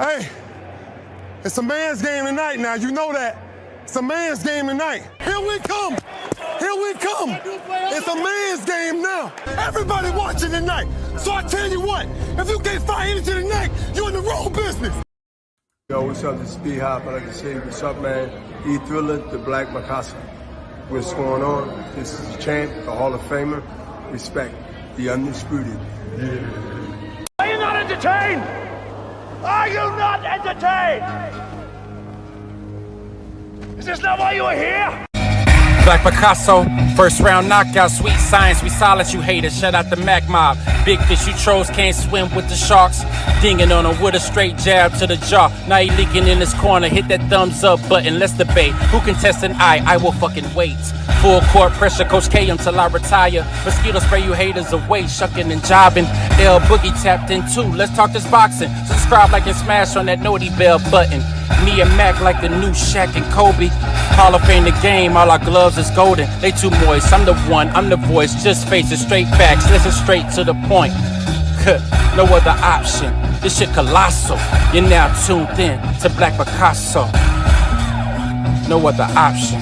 Hey, it's a man's game tonight now. You know that. It's a man's game tonight. Here we come. Here we come. It's a man's game now. Everybody watching tonight. So I tell you what, if you can't fight into the neck, you're in the wrong business. Yo, what's up? This is B-Hop. I like to say, what's up, man? E-Thriller, the Black Mikasa. What's going on? This is the champ, the Hall of Famer. Respect, the undisputed. Yeah. Are you not entertained? Are you not entertained? Is this not why you are here? Black Picasso, first round knockout, sweet science, we silence you haters, shout out the Mac Mob. Big fish, you trolls can't swim with the sharks. Dinging on him with a straight jab to the jaw. Now he leaking in his corner, hit that thumbs up button, let's debate. Who can test an eye? I will fucking wait. Full court pressure, Coach K until I retire. Mosquito spray you haters away, shucking and jobbing. L Boogie tapped in too, let's talk this boxing. Subscribe, like, and smash on that noti bell button. Me and Mac like the new Shaq and Kobe. Hall of Fame the game, all our gloves is golden. They too moist, I'm the one, I'm the voice. Just face it, straight facts, listen straight to the point. No other option, this shit colossal. You're now tuned in to Black Picasso. No other option,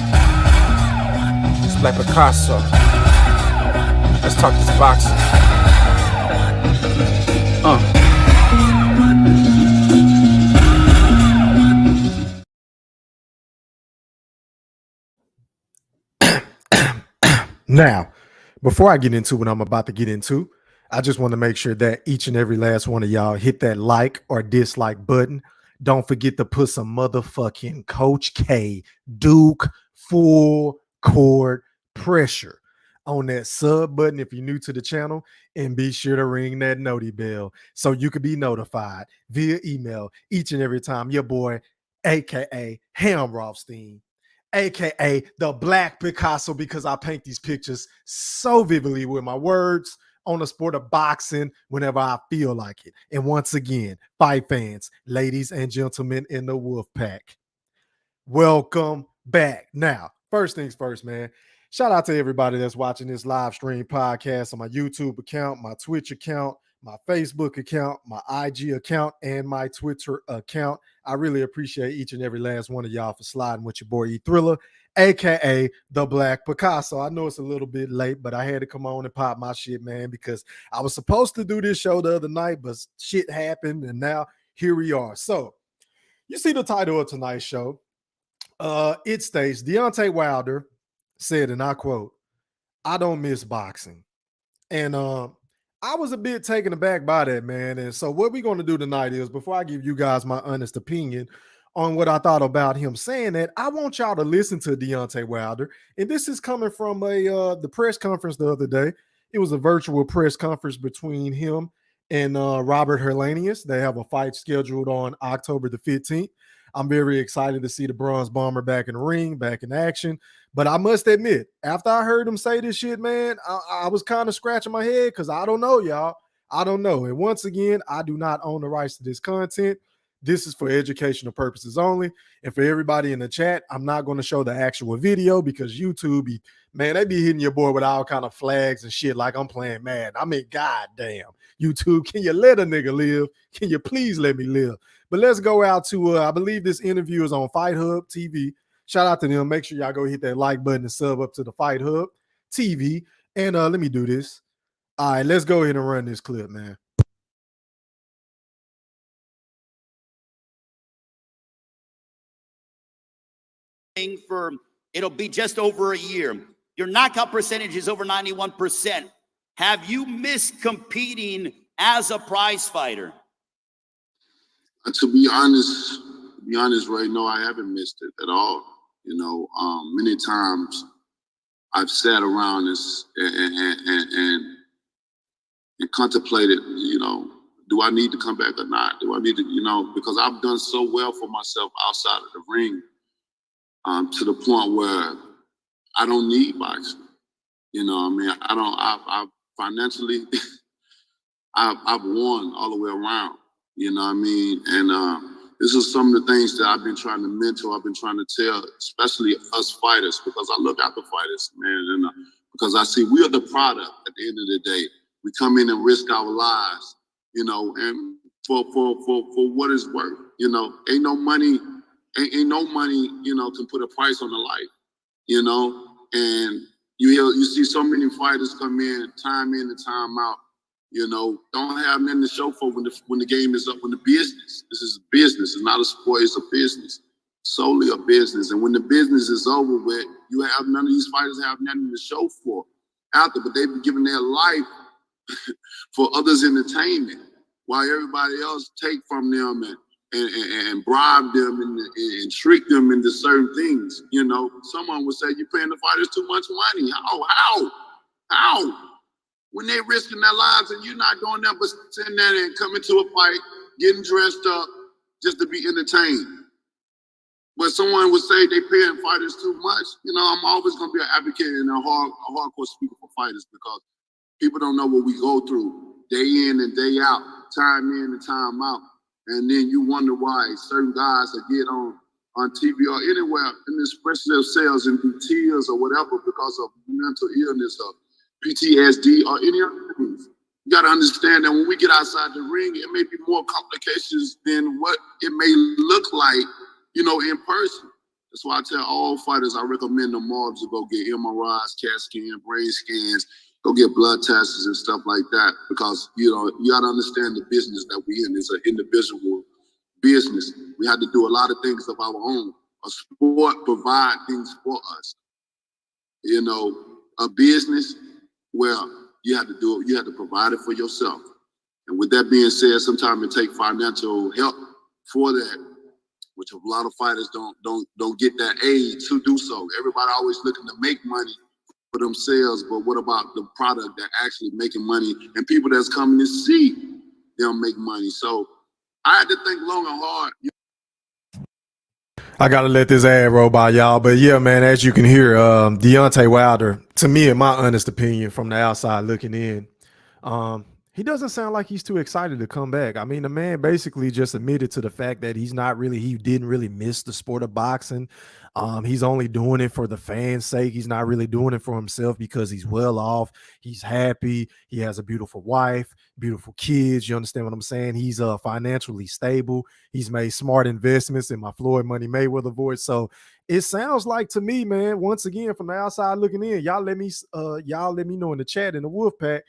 it's Black Picasso. Let's talk this boxing. Now, before I get into what I'm about to get into, I just want to make sure that each and every last one of y'all hit that like or dislike button. Don't forget to put some motherfucking Coach K Duke full court pressure on that sub button if you're new to the channel, and be sure to ring that noti bell so you can be notified via email each and every time your boy, aka Hamrothstein, aka the Black Picasso, because I paint these pictures so vividly with my words on the sport of boxing whenever I feel like it. And once again, fight fans, ladies and gentlemen in the wolf pack, welcome back. Now, first things first, man, shout out to everybody that's watching this live stream podcast on my YouTube account, my Twitch account, my Facebook account, my IG account, and my Twitter account. I really appreciate each and every last one of y'all for sliding with your boy E-Thriller, aka the Black Picasso. I know it's a little bit late, but I had to come on and pop my shit, man, because I was supposed to do this show the other night, but shit happened, and now here we are. So, you see the title of tonight's show. It states, Deontay Wilder said, and I quote, "I don't miss boxing." And I was a bit taken aback by that, man. And so what we're going to do tonight is, before I give you guys my honest opinion on what I thought about him saying that, I want y'all to listen to Deontay Wilder. And this is coming from the press conference the other day. It was a virtual press conference between him and Robert Herlanius. They have a fight scheduled on October the 15th. I'm very excited to see the Bronze Bomber back in the ring, back in action. But I must admit, after I heard him say this shit, man, I was kind of scratching my head because I don't know, y'all. I don't know. And once again, I do not own the rights to this content. This is for educational purposes only. And for everybody in the chat, I'm not going to show the actual video because YouTube, man, they be hitting your boy with all kind of flags and shit like I'm playing Madden. I mean, goddamn. YouTube, can you let a nigga live? Can you please let me live? But let's go out to, I believe this interview is on Fight Hub TV. Shout out to them. Make sure y'all go hit that like button and sub up to the Fight Hub TV. And let me do this. All right, let's go ahead and run this clip, man. For it'll be just over a year. Your knockout percentage is over 91%. Have you missed competing as a prize fighter? To be honest right now, I haven't missed it at all. You know, many times I've sat around this and contemplated, you know, do I need to come back or not? Do I need to, you know, because I've done so well for myself outside of the ring, to the point where I don't need boxing. You know, I mean, I financially, I've won all the way around. You know what I mean? And this is some of the things that I've been trying to mentor. I've been trying to tell, especially us fighters, because I look out the fighters, man. And because I see we are the product at the end of the day. We come in and risk our lives, you know, and for what it's worth. You know, ain't no money, you know, can put a price on a life, you know. And you see so many fighters come in and time out, you know, don't have nothing to show for when the game is up, when the business. This is business. It's not a sport, it's a business. Solely a business. And when the business is over with, you have none of these fighters have nothing to show for after, but they've been giving their life for others' entertainment, while everybody else take from them and bribe them and trick them into certain things. You know, someone would say, you're paying the fighters too much money. How? When they risking their lives and you're not going there but sitting there and coming to a fight, getting dressed up just to be entertained. But someone would say they paying fighters too much. You know, I'm always going to be an advocate and a hardcore speaker for fighters, because people don't know what we go through day in and day out, time in and time out. And then you wonder why certain guys that get on TV or anywhere and express themselves and do tears or whatever because of mental illness or PTSD or any other things. You got to understand that when we get outside the ring, it may be more complications than what it may look like, you know, in person. That's why I tell all fighters, I recommend them all to go get MRIs, CAT scan, brain scans, go get blood tests and stuff like that, because, you know, you got to understand the business that we're in. It's an individual business. We have to do a lot of things of our own. A sport provide things for us. You know, a business, well, you have to do it. You have to provide it for yourself. And with that being said, sometimes it takes financial help for that, which a lot of fighters don't get that aid to do so. Everybody always looking to make money for themselves, but what about the product that actually making money and people that's coming to see them make money? So I had to think long and hard. I gotta let this ad roll by, y'all. But yeah, man, as you can hear, Deontay Wilder, to me, in my honest opinion, from the outside looking in, he doesn't sound like he's too excited to come back. I mean, the man basically just admitted to the fact that he didn't really miss the sport of boxing. He's only doing it for the fans' sake. He's not really doing it for himself because he's well off. He's happy. He has a beautiful wife, beautiful kids. You understand what I'm saying? He's financially stable. He's made smart investments in my Floyd Money Mayweather voice. So it sounds like to me, man, once again, from the outside looking in, y'all let me know in the chat in the Wolf Pack.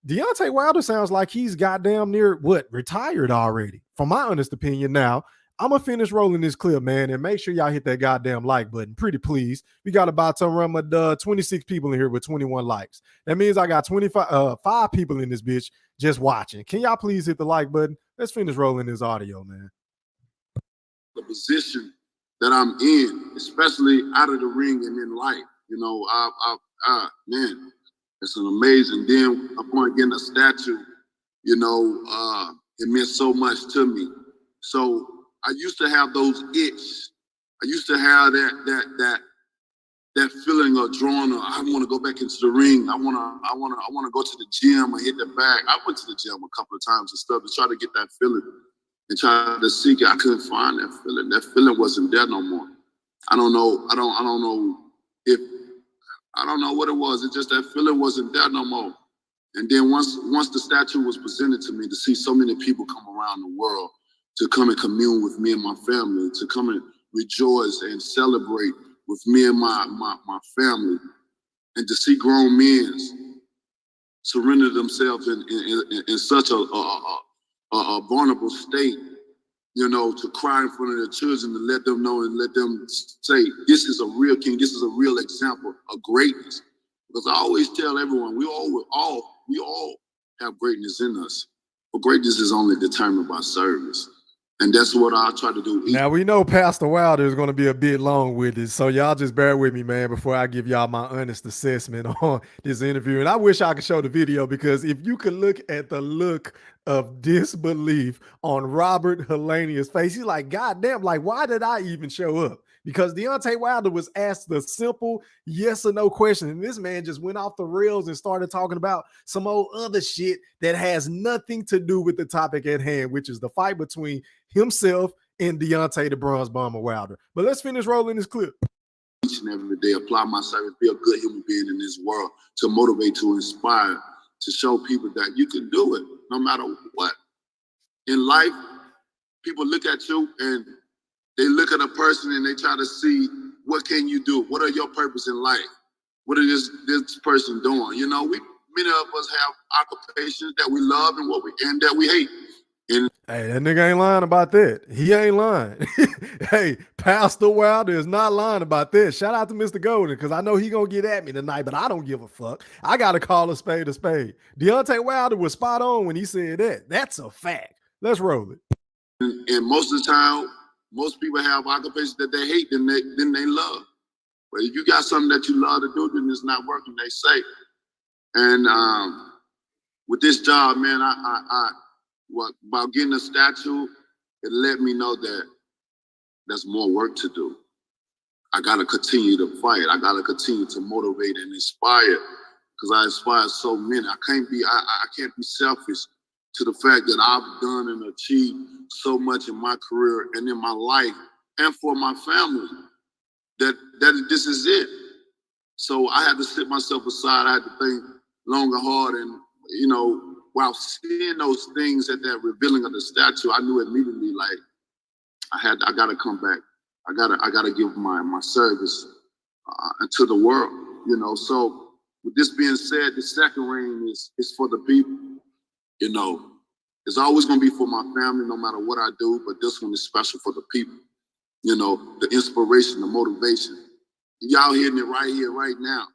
Deontay Wilder sounds like he's goddamn near retired already, from my honest opinion. Now, I'm gonna finish rolling this clip, man, and make sure y'all hit that goddamn like button. Pretty please. We got about to run with 26 people in here with 21 likes. That means I got 5 people in this bitch just watching. Can y'all please hit the like button? Let's finish rolling this audio, man. The position that I'm in, especially out of the ring and in life, you know, man, it's an amazing. Then upon getting a statue, you know, it meant so much to me. So I used to have those itch. I used to have that feeling of drawing. I want to go back into the ring. I want to go to the gym and hit the bag. I went to the gym a couple of times and stuff to try to get that feeling and try to seek it. I couldn't find that feeling. That feeling wasn't there no more. I don't know what it was. It's just that feeling wasn't there no more. And then once the statue was presented to me, to see so many people come around the world to come and commune with me and my family, to come and rejoice and celebrate with me and my family, and to see grown men surrender themselves in such a vulnerable state, you know, to cry in front of their children, to let them know and let them say, this is a real king, this is a real example of greatness. Because I always tell everyone, we all have greatness in us, but greatness is only determined by service. And that's what I try to do. Now, we know Pastor Wilder is going to be a bit long with it, so y'all just bear with me, man, before I give y'all my honest assessment on this interview. And I wish I could show the video, because if you could look at the look of disbelief on Robert Helenius' face, he's like, God damn, like, why did I even show up? Because Deontay Wilder was asked the simple yes or no question, and this man just went off the rails and started talking about some old other shit that has nothing to do with the topic at hand, which is the fight between himself and Deontay the Bronze Bomber Wilder. But let's finish rolling this clip. Each and every day, apply my service, be a good human being in this world, to motivate, to inspire, to show people that you can do it no matter what. In life, people look at you and they look at a person and they try to see what can you do? What are your purpose in life? What is this person doing? You know, many of us have occupations that we love and that we hate. And hey, that nigga ain't lying about that. He ain't lying. Hey, Pastor Wilder is not lying about this. Shout out to Mr. Golden, because I know he gonna get at me tonight, but I don't give a fuck. I gotta call a spade a spade. Deontay Wilder was spot on when he said that. That's a fact. Let's roll it. And most of the time, most people have occupations that they hate than they love. But if you got something that you love to do, then it's not working, they say. And with this job, man, about getting a statue, it let me know that there's more work to do. I gotta continue to fight. I gotta continue to motivate and inspire, because I inspire so many. I can't be selfish to the fact that I've done and achieved so much in my career and in my life and for my family that this is it. So I had to sit myself aside. I had to think long and hard, and while seeing those things at that revealing of the statue, I knew immediately, like, I gotta come back. I gotta give my service to the world, So with this being said, the second ring is for the people. It's always gonna be for my family, no matter what I do, but this one is special for the people. The inspiration, the motivation. Y'all hearing it right here, right now.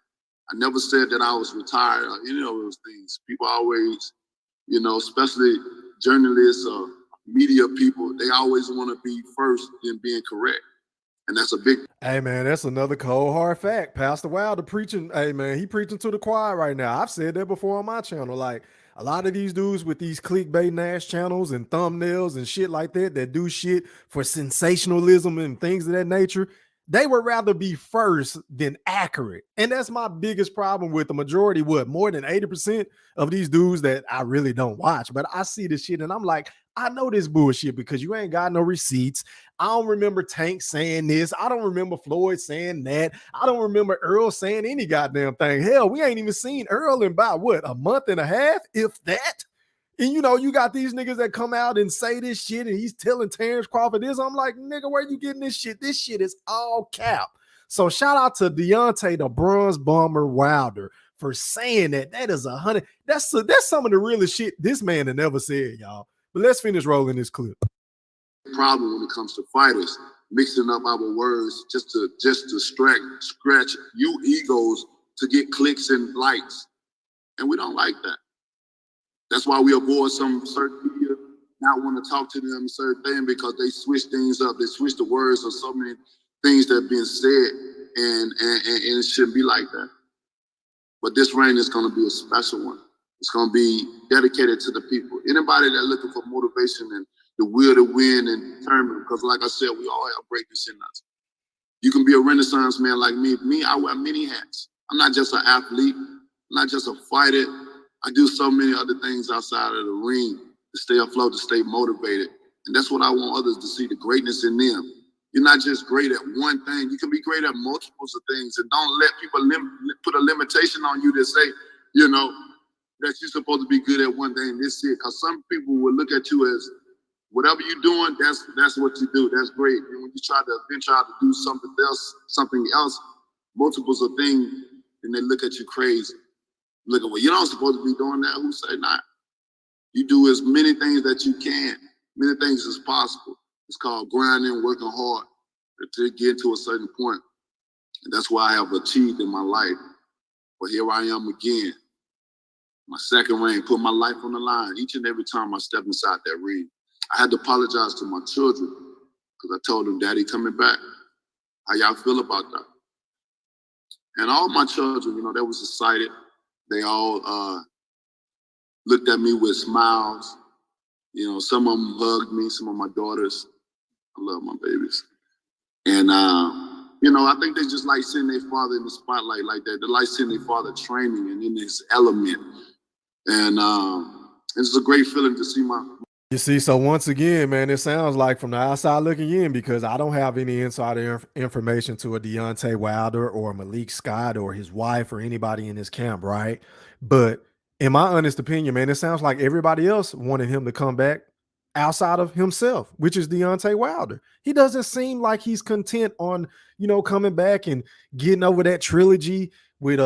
I never said that I was retired or any of those things. People always, especially journalists or media people, they always want to be first in being correct. And that's a big. Hey, man, that's another cold, hard fact. Pastor Wilder preaching. Hey, man, he preaching to the choir right now. I've said that before on my channel. Like, a lot of these dudes with these clickbait ass channels and thumbnails and shit like that do shit for sensationalism and things of that nature, they would rather be first than accurate. And that's my biggest problem with the majority, more than 80% of these dudes that I really don't watch. But I see this shit and I'm like, I know this bullshit because you ain't got no receipts. I don't remember Tank saying this. I don't remember Floyd saying that. I don't remember Earl saying any goddamn thing. Hell, we ain't even seen Earl in about, a month and a half, if that. And you got these niggas that come out and say this shit and he's telling Terrence Crawford this. I'm like, nigga, where you getting this shit? This shit is all cap. So shout out to Deontay, the Bronze Bomber Wilder, for saying that. That is 100. That's some of the realest shit this man had never said, y'all. But let's finish rolling this clip. Problem when it comes to fighters, mixing up our words just to scratch you egos to get clicks and likes. And we don't like that. That's why we avoid some certain media, not want to talk to them certain thing, because they switch things up. They switch the words of so many things that are being said, and it shouldn't be like that. But this reign is going to be a special one. It's going to be dedicated to the people. Anybody that's looking for motivation and the will to win and determine, because like I said, we all have greatness in us. You can be a Renaissance man like me. I wear many hats. I'm not just an athlete. I'm not just a fighter. I do so many other things outside of the ring to stay afloat, to stay motivated. And that's what I want others to see, the greatness in them. You're not just great at one thing. You can be great at multiples of things, and don't let people put a limitation on you to say, that you're supposed to be good at one thing. This is it. Because some people will look at you as whatever you're doing, that's what you do. That's great. And when you try to venture out to do something else, multiples of things, and they look at you crazy. Look at, well, you're not supposed to be doing that. Who say not? You do as many things that you can, many things as possible. It's called grinding, working hard to get to a certain point. And that's what I have achieved in my life. But here I am again. My second ring, put my life on the line each and every time I step inside that ring. I had to apologize to my children because I told them, Daddy coming back. How y'all feel about that? And all my children, they was excited. They all looked at me with smiles. Some of them hugged me, some of my daughters. I love my babies. And, I think they just like seeing their father in the spotlight like that. They like seeing their father training and in his element. And it's a great feeling to see You see, so once again, man, it sounds like from the outside looking in, because I don't have any insider information to a Deontay Wilder or Malik Scott or his wife or anybody in his camp, right? But in my honest opinion, man, it sounds like everybody else wanted him to come back outside of himself, which is Deontay Wilder. He doesn't seem like he's content on, coming back and getting over that trilogy with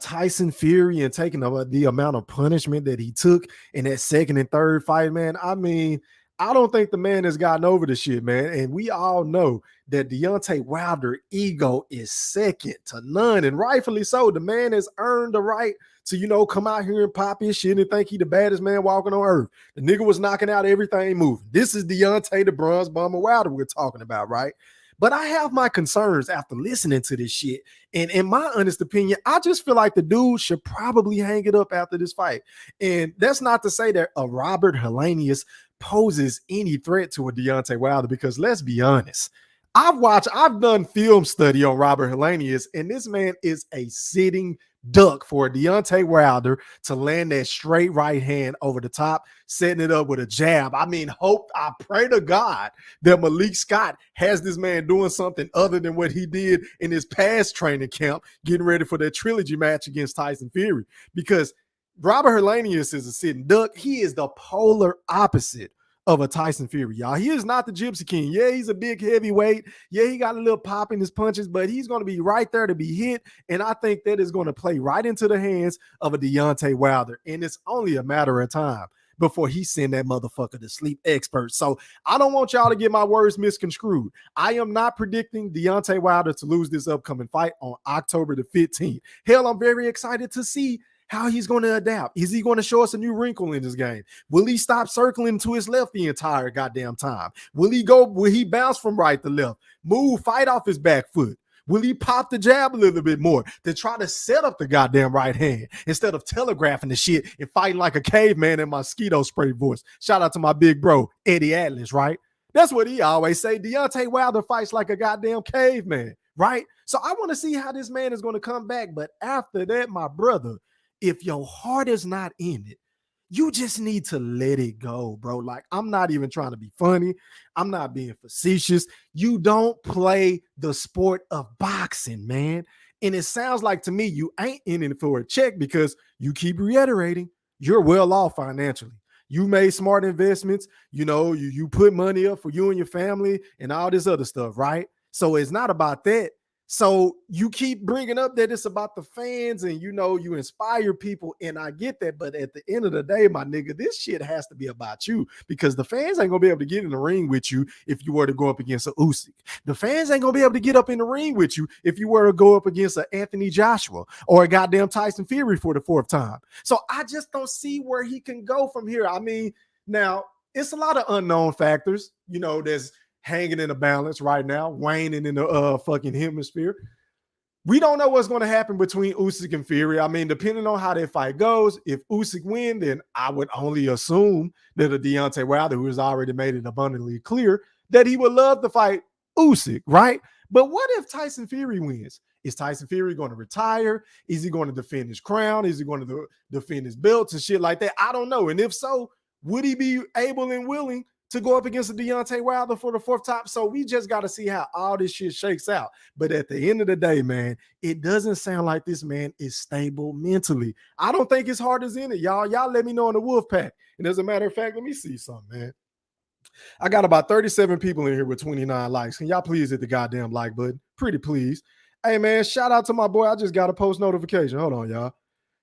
Tyson Fury and taking the amount of punishment that he took in that second and third fight, man. I mean, I don't think the man has gotten over the shit, man. And we all know that Deontay Wilder ego is second to none, and rightfully so. The man has earned the right to, come out here and pop his shit and think he the baddest man walking on earth. The nigga was knocking out everything moving. This is Deontay the Bronze Bomber Wilder we're talking about, right? But I have my concerns after listening to this shit. And in my honest opinion, I just feel like the dude should probably hang it up after this fight. And that's not to say that a Robert Helenius poses any threat to a Deontay Wilder, because let's be honest, I've done film study on Robert Helenius, and this man is a sitting duck for Deontay Wilder to land that straight right hand over the top, setting it up with a jab. I mean, I pray to God that Malik Scott has this man doing something other than what he did in his past training camp, getting ready for that trilogy match against Tyson Fury, because Robert Helenius is a sitting duck. He is the polar opposite of a Tyson Fury, y'all. He is not the Gypsy King. Yeah, he's a big heavyweight. Yeah, he got a little pop in his punches, but he's going to be right there to be hit. And I think that is going to play right into the hands of a Deontay Wilder. And it's only a matter of time before he send that motherfucker to sleep expert. So I don't want y'all to get my words misconstrued. I am not predicting Deontay Wilder to lose this upcoming fight on October the 15th. Hell, I'm very excited to see how he's going to adapt. Is he going to show us a new wrinkle in this game? Will he stop circling to his left the entire goddamn time? Will he bounce from right to left? Move, fight off his back foot? Will he pop the jab a little bit more to try to set up the goddamn right hand instead of telegraphing the shit and fighting like a caveman in mosquito spray voice? Shout out to my big bro, Eddie Atlas, right? That's what he always say. Deontay Wilder fights like a goddamn caveman, right? So I want to see how this man is going to come back. But after that, my brother, if your heart is not in it, you just need to let it go, bro. Like, I'm not even trying to be funny. I'm not being facetious. You don't play the sport of boxing, man. And it sounds like to me you ain't in it for a check, because you keep reiterating you're well off financially. You made smart investments. You put money up for you and your family and all this other stuff, right? So it's not about that. So you keep bringing up that it's about the fans and, you inspire people, and I get that. But at the end of the day, my nigga, this shit has to be about you, because the fans ain't going to be able to get in the ring with you if you were to go up against a Usyk. The fans ain't going to be able to get up in the ring with you if you were to go up against an Anthony Joshua or a goddamn Tyson Fury for the fourth time. So I just don't see where he can go from here. I mean, now it's a lot of unknown factors, there's hanging in the balance right now, waning in the fucking hemisphere. We don't know what's going to happen between Usyk and Fury. I mean, depending on how that fight goes, if Usyk win, then I would only assume that a Deontay Wilder, who has already made it abundantly clear that he would love to fight Usyk, right? But what if Tyson Fury wins? Is Tyson Fury going to retire? Is he going to defend his crown? Is he going to defend his belts and shit like that? I don't know. And if so, would he be able and willing to go up against a Deontay Wilder for the fourth time? So we just got to see how all this shit shakes out. But at the end of the day, man, it doesn't sound like this man is stable mentally. I don't think his heart is in it, y'all. Y'all let me know in the wolf pack. And as a matter of fact, let me see something, man. I got about 37 people in here with 29 likes. Can y'all please hit the goddamn like button? Pretty please. Hey, man, shout out to my boy. I just got a post notification. Hold on, y'all.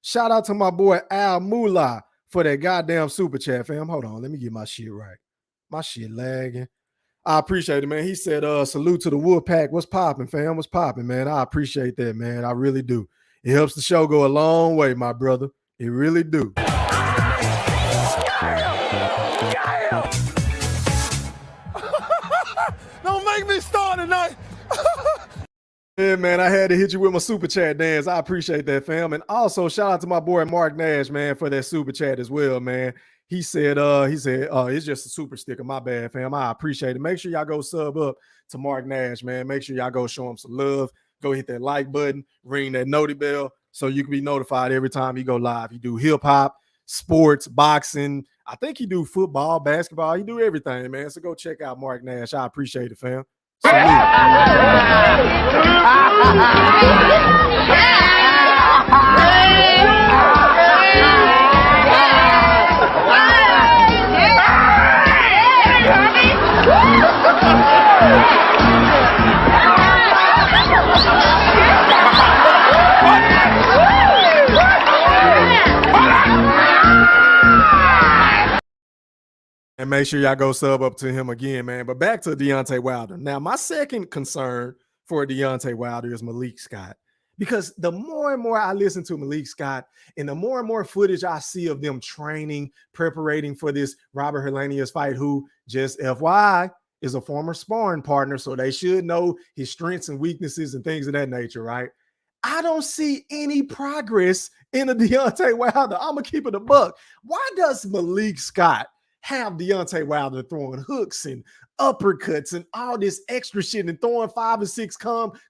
Shout out to my boy Al Moolah for that goddamn super chat, fam. Hold on. Let me get my shit right. My shit lagging. I appreciate it, man. He said, salute to the wolf pack. What's popping, fam? What's popping, man? I appreciate that, man. I really do. It helps the show go a long way, my brother. It really do. Don't make me start tonight. Yeah, man, I had to hit you with my super chat dance. I appreciate that, fam. And also shout out to my boy Mark Nash, man, for that super chat as well, man. He said, it's just a super sticker. My bad, fam. I appreciate it. Make sure y'all go sub up to Mark Nash, man. Make sure y'all go show him some love. Go hit that like button, ring that noti bell so you can be notified every time he go live. He do hip hop, sports, boxing. I think he do football, basketball. He do everything, man. So go check out Mark Nash. I appreciate it, fam. And make sure y'all go sub up to him again, man. But back to Deontay Wilder. Now, my second concern for Deontay Wilder is Malik Scott. Because the more and more I listen to Malik Scott and the more and more footage I see of them training, preparing for this Robert Helenius fight, who just FYI is a former sparring partner, so they should know his strengths and weaknesses and things of that nature, right? I don't see any progress in the Deontay Wilder. I'm going to keep it a buck. Why does Malik Scott have Deontay Wilder throwing hooks and uppercuts and all this extra shit and throwing 5 and 6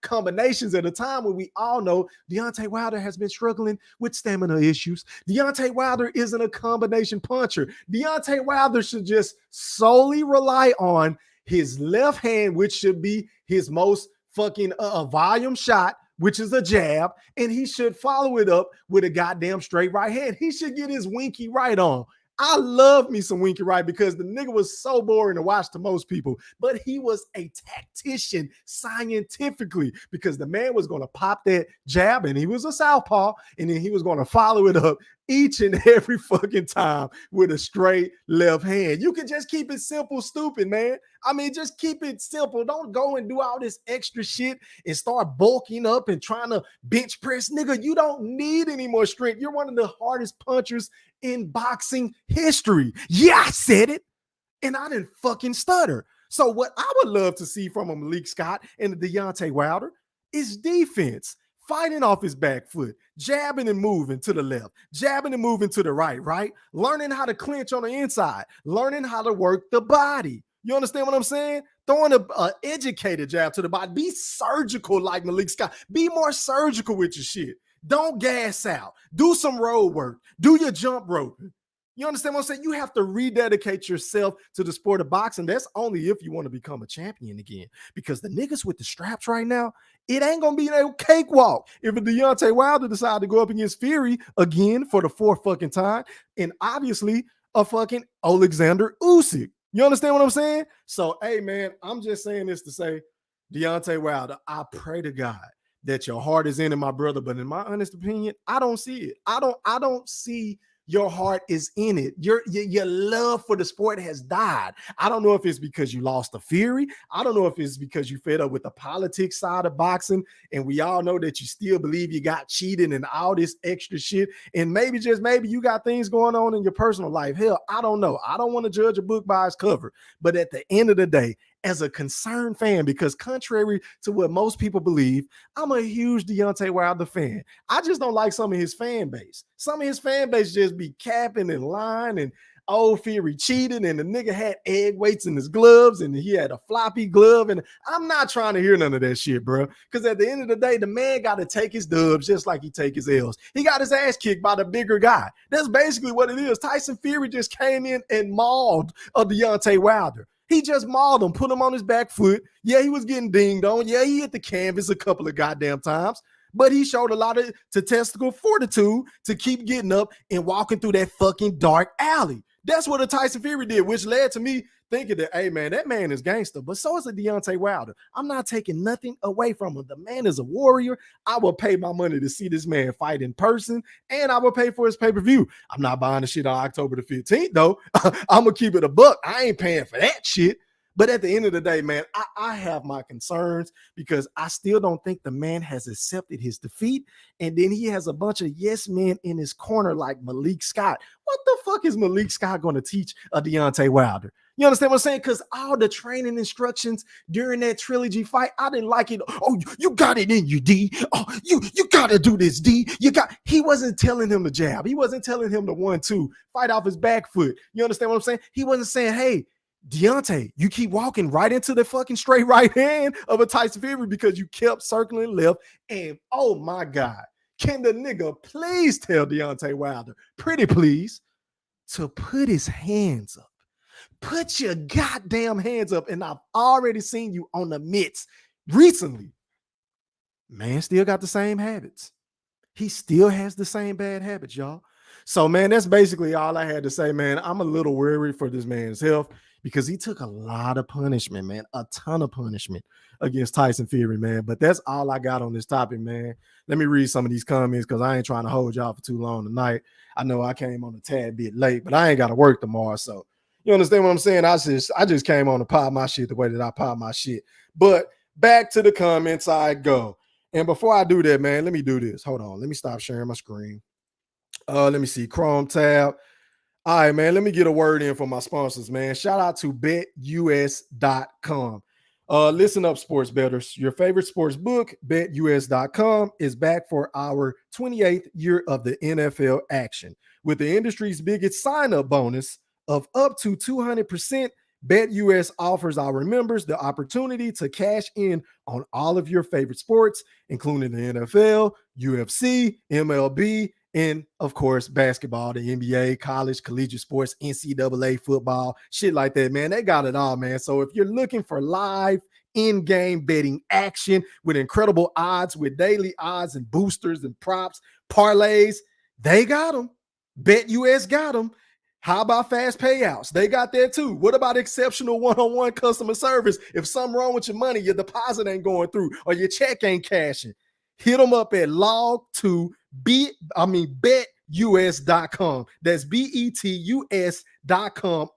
combinations at a time when we all know Deontay Wilder has been struggling with stamina issues? Deontay Wilder isn't a combination puncher. Deontay Wilder should just solely rely on his left hand, which should be his most fucking volume shot, which is a jab, and he should follow it up with a goddamn straight right hand. He should get his winky right on. I love me some Winky Wright because the nigga was so boring to watch to most people, but he was a tactician scientifically because the man was going to pop that jab and he was a southpaw, and then he was going to follow it up each and every fucking time with a straight left hand. You can just keep it simple, stupid, man. I mean, just keep it simple. Don't go and do all this extra shit and start bulking up and trying to bench press. Nigga, you don't need any more strength. You're one of the hardest punchers in boxing history. Yeah, I said it, and I didn't fucking stutter. So what I would love to see from a Malik Scott and the Deontay Wilder is defense. Fighting off his back foot, jabbing and moving to the left, jabbing and moving to the right? Learning how to clinch on the inside, learning how to work the body. You understand what I'm saying? Throwing an educated jab to the body. Be surgical like Malik Scott. Be more surgical with your shit. Don't gas out. Do some road work. Do your jump rope. You understand what I'm saying? You have to rededicate yourself to the sport of boxing. That's only if you want to become a champion again. Because the niggas with the straps right now, it ain't going to be no cakewalk. If a Deontay Wilder decide to go up against Fury again for the fourth fucking time, and obviously a fucking Alexander Usyk. You understand what I'm saying? So, hey, man, I'm just saying this to say, Deontay Wilder, I pray to God that your heart is in it, my brother. But in my honest opinion, I don't see it. I don't see your heart is in it. Your love for the sport has died. I don't know if it's because you lost the Fury. I don't know if it's because you fed up with the politics side of boxing. And we all know that you still believe you got cheated and all this extra shit. And maybe, just maybe, you got things going on in your personal life. Hell, I don't know. I don't want to judge a book by its cover. But at the end of the day, as a concerned fan, because contrary to what most people believe, I'm a huge Deontay Wilder fan. I just don't like some of his fan base. Some of his fan base just be capping and lying, and old Fury cheated, and the nigga had egg weights in his gloves, and he had a floppy glove, and I'm not trying to hear none of that shit, bro, because at the end of the day, the man got to take his dubs just like he take his L's. He got his ass kicked by the bigger guy. That's basically what it is. Tyson Fury just came in and mauled a Deontay Wilder. He just mauled him, put him on his back foot. Yeah, he was getting dinged on. Yeah, he hit the canvas a couple of goddamn times. But he showed a lot of statistical fortitude to keep getting up and walking through that fucking dark alley. That's what a Tyson Fury did, which led to me thinking that, hey, man, that man is gangster. But so is a Deontay Wilder. I'm not taking nothing away from him. The man is a warrior. I will pay my money to see this man fight in person, and I will pay for his pay-per-view. I'm not buying the shit on October the 15th, though. I'm going to keep it a buck. I ain't paying for that shit. But at the end of the day, man, I have my concerns because I still don't think the man has accepted his defeat. And then he has a bunch of yes men in his corner like Malik Scott. What the fuck is Malik Scott going to teach a Deontay Wilder? You understand what I'm saying? Because all the training instructions during that trilogy fight, I didn't like it. Oh, you got it in you, D. Oh, you got to do this, D. He wasn't telling him to jab. He wasn't telling him to 1-2, fight off his back foot. You understand what I'm saying? He wasn't saying, hey, Deontay, you keep walking right into the fucking straight right hand of a Tyson Fury because you kept circling left. And oh my God, can the nigga please tell Deontay Wilder, pretty please, to put his hands up? Put your goddamn hands up. And I've already seen you on the mitts recently. Man still got the same habits. He still has the same bad habits, y'all. So, man, that's basically all I had to say, man. I'm a little worried for this man's health because he took a lot of punishment, man, a ton of punishment against Tyson Fury, man. But that's all I got on this topic, man. Let me read some of these comments because I ain't trying to hold y'all for too long tonight. I know I came on a tad bit late, but I ain't got to work tomorrow. So, You understand what I'm saying? I just came on to pop my shit the way that I pop my shit. But back to the comments I go. And before I do that, man, let me do this. Hold on. Let me stop sharing my screen. Let me see. Chrome tab. All right, man. Let me get a word in for my sponsors, man. Shout out to betus.com. Listen up, sports bettors. Your favorite sports book, betus.com, is back for our 28th year of the NFL action. With the industry's biggest sign-up bonus of up to 200%, BetUS offers our members the opportunity to cash in on all of your favorite sports, including the NFL, UFC, MLB, and of course, basketball, the NBA, college, collegiate sports, NCAA football, shit like that, man. They got it all, man. So if you're looking for live in-game betting action with incredible odds, with daily odds and boosters and props, parlays, they got them. BetUS got them. How about fast payouts? They got that too. What about exceptional one-on-one customer service? If something wrong with your money, your deposit ain't going through or your check ain't cashing, hit them up at betus.com. That's betus.com,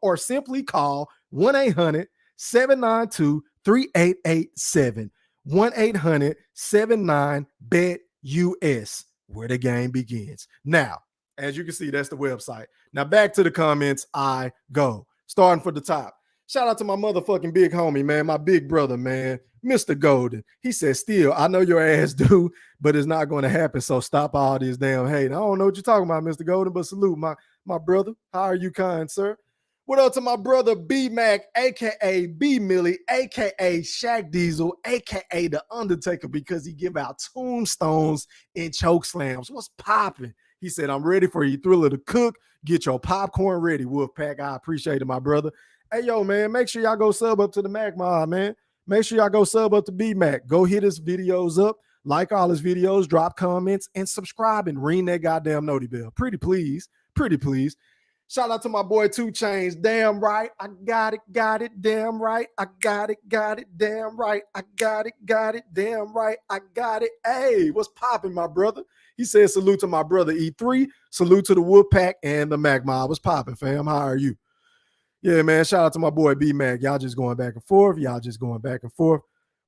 or simply call 1-800-792-3887. 1-800-79-BET-US, where the game begins. Now, as you can see, that's the website. Now back to the comments I go. Starting for the top. Shout out to my motherfucking big homie, man. My big brother, man. Mr. Golden. He said, still, I know your ass do, but it's not going to happen. So stop all this damn hate. I don't know what you're talking about, Mr. Golden, but salute my brother. How are you, kind sir? What up to my brother B-Mac, a.k.a. B-Millie, a.k.a. Shaq Diesel, a.k.a. The Undertaker, because he give out tombstones and choke slams. What's popping? He said, I'm ready for you, Thriller, to cook. Get your popcorn ready, Wolfpack. I appreciate it, my brother. Hey, yo, man, make sure y'all go sub up to the Mac Mob, man. Make sure y'all go sub up to B-Mac. Go hit his videos up, like all his videos, drop comments, and subscribe and ring that goddamn noti bell. Pretty please. Pretty please. Shout out to my boy 2 Chainz. Damn right. I got it. Damn right. I got it. Damn right. I got it. Damn right. I got it. Hey, what's popping, my brother? He said, salute to my brother E3. Salute to the Wolfpack and the Mac Mob. What's popping, fam? How are you? Yeah, man. Shout out to my boy B-Mac. Y'all just going back and forth.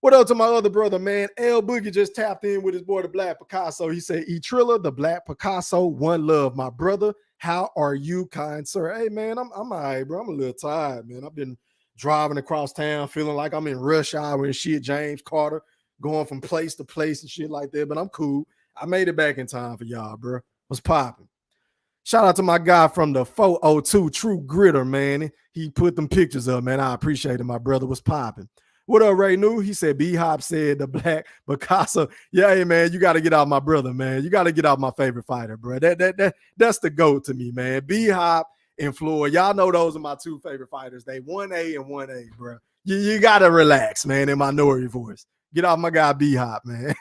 What up to my other brother, man? L Boogie just tapped in with his boy, the Black Picasso. He said, E-Trilla, the Black Picasso, one love, my brother. How are you, kind sir? Hey, man, I'm all right, bro. I'm a little tired, man. I've been driving across town feeling like I'm in rush hour and shit, James Carter, going from place to place and shit like that, but I'm cool. I made it back in time for y'all, bro. What's popping? Shout out to my guy from the 402 True Gritter, man. He put them pictures up, man. I appreciate it, my brother. What's popping? What up, Ray New? He said, B-Hop said the Black Picasso. Yeah, hey, man, you got to get out my brother, man. You got to get out my favorite fighter, bro. That's the GOAT to me, man. B-Hop and Floyd. Y'all know those are my two favorite fighters. They 1A and 1A, bro. You got to relax, man, in minority voice. Get off my guy B-Hop, man.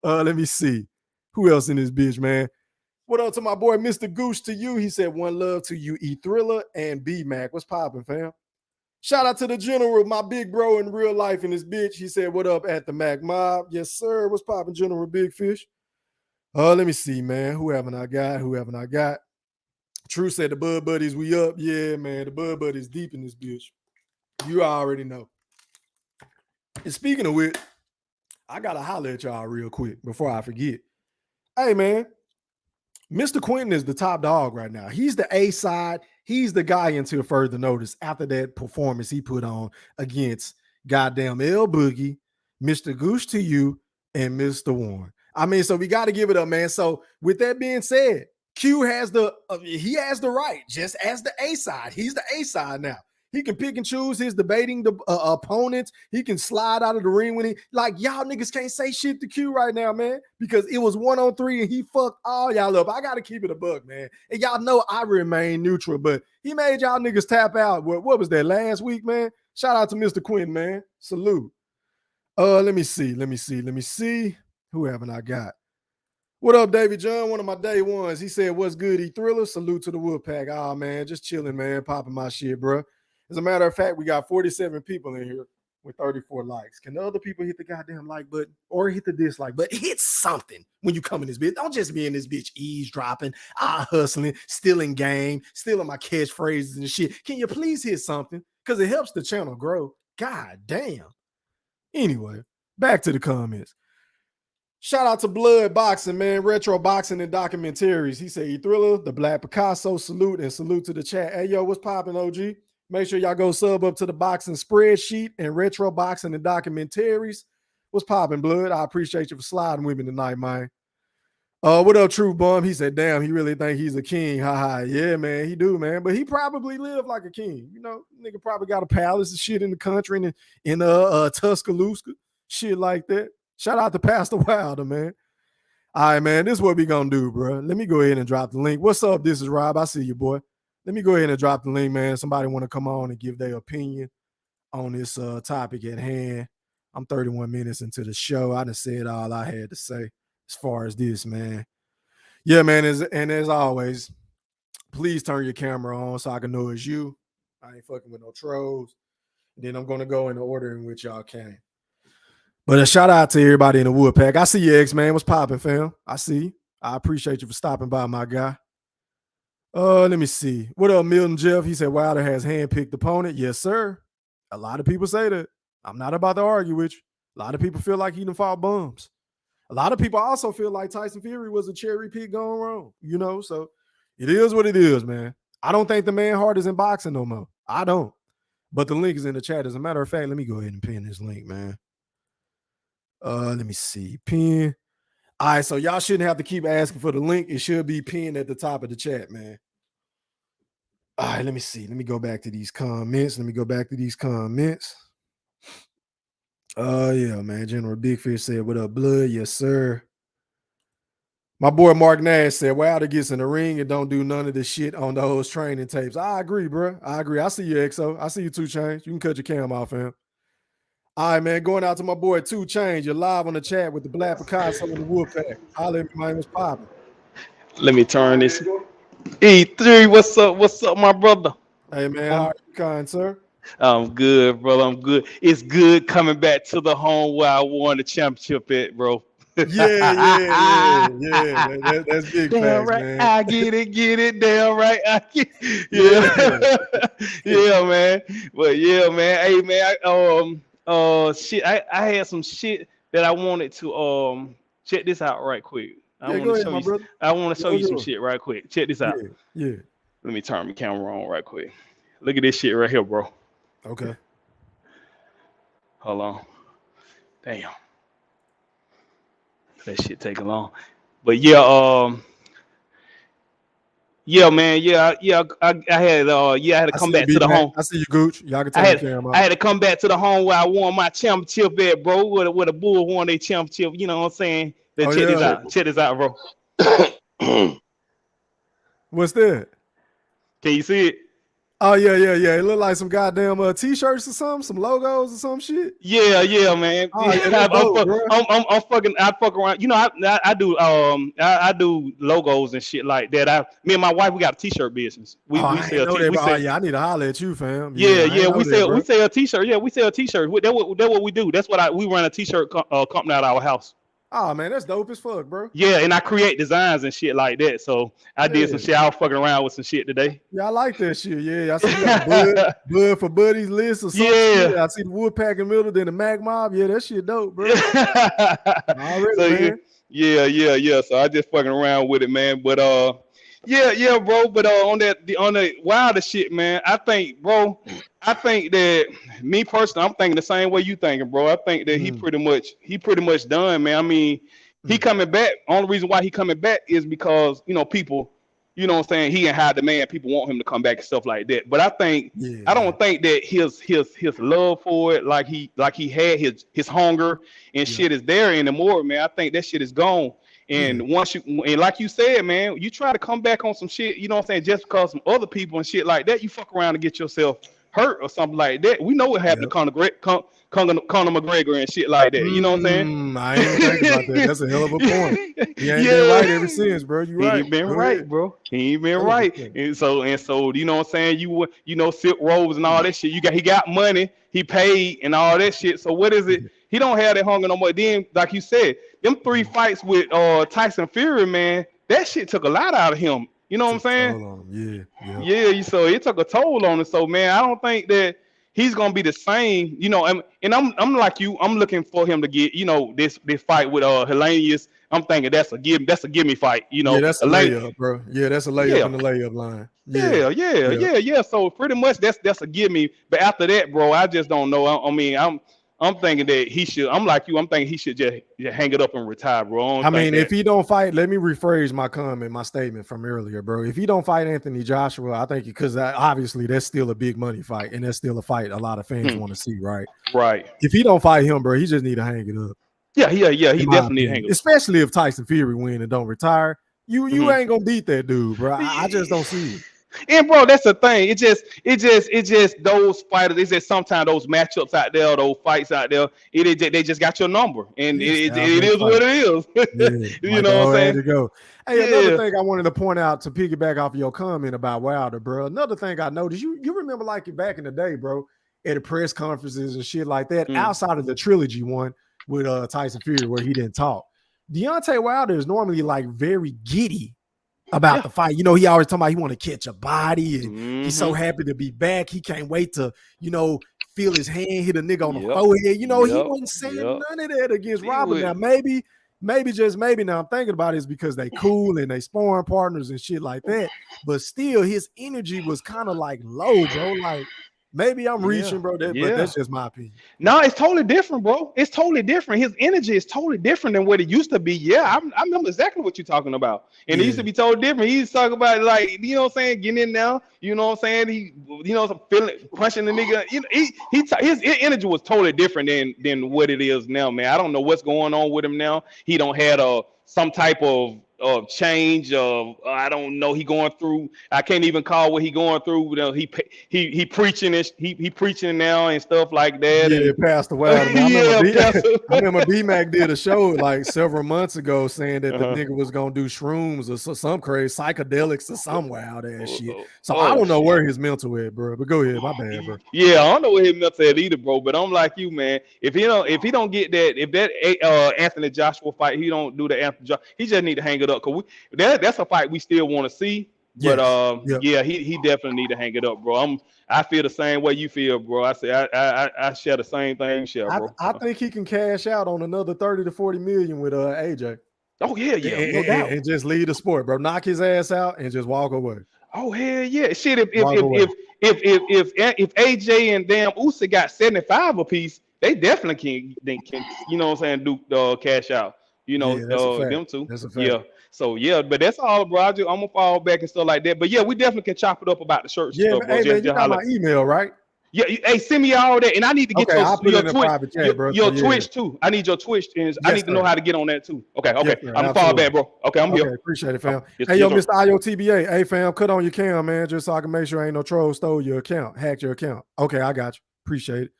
Let me see. Who else in this bitch, man? What up to my boy, Mr. Goose to you? He said, one love to you, E-Thriller and B-Mac. What's popping, fam? Shout out to the general, my big bro in real life in this bitch. He said, what up at the Mac Mob? Yes, sir. What's popping, General Big Fish? Let me see, man. Who haven't I got? True said the Bud Buddies, we up. Yeah, man. The Bud Buddies deep in this bitch. You already know. And speaking of which, I got to holler at y'all real quick before I forget. Hey, man. Mr. Quentin is the top dog right now. He's the A side. He's the guy until further notice after that performance he put on against goddamn L Boogie, Mr. Goose to you, and Mr. Warren. I mean, so we got to give it up, man. So with that being said, Q has the right, just as the A side. He's the A side now. He can pick and choose his debating the opponents. He can slide out of the ring when like y'all niggas can't say shit to Q right now, man, because it was 1-on-3 and he fucked all y'all up. I got to keep it a buck, man. And y'all know I remain neutral, but he made y'all niggas tap out. What was that last week, man? Shout out to Mr. Quinn, man. Salute. Let me see. Who haven't I got? What up, David John? One of my day ones. He said, what's good, E-Thriller? Salute to the Wolfpack. Oh, man, just chilling, man. Popping my shit, bro. As a matter of fact, we got 47 people in here. with 34 likes. Can the other people hit the goddamn like button or hit the dislike button? Hit something when you come in this bitch. Don't just be in this bitch eavesdropping, hustling, stealing game, stealing my catchphrases and shit. Can you please hit something? Because it helps the channel grow. God damn. Anyway, back to the comments. Shout out to Blood Boxing, man. Retro boxing and documentaries. He said, Thriller, the Black Picasso, salute, and salute to the chat. Hey, yo, what's popping, OG? Make sure y'all go sub up to the boxing spreadsheet and retro boxing and documentaries. What's popping, Blood? I appreciate you for sliding with me tonight, man. What up, True Bum? He said, damn, he really think he's a king. Haha. Yeah, man, he do, man. But he probably lived like a king. You know, nigga probably got a palace and shit in the country and in Tuscaloosa, shit like that. Shout out to Pastor Wilder, man. All right, man, this is what we gonna do, bro. Let me go ahead and drop the link. What's up? This is Rob. I see you, boy. Let me go ahead and drop the link, man. Somebody want to come on and give their opinion on this topic at hand. I'm 31 minutes into the show. I done said all I had to say as far as this, man. Yeah, man, as always, please turn your camera on so I can know it's you. I ain't fucking with no trolls. And then I'm going to go in the order in which y'all came. But a shout out to everybody in the Woodpack. I see you, X-Man. What's popping, fam? I see you. I appreciate you for stopping by, my guy. Let me see. What up, Milton Jeff? He said Wilder has handpicked opponent. Yes, sir. A lot of people say that. I'm not about to argue with you. A lot of people feel like he done fought bums. A lot of people also feel like Tyson Fury was a cherry pick going wrong. You know, so it is what it is, man. I don't think the man heart is in boxing no more. I don't. But the link is in the chat. As a matter of fact, let me go ahead and pin this link, man. Let me see. Pin. All right, so y'all shouldn't have to keep asking for the link. It should be pinned at the top of the chat, man. All right, let me see. Let me go back to these comments. Yeah, man. General Big Fish said, what up, Blood? Yes, sir. My boy Mark Nash said, Wilder gets in the ring and don't do none of the shit on those training tapes. I agree, bro. I agree. I see you, XO. I see you, 2 Chainz. You can cut your cam off, fam. All right, man. Going out to my boy 2 Chainz. You're live on the chat with the Black Picasso and the Woodpack. Holla at me, man. What's popping? Let me turn this. E3, what's up? What's up, my brother? Hey, man. How are you, kind sir? I'm good, brother. I'm good. It's good coming back to the home where I won the championship at, bro. Yeah. Man. That's big facts, right. man. I get it. Damn right. Yeah, man. But yeah, man. Hey, man. Shit. I had some shit that I wanted to check this out right quick. I want to show you some shit right quick. Check this out. Yeah. Let me turn my camera on right quick. Look at this shit right here, bro. Okay. Hold on. Damn. That shit taking long. But yeah, man. I had to come back to the home. I see you, Gooch. Y'all can turn the camera off. I had to come back to the home where I won my championship at, bro. Where the Bulls won their championship. You know what I'm saying? Check this out. Check this out, bro. What's that? Can you see it? Oh, yeah. It look like some goddamn t-shirts or something, some logos or some shit. Yeah, man. Oh, yeah, I fuck around. You know, I do logos and shit like that. Me and my wife, we got a t-shirt business. We sell. I need to holler at you, fam. Yeah. We sell t-shirts. Yeah, we sell t-shirts. That's what we do. That's what we run a t-shirt company out of our house. Oh, man, that's dope as fuck, bro. Yeah, and I create designs and shit like that. So I did some shit. I was fucking around with some shit today. Yeah, I like that shit. Yeah, I see you got Bud for Buddies list or something. Yeah. I see the Woodpack in the middle, then the Mac Mob. Yeah, that shit dope, bro. Already, man. Yeah. So I just fucking around with it, man. But yeah, bro. But on the Wilder shit, man, I think that me personally, I'm thinking the same way you thinking, bro. I think that he pretty much done, man. I mean, he coming back. Only reason why he coming back is because, you know, people, you know what I'm saying, he ain't hide the man. People want him to come back and stuff like that. But I don't think that his love for it, like he had his hunger and shit is there anymore, man. I think that shit is gone. And once and like you said, man, you try to come back on some shit, you know what I'm saying, just because some other people and shit like that, you fuck around and get yourself hurt or something like that. We know what happened to Conor McGregor and shit like that. You know what I'm saying? I ain't even think about that. That's a hell of a point. He ain't been right ever since, bro. You right. He ain't been right, bro. He ain't been right. And so, you know what I'm saying? You know, Silk Robes and all that shit. He got money. He paid and all that shit. So what is it? He don't have that hunger no more. Then, like you said, them 3 fights with Tyson Fury, man, that shit took a lot out of him. You know what I'm saying? Yeah. So it took a toll on him. So man, I don't think that he's gonna be the same. You know, and I'm like you. I'm looking for him to get, you know, this fight with Helenius. I'm thinking that's a gimme fight. You know, that's a layup, bro. Yeah, that's a layup in the layup line. Yeah. So pretty much that's a gimme. But after that, bro, I just don't know. I mean, I'm thinking that he should. I'm like you. I'm thinking he should just hang it up and retire, bro. I mean, if he don't fight, let me rephrase my statement from earlier, bro. If he don't fight Anthony Joshua, I think because obviously that's still a big money fight, and that's still a fight a lot of fans want to see, right? Right. If he don't fight him, bro, he just need to hang it up. Yeah. He definitely need to hang it up. Especially if Tyson Fury win and don't retire, you ain't gonna beat that dude, bro. I just don't see it. And bro, that's the thing. It just those fighters. It's just sometimes those matchups out there, those fights out there. They just got your number, and it is what it is. You know what I'm saying? To go. Hey, another thing I wanted to point out to piggyback off your comment about Wilder, bro. Another thing I noticed, you remember like back in the day, bro, at the press conferences and shit like that, outside of the trilogy one with Tyson Fury where he didn't talk. Deontay Wilder is normally like very giddy about the fight. You know, he always talking about he want to catch a body and he's so happy to be back. He can't wait to, you know, feel his hand hit a nigga on the forehead. You know, he wasn't saying none of that against Robert. Now, maybe now I'm thinking about it is because they cool and they sparring partners and shit like that. But still, his energy was kind of like low, bro. Like, maybe I'm reaching, bro. But that's just my opinion. No, it's totally different, bro. It's totally different. His energy is totally different than what it used to be. Yeah, I remember exactly what you're talking about. And it used to be totally different. He used to talk about, like, you know what I'm saying, getting in now. You know what I'm saying? He, you know, feeling, punching the nigga. You know, his energy was totally different than what it is now, man. I don't know what's going on with him now. He don't have some type of change of I don't know. He going through. I can't even call what he going through. You know, he preaching this. He preaching now and stuff like that. Yeah, it passed away. I remember B-Mac did a show like several months ago saying that the nigga was gonna do shrooms or some crazy psychedelics or some wild ass shit. So I don't know where his mental is, bro. But go ahead, my bad, bro. Yeah, I don't know where his mental is either, bro. But I'm like you, man. If he don't get that, if that Anthony Joshua fight, he don't do the Anthony Joshua, he just need to hang it up. Cause that's a fight we still want to see. But he definitely need to hang it up, bro. I feel the same way you feel, bro. I say I share the same thing you share, bro. I think he can cash out on another 30 to 40 million with AJ. Oh yeah, no doubt. And just lead the sport, bro. Knock his ass out and just walk away. Oh hell yeah, shit. If AJ and damn Usyk got 75 apiece, they definitely can you know what I'm saying, do cash out. You know, them two. That's a fact. Yeah. So but that's all, bro. I'm gonna fall back and stuff like that. But yeah, we definitely can chop it up about the shirts. Yeah, stuff, bro. Hey, man, you got my email, right? Yeah, hey, send me all that, and I need to get your Twitch, chat, bro. your Twitch too. I need your Twitch, and I need to know how to get on that too. Okay, I'm gonna fall back, bro. Okay, I'm here. Appreciate it, fam. Hey, yo, Mr. IOTBA. Hey, fam, cut on your cam, man, just so I can make sure ain't no troll stole your account, hacked your account. Okay, I got you. Appreciate it.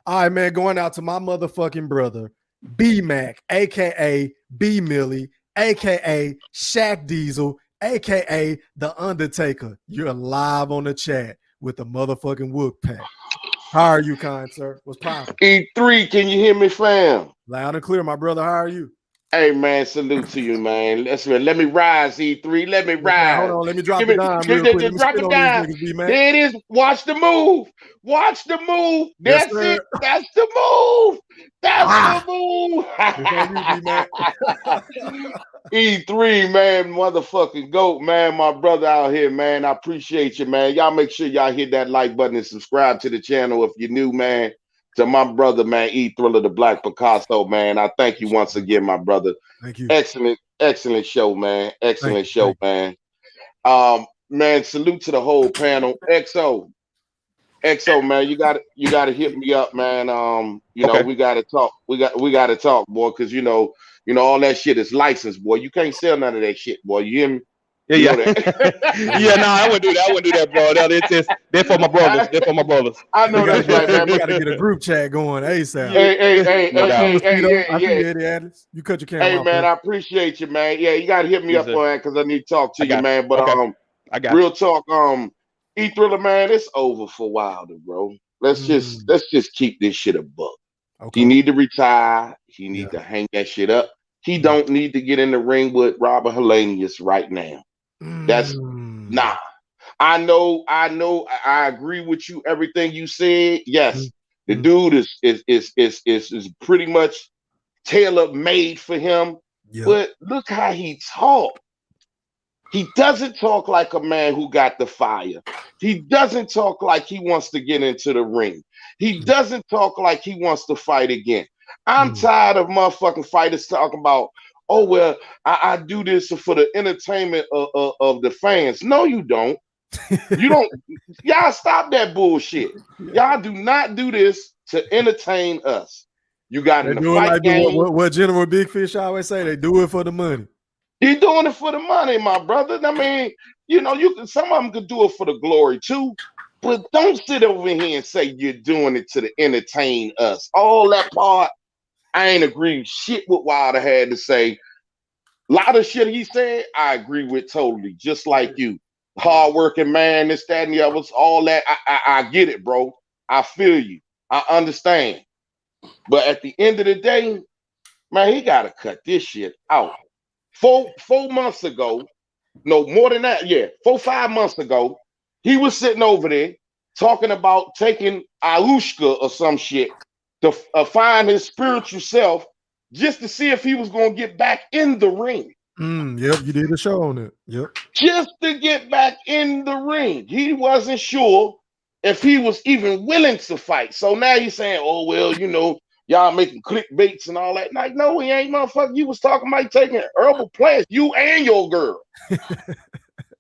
All right, man, going out to my motherfucking brother, B-Mac, aka B Millie, aka Shaq Diesel, aka The Undertaker. You're live on the chat with the motherfucking Wook Pack. How are you, kind sir? What's poppin'? E3, can you hear me, fam? Loud and clear, my brother. How are you? Hey, man, salute to you, man. Let me rise, E3. Let me rise. Hold on, let me drop it down. Drop it down. There it is. Watch the move. Watch the move. That's it. That's the move. That's the move. E3, man, motherfucking GOAT, man, my brother out here, man. I appreciate you, man. Y'all make sure y'all hit that like button and subscribe to the channel if you're new, man. To my brother, man, E-Thriller, the Black Picasso, man. I thank you once again, my brother. Thank you. Excellent show, man. Excellent show, man. Man, salute to the whole panel. XO, man, you gotta hit me up, man. You know, we gotta talk. We gotta talk, boy, because you know, all that shit is licensed, boy. You can't sell none of that shit, boy. You hear me? Yeah, You yeah. know that. Yeah, no, I wouldn't do that. I wouldn't do that, bro. It's just they're for my brothers. They're for my brothers. I know that's right, man. We got to get a group chat going ASAP. Hey, No doubt. I see you, Eddie Atlas. You cut your camera Hey, off, man, bro. I appreciate you, man. Yeah, you gotta hit me Yes, up sir. on that because I need to talk to you, man. But Okay. I got real talk, E-Thriller, man, it's over for Wilder, bro. Let's just keep this shit a buck. Okay. He need to retire. He need to hang that shit up. He don't need to get in the ring with Robert Helenius right now. That's nah. I know. I agree with you. Everything you said. Yes, the dude is pretty much tailor made for him. Yeah. But look how he talk. He doesn't talk like a man who got the fire. He doesn't talk like he wants to get into the ring. He doesn't talk like he wants to fight again. I'm tired of motherfucking fighters talking about, oh, well, I do this for the entertainment of the fans. No, you don't. You don't. Y'all stop that bullshit. Y'all do not do this to entertain us. You got in the fight game. What General Big Fish always say, they do it for the money. You're doing it for the money, my brother. I mean, you know, some of them could do it for the glory too, but don't sit over here and say you're doing it to entertain us. All that part, I ain't agree shit with Wilder had to say. A lot of shit he said, I agree with totally, just like you. Hardworking man, this, that, and the others, all that. I get it, bro. I feel you. I understand. But at the end of the day, man, he got to cut this shit out. 4 months ago, no more than that, 5 months ago, he was sitting over there talking about taking Alushka or some shit to find his spiritual self just to see if he was going to get back in the ring. Yep, you did a show on it. Yep. Just to get back in the ring. He wasn't sure if he was even willing to fight. So now he's saying, oh, well, you know, y'all making clickbaits and all that. Like, no, he ain't, motherfucker. You was talking about taking herbal plants, you and your girl.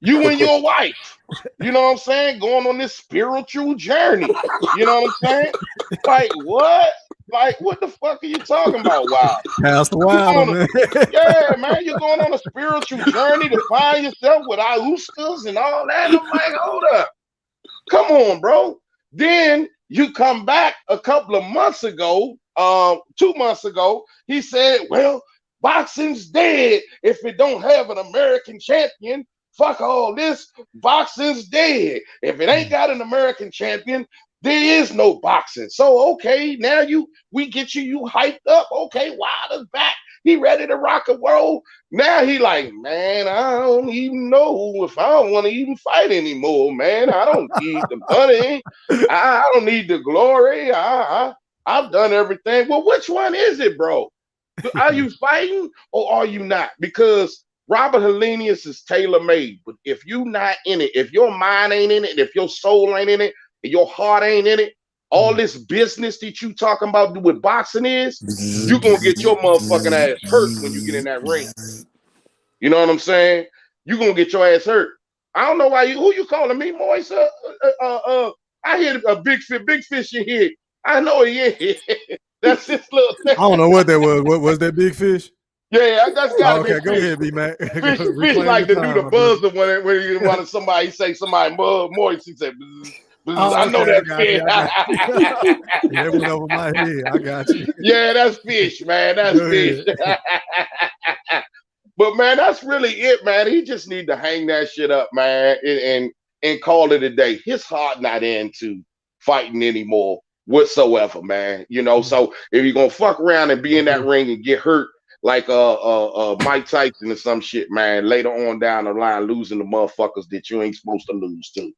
You and your wife. You know what I'm saying? Going on this spiritual journey. You know what I'm saying? Like, what? Like, what the fuck are you talking about, Wild? Pastor Wilder, man. Yeah, man, you're going on a spiritual journey to find yourself with ayahuascas and all that. I'm like, hold up. Come on, bro. Then you come back a couple of months ago, 2 months ago, he said, well, boxing's dead if it don't have an American champion. Fuck all this. Boxing's dead. If it ain't got an American champion, there is no boxing. So, okay, now we get you hyped up. Okay, Wilder's back. He ready to rock and roll. Now he like, man, I don't even know if I don't want to even fight anymore, man. I don't need the money. I don't need the glory. I've done everything. Well, which one is it, bro? Are you fighting or are you not? Because Robert Helenius is tailor-made. But if you not in it, if your mind ain't in it, if your soul ain't in it, and your heart ain't in it, all this business that you talking about with boxing is, you gonna get your motherfucking ass hurt when you get in that ring. You know what I'm saying? You gonna get your ass hurt. I don't know why who you calling me, Moise? I hear a big fish in here. I know he is. That's his little thing. I don't know what that was. What was that, Big Fish? Yeah, that's gotta be. Okay, go ahead, B-Mac. Fish like to do the buzzer when you want somebody say somebody Moise. He said. I know that's fish. Yeah, it went over my head. I got you. Yeah, that's fish, man. That's fish. But man, that's really it, man. He just need to hang that shit up, man, and call it a day. His heart not into fighting anymore whatsoever, man. You know, so if you're gonna fuck around and be in that ring and get hurt like Mike Tyson or some shit, man, later on down the line, losing the motherfuckers that you ain't supposed to lose to.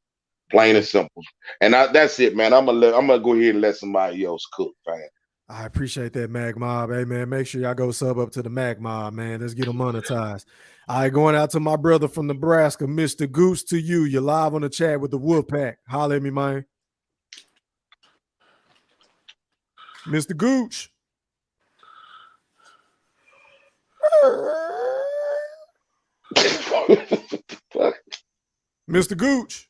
Plain and simple. And that's it, man. I'm gonna go ahead and let somebody else cook, man. I appreciate that, Mag Mob. Hey, man, make sure y'all go sub up to the Mag Mob, man. Let's get them monetized. All right, going out to my brother from Nebraska, Mr. Goose, to you. You're live on the chat with the Wolfpack. Holler at me, man. Mr. Gooch. Mr. Gooch.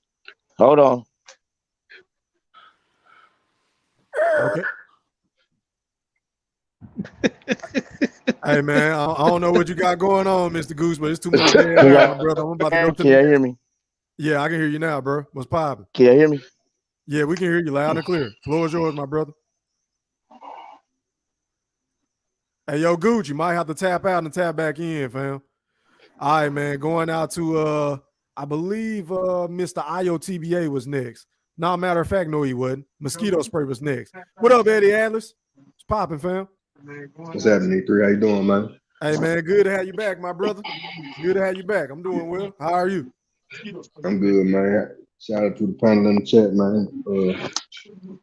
Hold on. Okay. Hey man, I don't know what you got going on, Mr. Goose, but it's too much dead air, my brother. I'm about to go to Can you hear me? Yeah, I can hear you now, bro. What's poppin'? Can you hear me? Yeah, we can hear you loud and clear. Floor is yours, my brother. Hey, yo, Gooch, you might have to tap out and tap back in, fam. All right, man. Going out to I believe Mr. IOTBA was next. No, matter of fact, no, he wasn't. Mosquito spray was next. What up, Eddie Atlas? It's popping, fam. What's happening, E3? How you doing, man? Hey, man, good to have you back, my brother. Good to have you back. I'm doing well. How are you? I'm good, man. Shout out to the panel in the chat, man.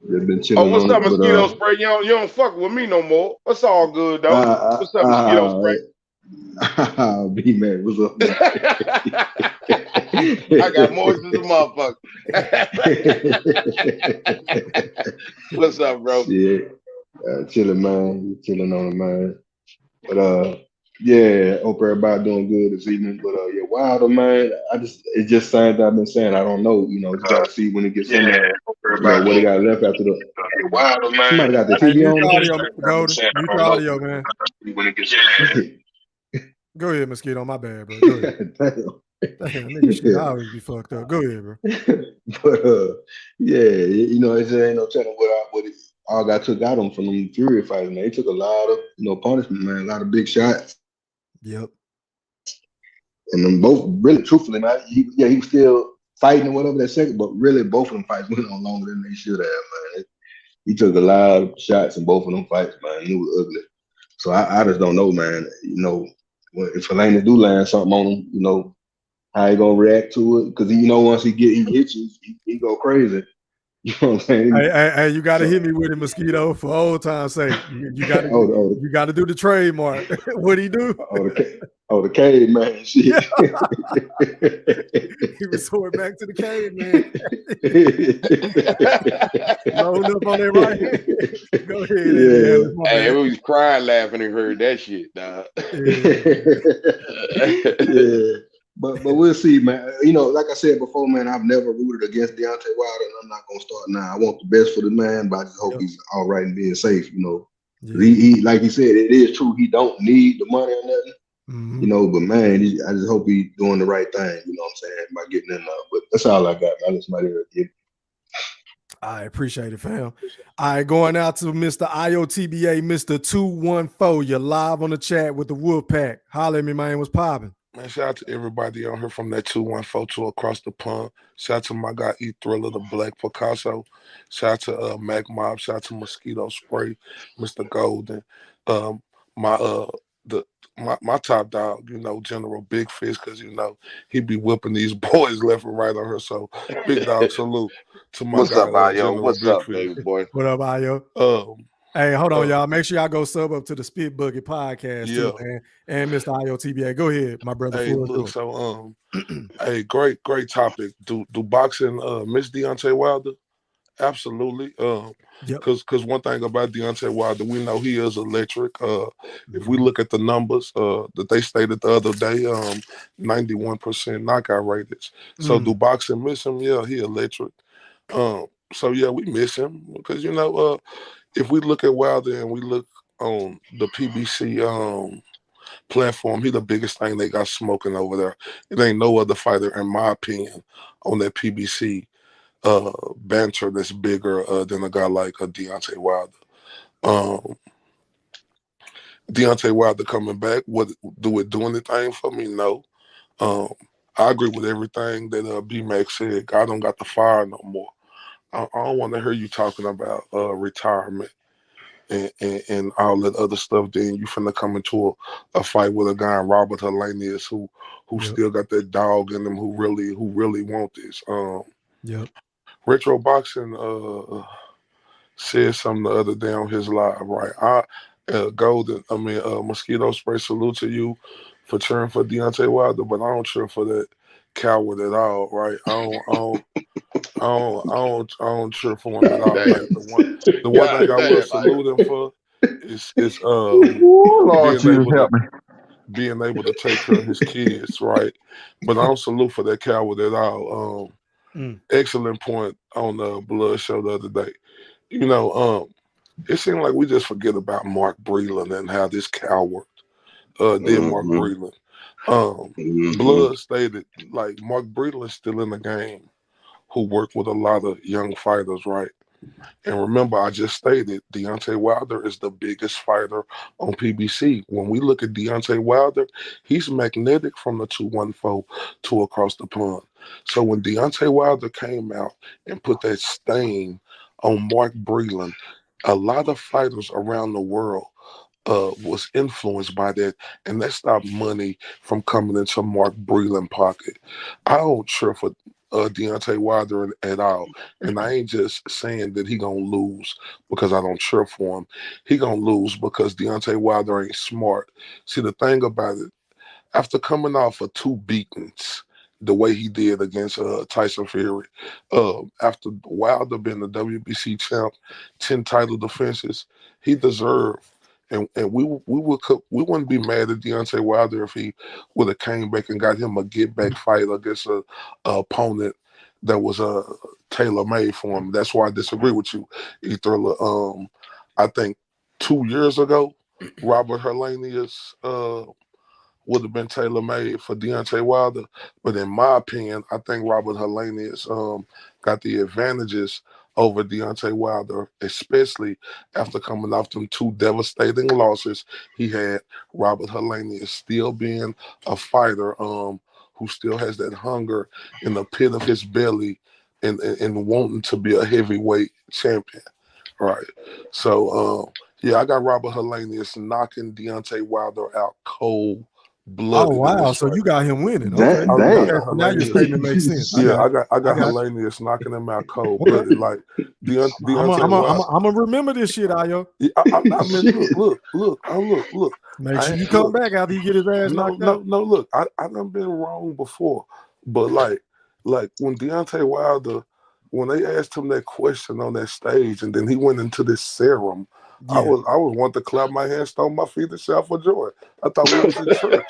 They've been chilling. Oh, what's up, it, Mosquito Spray? You don't fuck with me no more. It's all good, though. What's up, Mosquito Spray? B-Man, what's up, man? I got moist as a motherfucker. What's up, bro? Yeah, chilling, man. Chilling on it, man. But yeah, hope everybody doing good this evening. But yeah, Wilder, man, it's just something I've been saying. I don't know, you gotta see when it gets in there. What he got left after the Wilder, man. Somebody got the TV on. Mute your audio, man. When it gets in there. Go ahead, Mosquito. My bad, bro. Go ahead. Damn, nigga, shit, I always be fucked up. Go ahead, bro. But yeah, it ain't no telling what all got took out on from them Fury fights, man. He took a lot of punishment, man, a lot of big shots. Yep. And them both really, truthfully, man, he was still fighting or whatever that second, but really both of them fights went on longer than they should have, man. He took a lot of shots in both of them fights, man. It was ugly. So I just don't know, man. If Elena do land something on him, how he gonna react to it? Because once he hits you, he go crazy. You know what I'm saying? Hey, you gotta hit me with it, Mosquito, for old time's sake. You gotta do the trademark. What'd he do? The caveman shit. He resorted back to the caveman. Load up on that right. Go ahead. Yeah. Hey, we was crying laughing and heard that shit, dog. Yeah. But we'll see, man. Like I said before, man, I've never rooted against Deontay Wilder, and I'm not gonna start now. I want the best for the man, but I just hope he's all right and being safe. Yeah. He like he said, it is true. He don't need the money or nothing. Mm-hmm. But man, I just hope he's doing the right thing. You know what I'm saying, by getting in there. But that's all I got, man. I let somebody else get. I appreciate it, fam. All right, going out to Mr. IOTBA, Mr. 214. You're live on the chat with the Wolfpack. Holler at me, man. What's popping? Man, shout out to everybody on here from that 214 to across the pond. Shout out to my guy E Thriller, the Black Picasso. Shout out to Mac Mob. Shout out to Mosquito Spray, Mr. Golden. My top dog, General Big Fish, because he be whipping these boys left and right on her. So big dog salute to my What's guy. Up, Ayo? General What's Big up, Fish. baby boy? What up, Ayo? Hey, hold on, y'all. Make sure y'all go sub up to the Spit Bucket podcast too, man. And Mr. IOTBA. Go ahead, my brother. Hey, look, so hey, great topic. Do boxing miss Deontay Wilder? Absolutely. Because one thing about Deontay Wilder, we know he is electric. If we look at the numbers that they stated the other day, 91% knockout rated. So do boxing miss him? Yeah, he electric. So yeah, we miss him because if we look at Wilder and we look on the PBC platform, he the biggest thing they got smoking over there. It ain't no other fighter, in my opinion, on that PBC banter that's bigger than a guy like Deontay Wilder. Deontay Wilder coming back, do it do anything for me? No. I agree with everything that B-Mac said. God don't got the fire no more. I don't want to hear you talking about retirement and all that other stuff. Then you finna come into a fight with a guy, Robert Helenius, who still got that dog in him, who really want this. Retro Boxing said something the other day on his live, right? Mosquito Spray, salute to you for cheering for Deontay Wilder, but I don't cheer for that coward at all, right? I don't cheer for him at all. Like the one thing I will salute him for is being able to take care of his kids, right? But I don't salute for that coward at all. Excellent point on the Blood Show the other day. It seemed like we just forget about Mark Breland and how this coward Did Mark Breland. Blood stated like Mark Breland still in the game, who worked with a lot of young fighters, right? And remember, I just stated Deontay Wilder is the biggest fighter on PBC. When we look at Deontay Wilder, he's magnetic from the 214 to across the pond. So when Deontay Wilder came out and put that stain on Mark Breland, a lot of fighters around the world was influenced by that, and that stopped money from coming into Mark Breland pocket. I don't cheer for Deontay Wilder at all, and I ain't just saying that he gonna lose because I don't cheer for him. He gonna lose because Deontay Wilder ain't smart. See, the thing about it, after coming off of 2 beatings, the way he did against Tyson Fury, after Wilder being the WBC champ, 10 title defenses, he deserved. And we wouldn't be mad at Deontay Wilder if he would have came back and got him a get back fight against a opponent that was tailor made for him. That's why I disagree with you, E Thriller. I think 2 years ago, Robert Helenius would have been tailor made for Deontay Wilder, but in my opinion, I think Robert Helenius got the advantages over Deontay Wilder, especially after coming off them 2 devastating losses he had. Robert Helenius still being a fighter who still has that hunger in the pit of his belly and wanting to be a heavyweight champion. Right. So, yeah, I got Robert Helenius knocking Deontay Wilder out cold blooded. Oh wow! So you got him winning. That, Okay. damn. Now your statement makes sense. Yeah, I got Helenius knocking him out cold blooded. Like Deontay Wilder. I'm gonna remember this shit, Ayo. Yeah, I mean, look. Make sure you come back after you get his ass knocked out. No, look, I done been wrong before, but like when Deontay Wilder, when they asked him that question on that stage, and then he went into this serum. Yeah. I was wanting to clap my hands, stomp my feet, and shout for joy. I thought we was in church.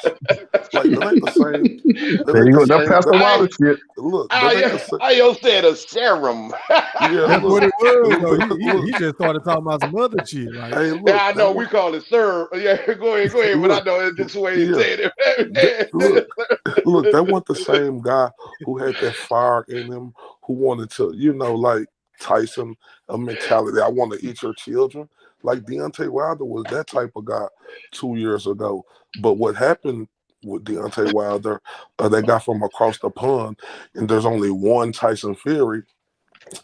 Like that ain't the same. There you go. That Pastor Wilder shit. Look, I said a serum. Yeah, that's what it was. He just started talking about some other shit. Like, hey, look, yeah, I know we call it serve. Yeah, go ahead. But I know it's just the way he said it. Look, that wasn't the same guy who had that fire in him, who wanted to, like Tyson, a mentality. I want to eat your children. Like Deontay Wilder was that type of guy 2 years ago. But what happened with Deontay Wilder, that guy from across the pond, and there's only one Tyson Fury,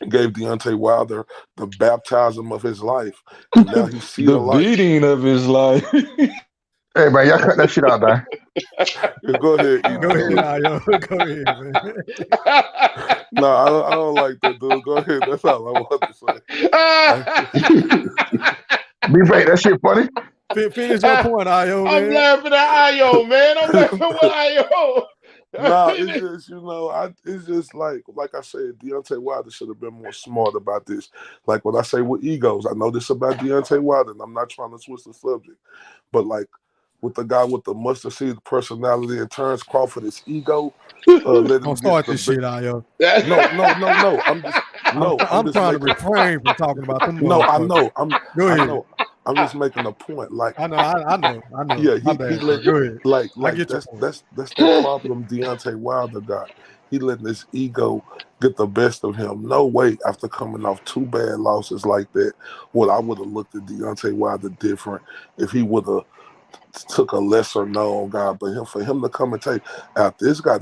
gave Deontay Wilder the baptism of his life. And now he sees the beating of his life. Hey, man, y'all cut that shit out, man. Yeah, go ahead. Go ahead, Ayo. Go ahead, man. No, I don't like that, dude. Go ahead. That's all I want to say. Be right, that shit funny. Finish your point, Ayo, man. I'm laughing at Ayo, man. I'm laughing with Ayo. No, it's just, it's just like I said, Deontay Wilder should have been more smart about this. Like what I say with egos, I know this about Deontay Wilder, and I'm not trying to switch the subject, but like with the guy with the mustard seed personality and Terrence Crawford, his ego. Don't start this shit, Ayo. No. I'm trying to refrain from talking about them. No, I know. Go ahead. I know. I'm just making a point. Like I know. Yeah, go ahead. Like that's the problem Deontay Wilder got. He letting his ego get the best of him. No way, after coming off 2 bad losses like that, I would have looked at Deontay Wilder different if he would have took a lesser known guy. But for him to come and take out this guy,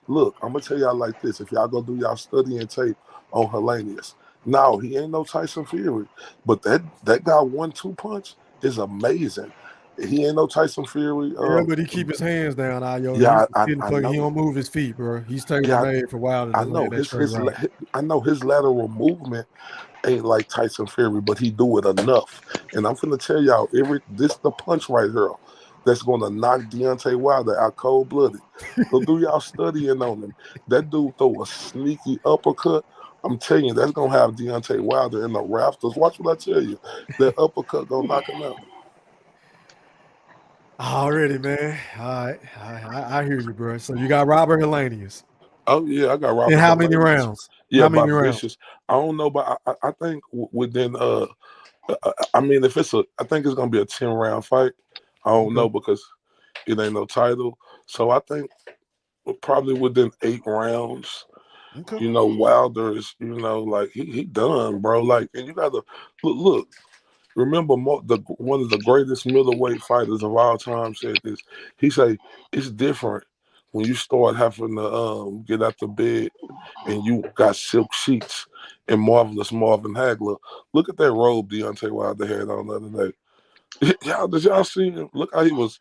look, I'm gonna tell y'all like this. If y'all go do y'all study and tape on Helenius, no, he ain't no Tyson Fury. But that guy 1-2 punch is amazing. He ain't no Tyson Fury. But he keep his hands down, Ayo. Yeah, I know. He don't move his feet, bro. He's tailor-made for Wilder. I know his lateral movement ain't like Tyson Fury, but he do it enough. And I'm finna tell y'all, this the punch right here that's gonna knock Deontay Wilder out cold blooded. So do y'all studying on him? That dude throw a sneaky uppercut. I'm telling you, that's gonna have Deontay Wilder in the rafters. Watch what I tell you. That uppercut gonna knock him out. Already, man. All right. I hear you, bro. So you got Robert Helenius. Oh, yeah, I got Robert. And how Helenius. many rounds? Yeah, how many rounds? Vicious. I don't know, but I think within I mean, I think it's gonna be a 10-round fight. I don't know because it ain't no title. So I think probably within 8 rounds, Okay. you know, Wilder is, you know, like he done, bro. Like, and you gotta look. Remember, one of the greatest middleweight fighters of all time said this. He say it's different when you start having to get out the bed and you got silk sheets and Marvelous Marvin Hagler. Look at that robe Deontay Wilder had on the other day. Did y'all see him? Look how he was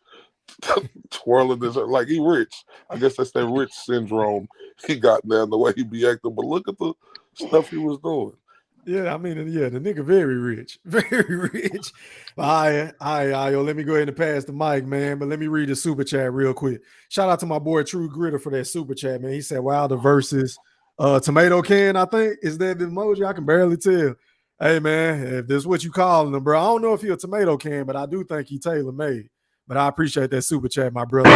twirling this, like he rich. I guess that's that rich syndrome he got down the way he be acting. But look at the stuff he was doing. Yeah, I mean, yeah, the nigga very rich, very rich. All right, yo, let me go ahead and pass the mic, man. But let me read the super chat real quick. Shout out to my boy True Gritter for that super chat, man. He said Wilder versus tomato can, I think. Is that the emoji? I can barely tell. Hey, man, if this is what you calling him, bro, I don't know if he a tomato can, but I do think he tailor-made. But I appreciate that super chat, my brother.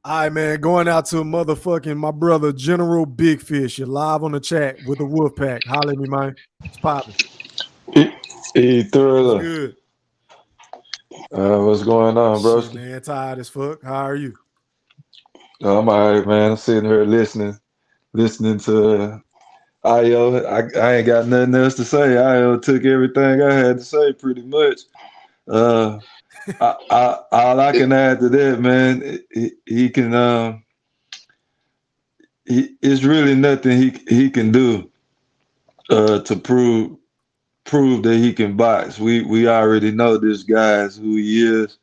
All right, man, going out to motherfucking my brother, General Big Fish. You're live on the chat with the Wolf Pack. Holler at me, man. It's popping. Hey, Thriller. Good. What's going on, bro? Shit, man, tired as fuck. How are you? I'm all right, man. I'm sitting here listening to Io. I ain't got nothing else to say. Io took everything I had to say pretty much. All I can add to that, man, he can it's really nothing he can do to prove that he can box. We already know this guy is who he is.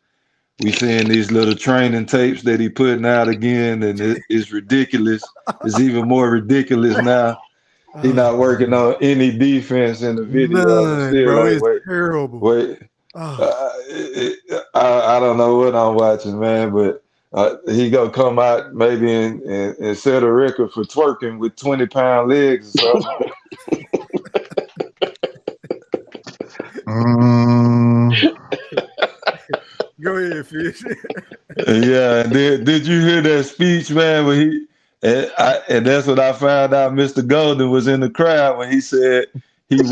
We seeing these little training tapes that he putting out again, and it's ridiculous. It's even more ridiculous now. He not working on any defense in the video. None, bro. It's terrible. Wait. I don't know what I'm watching, man, but he gonna come out maybe and set a record for twerking with 20-pound legs or something. Go ahead, Fish. Yeah, did you hear that speech, man? When he and that's what I found out. Mr. Golden was in the crowd when he said he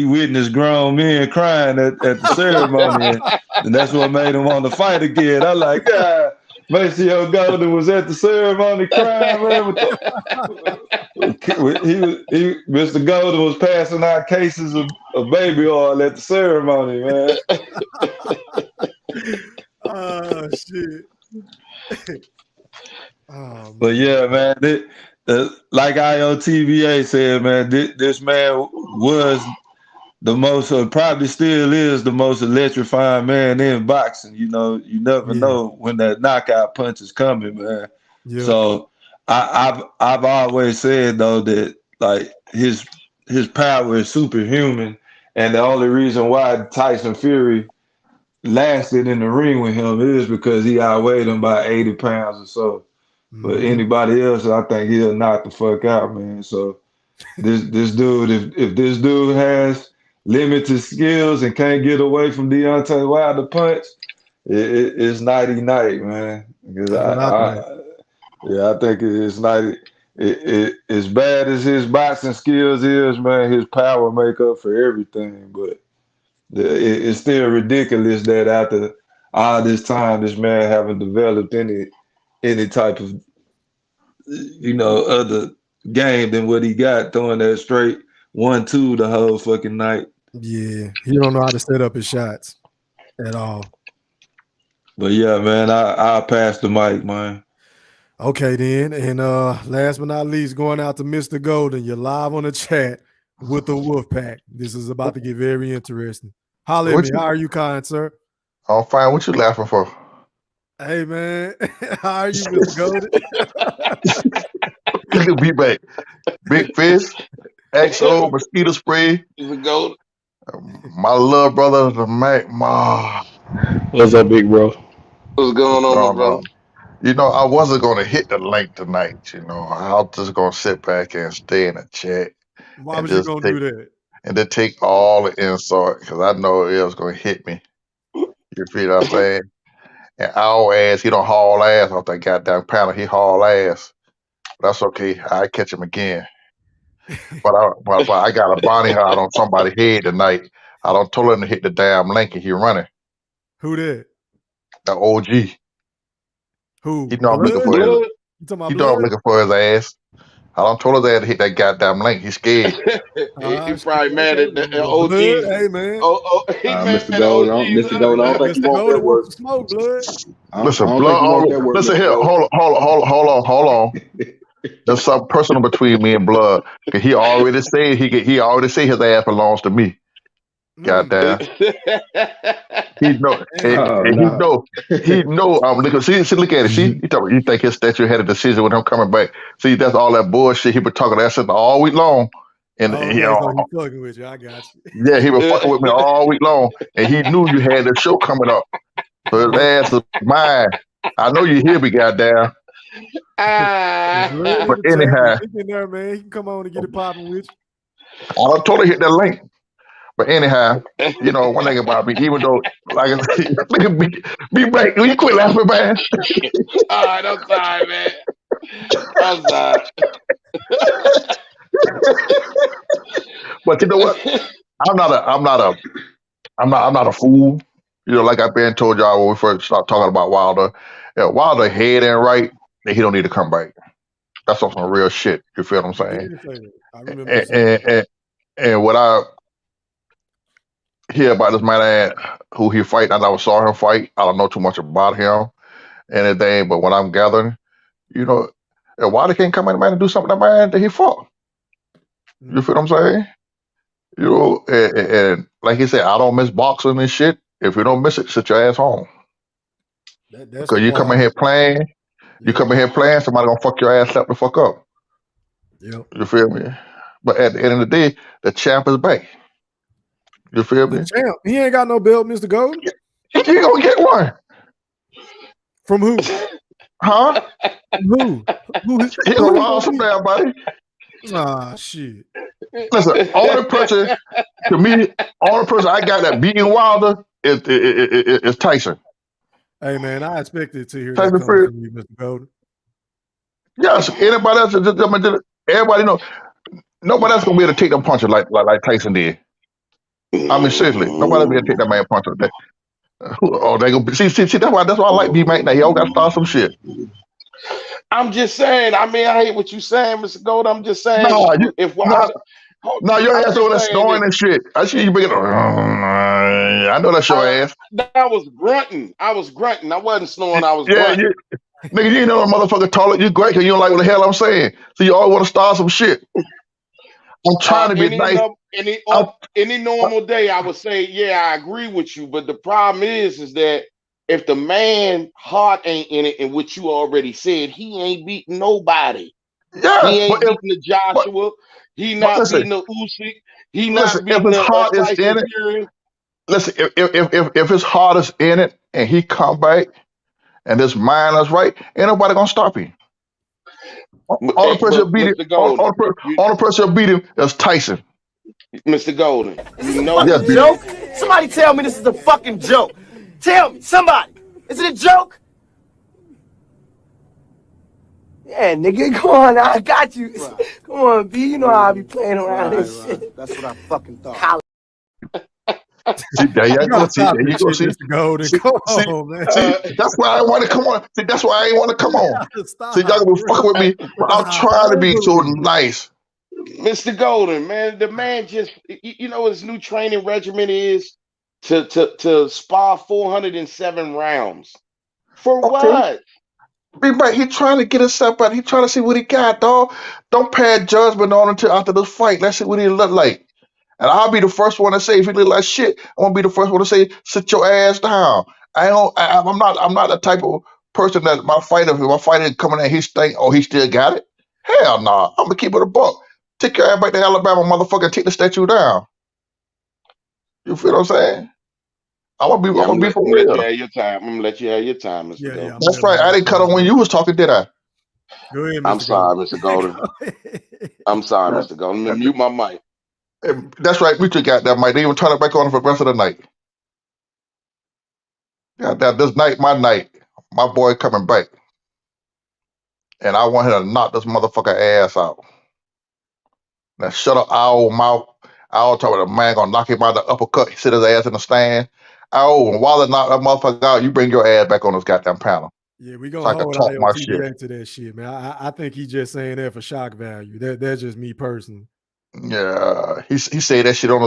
witnessed grown men crying at the ceremony, and that's what made him want to fight again. I'm like, God, Maceo Golden was at the ceremony crying, man. Mr. Golden was passing out cases of baby oil at the ceremony, man. Oh shit. Oh, but yeah, man, like IOTVA said, man, this man was the most, probably still is the most electrifying man in boxing. You know, you never know when that knockout punch is coming, man. Yeah. So I've always said though that like his power is superhuman, and the only reason why Tyson Fury lasted in the ring with him is because he outweighed him by 80 pounds or so. But anybody else, I think he'll knock the fuck out, man. So this dude, if this dude has limited skills and can't get away from Deontay Wilder punch, it's nighty night, man. Because I think it's nighty. As bad as his boxing skills is, man, his power make up for everything. But it's still ridiculous that after all this time, this man haven't developed any type of, other game than what he got, throwing that straight 1-2 the whole fucking night. Yeah, he don't know how to set up his shots at all. But yeah, man, I'll pass the mic, man. Okay, then. And last but not least, going out to Mr. Golden. You're live on the chat with the Wolf Pack. This is about to get very interesting. Holler at me. How are you, kind sir? I'm fine. What you laughing for? Hey, man. How are you, Mr. Golden? Be back. Big Fish, XO, mosquito spray. My little brother, the Mac Ma. What's up, big bro? What's going on, my brother? You know, I wasn't gonna hit the link tonight. You know, I was just gonna sit back and stay in the chat Why and was you just gonna take do that? and then take all the insult because I know it was gonna hit me. You feel what I'm saying? And our ass, he don't haul ass off that goddamn panel. He haul ass. That's okay. I catch him again. But I got a bounty out on somebody's head tonight. I don't told him to hit the damn link and he running. Who that? The OG. Who? He know I'm looking Blood? for his. You talking about He know I'm Blood? looking for his ass. I don't told his ass to hit that goddamn link. He's scared. He probably mad at the Blood, OGs. hey man. He mad Mr. at Golden, OGs. Mr. Golden, I don't think you Mr. want that Golden work. wants some smoke, Blood. Listen, I don't blood. think you want that work. Listen Mr. here. Golden. Hold on. There's something personal between me and Blood. Cause he already said he already said his ass belongs to me. Goddamn. He know. He know. Look at it. See, you think his statue had a decision with him coming back. See, that's all that bullshit he been talking that shit all week long. And Okay, so he fucking with you. I got you. yeah, he been fucking with me all week long, and he knew you had the show coming up. So his ass is mine. I know you hear me, goddamn. But anyhow, in there, man. He can come on and get it popping with you. I totally hit that link. But anyhow, you know, one thing about me, even though, like I said, be back. Will you quit laughing, man? All right, I'm sorry, man. I'm sorry. But you know what? I'm not a fool. You know, like I've been told y'all when we first started talking about Wilder. Yeah, Wilder head ain't right, then he don't need to come back. That's on some real shit. You feel what I'm saying? I remember and what I hear about this man who he fight, I never saw him fight. I don't know too much about him, anything. But what I'm gathering, you know, Wilder can't come in, man, and do something to that man that he fought. You feel what I'm saying? You know, and like he said, I don't miss boxing and shit. If you don't miss it, sit your ass home. Because you come in here playing, somebody gonna fuck your ass up the fuck up. Yep. You feel me? But at the end of the day, the champ is back. You feel me? Champ, he ain't got no belt, Mr. Golden. He gonna get one. From who? Huh? Who? He gonna roll some damn buddy. Ah, shit. Listen, only person I got that beating Wilder is Tyson. Hey man, I expected to hear Tyson that coming from you, Mr. Golden. Yes, anybody else, everybody know, nobody else gonna be able to take them punches like Tyson did. I mean, seriously, nobody be able to take that man punch like that. Oh, they gonna see. That's why I like B-Mac. Now y'all gotta start some shit. I'm just saying. I mean, I hate what you saying, Mr. Gold. I'm just saying. No, your ass over there snoring and shit. I see you big. I know that's your ass. I was grunting. I wasn't snoring. I was grunting. Nigga, you ain't know a motherfucker taller. You great because you don't like what the hell I'm saying. So you always want to start some shit. I'm trying to be nice. Any normal day, I would say, yeah, I agree with you. But the problem is that if the man heart ain't in it, and what you already said, he ain't beating nobody. Yeah, he ain't beating the Joshua. He not beating the Usyk. He not beating the Tyson Fury. Listen, if his heart is in it and he come back and his mind is right, ain't nobody gonna stop him. Only person who beat him is Tyson. Mr. Golden. Is this a fucking joke? Somebody tell me this is a fucking joke. Tell me, somebody. Is it a joke? Yeah, nigga, come on, I got you. Right. Come on, B, you know how I be playing around this shit. That's what I fucking thought. See, there you go. See, there you go. See, Golden. Come on, man. See, that's why I want to come on. See, that's why I ain't want to come on. See, y'all gonna be fucking with me, but I'm trying to be so nice. Mr. Golden, man, the man just, you know, his new training regimen is to spar 407 rounds. For what? Right, he trying to get himself out. He trying to see what he got, dog. Don't pass judgment on him until after this fight. Let's see what he look like. And I'll be the first one to say, if he look like shit, I'm gonna be the first one to say, sit your ass down. I'm not the type of person that my fighter coming in, he stink, oh, he still got it. Hell no, nah. I'm gonna keep it a buck. Take your ass back to Alabama, motherfucker, take the statue down. You feel what I'm saying? I'm gonna I'm be gonna for let you real. have your time. I'm gonna let you have your time, Mr. Yeah, Golden. I'm That's letting right. him I have didn't cut his on when time. you was talking, did I? Go ahead, I'm Mr. sorry, Golden. Mr. Golden. Go ahead. I'm sorry, That- Mr. Golden. Let me mute my mic. That's right. We took out that mic. They even turn it back on for the rest of the night. Yeah, that this night, my boy coming back, and I want him to knock this motherfucker ass out. Now shut up, owl mouth. Owl talking about the man gonna knock him out the uppercut. He sit his ass in the stand. Owl, and while they knock that motherfucker out, you bring your ass back on this goddamn panel Yeah, we so gonna I can hold talk my shit. IOTBA to that shit, man. I think he just saying that for shock value. That's just me personally. Yeah, he said that shit on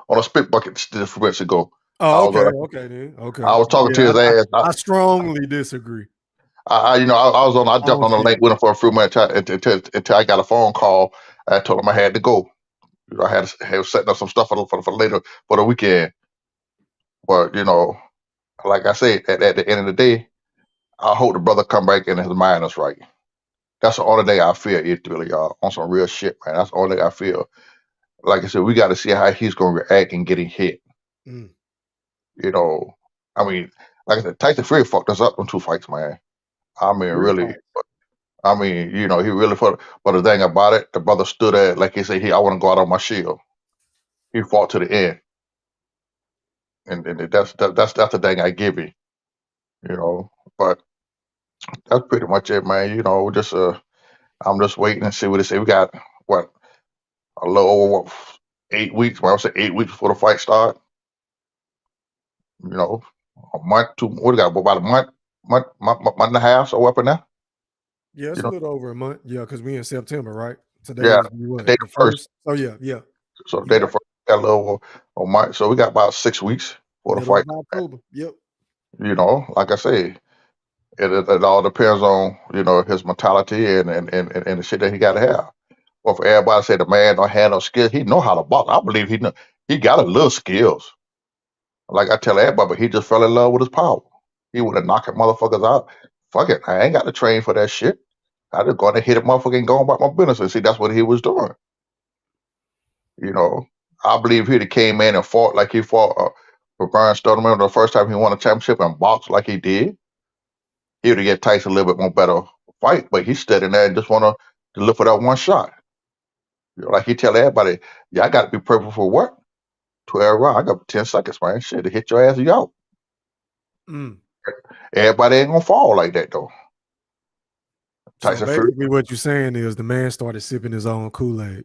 a spit bucket just a few minutes ago. Oh, okay, then. Okay. I was talking to Yeah, his ass. I strongly disagree. I was on. I I jumped don't on the see link with him for a few minutes until I got a phone call. I told him I had to go. You know, I had setting up some stuff for later for the weekend. But you know, like I said, at the end of the day, I hope the brother come back and his mind is right. That's the only thing I feel it really, y'all. On some real shit, man. That's the only thing I feel. Like I said, we got to see how he's gonna react and getting hit. Mm. You know, I mean, like I said, Tyson Fury fucked us up in 2 fights, man. I mean, really. I mean, you know, he really fought. But the thing about it, the brother stood at, like he said, I want to go out on my shield. He fought to the end, and that's the thing I give him. You know, but that's pretty much it, man. You know, just I'm just waiting and see what they say. We got what a little over 8 weeks. When I say 8 weeks before the fight start. You know, a month, two. What we got? About a month and a half. So up in there. Yeah, it's You a know, little over a month. Yeah, because we in September, right? Today yeah, is what, day the the first. first? Oh yeah. So You day the right. first got a little over a month. So we got about 6 weeks for the Middle fight. of October. Yep. You know, like I say, it all depends on his mentality and the shit that he got to have. Well, for everybody to say the man don't have no skills, he know how to box. I believe he got a little skills. Like I tell everybody, but he just fell in love with his power. He would have knocked motherfuckers out. Fuck it, I ain't got to train for that shit. I just go in and hit a motherfucker and go about my business. And see, that's what he was doing. You know, I believe he'd have came in and fought like he fought for Brian Stoneman the first time he won a championship and boxed like he did. He would have get Tyson a little bit more better fight, but he's standing there and just want to look for that one shot. You know, like he tell everybody, yeah, I got to be perfect for what? 12 rounds. I got 10 seconds, man. Shit, to hit your ass, you out. Mm. Everybody ain't gonna fall like that though. So Tyson Fury, basically, what you're saying is the man started sipping his own Kool-Aid.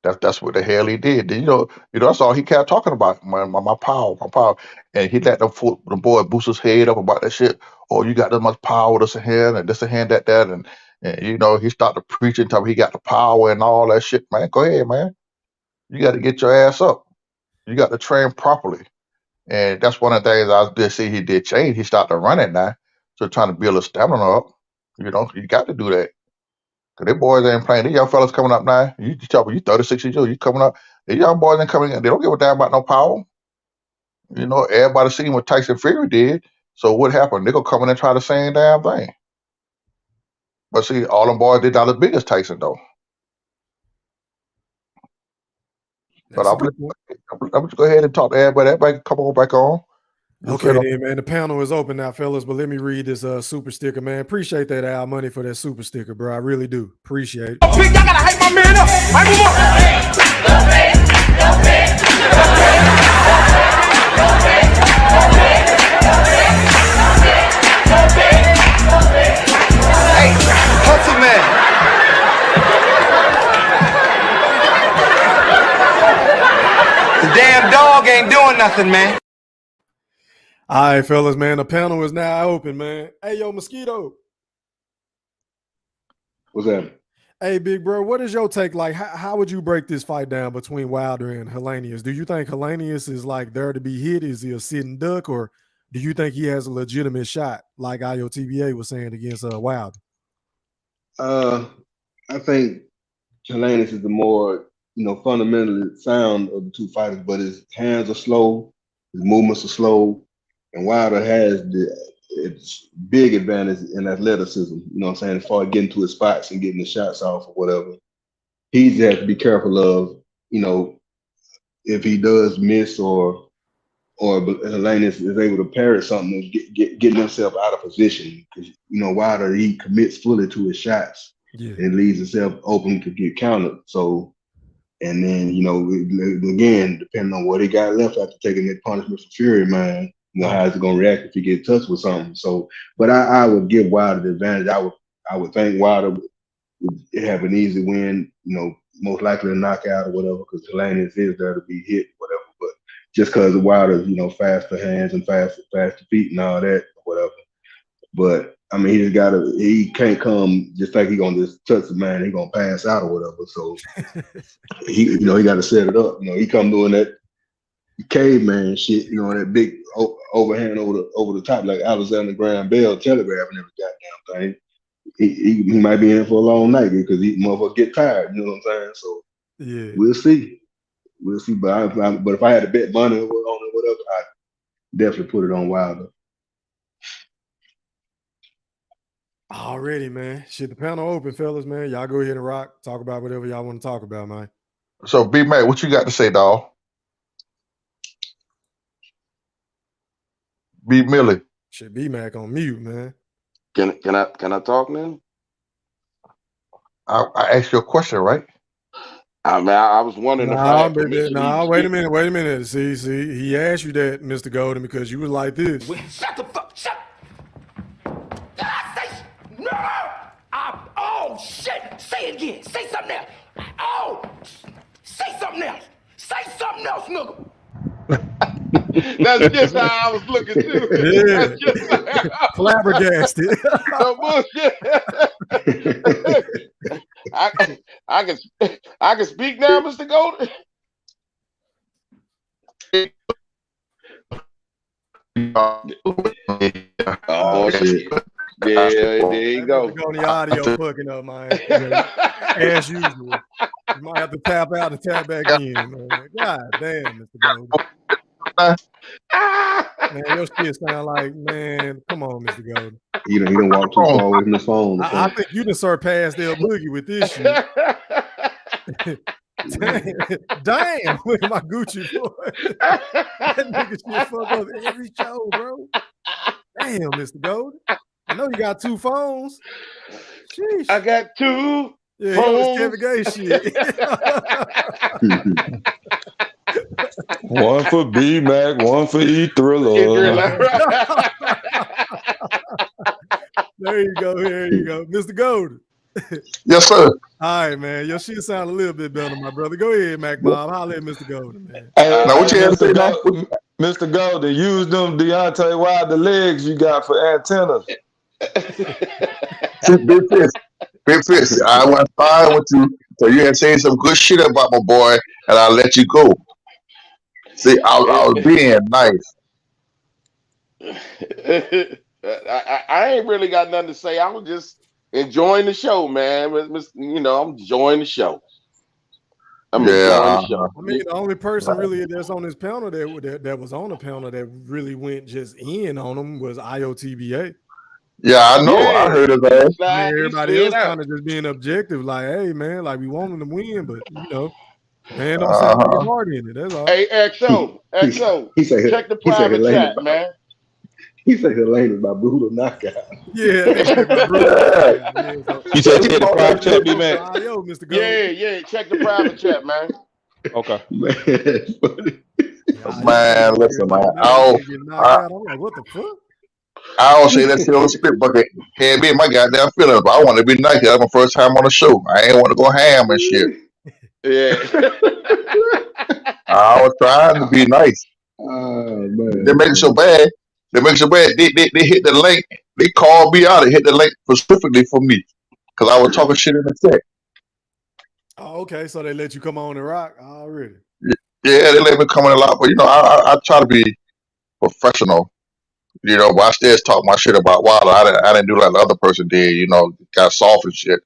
that's what the hell he did. You know, that's all he kept talking about. My power, and he let the boy boost his head up about that shit. Oh, you got this much power, this a hand, and this a hand, that, and you know, he started preaching till he got the power and all that shit. Man, go ahead, man. You got to get your ass up. You got to train properly, and that's one of the things I did see he did change. He started running now, so trying to build his stamina up. You know, you got to do that. Cause they boys ain't playing. These young fellas coming up now. You tell me you 36 years old, you coming up. The young boys ain't coming in. They don't give a damn about no power. You know, everybody seen what Tyson Fury did. So what happened? They gonna come in and try the same damn thing. But see, all them boys did not as big as Tyson though. But That's a good point. I'm just go ahead and talk to everybody. Everybody can come on back on. Okay, then, man. The panel is open now, fellas. But let me read this super sticker, man. Appreciate that, Al Money, for that super sticker, bro. I really do. Appreciate it. Y'all gotta hype my man up. Hype him up. Hey, hustle man. The damn dog ain't doing nothing, man. All right, fellas, man. The panel is now open, man. Hey, yo, Mosquito. What's that? Hey, big bro, what is your take? Like, how would you break this fight down between Wilder and Helenius? Do you think Helenius is like there to be hit? Is he a sitting duck, or do you think he has a legitimate shot, like IOTBA was saying against Wilder? I think Helenius is the more fundamentally sound of the two fighters, but his hands are slow, his movements are slow, and Wilder has its big advantage in athleticism. You know what I'm saying? As far as getting to his spots and getting the shots off or whatever, he has to be careful of, if he does miss or or Helenius is able to parry something and getting himself out of position. Because Wilder, he commits fully to his shots and leaves himself open to get countered. So, and then again, depending on what he got left after taking that punishment for Fury, man, how is he gonna react if he gets touched with something? So, but I would give Wilder the advantage. I would think Wilder would have an easy win. Most likely a knockout or whatever, because Helenius is there to be hit, whatever. But just because of Wilder's, faster hands and faster feet and all that, whatever. But I mean, he can't come just like he gonna just touch the man, he gonna pass out or whatever. So he got to set it up. He come doing that caveman shit, that big overhand over the top like Alexander Graham Bell telegraphing every goddamn thing. He might be in for a long night because he motherfucker get tired. You know what I'm saying? So yeah, we'll see. But but if I had to bet money on it, whatever, I'd definitely put it on Wilder. Already, man. Shit, the panel open, fellas, man. Y'all go ahead and rock. Talk about whatever y'all want to talk about, man. So, B-Mac, what you got to say, dawg? B. Millie. Shit, B-Mac on mute, man. Can I talk now? I asked you a question, right? I mean, I was wondering if I had permission. Wait a minute. See, he asked you that, Mr. Golden, because you was like this. Shut the fuck, shut. No! Oh, shit! Say it again. Say something else. Oh! Say something else. Say something else, nigga. That's just how I was looking too. Yeah. That's just how Flabbergasted. No bullshit. I can speak now, Mr. Golden. Oh shit. Yeah, there you go. On the audio fucking up, man. As usual. You might have to tap out and tap back in, man. God damn, Mr. Golden. Man, your shit sound like, man, come on, Mr. Golden. He done walked too far away from his phone. I think you done surpassed El Boogie with this shit. Damn, look at my Gucci boy. That nigga shit fuck up every show, bro. Damn, Mr. Golden. I know you got two phones. Sheesh. I got two phones. Kevin Gay shit. One for B-Mac, one for E-Thriller. There you go. Mr. Golden. Yes, sir. All right, man. Your shit sound a little bit better, my brother. Go ahead, Mac Bob. Holler at Mr. Golden, man. Hey, now what you had to say, Mr. Golden, use them Deontay Wilder legs you got for antennas. Big Fist, I went fine with you. So you had saying some good shit about my boy, and I let you go. See, I was being nice. I ain't really got nothing to say. I was just enjoying the show, man. I'm enjoying the show. I mean, the only person really that's on this panel that was on the panel that really went just in on him was IOTBA. Yeah, I know. Yeah. I heard of that. I mean, everybody else kind of just being objective, like, hey, man, like we want him to win, but man, don't sound like hard in it. That's all. Hey, XO, check the private chat, man. He said Helena by brutal knockout. Yeah. You said check the private chat, B-Man. Yeah, check the private chat, man. Okay. Man, listen, man. I'm like, what the fuck? I don't say that shit on the spit bucket. Had me in my goddamn feelings, but I want to be nice. That's my first time on the show. I ain't want to go ham and shit. Yeah. I was trying to be nice. Man. They make it so bad. They hit the link. They called me out and hit the link specifically for me because I was talking shit in the chat. Oh, okay. So they let you come on and rock already. Yeah, they let me come in a lot, but I try to be professional. But I still talk my shit about Wilder. I didn't do like the other person did. Got soft and shit.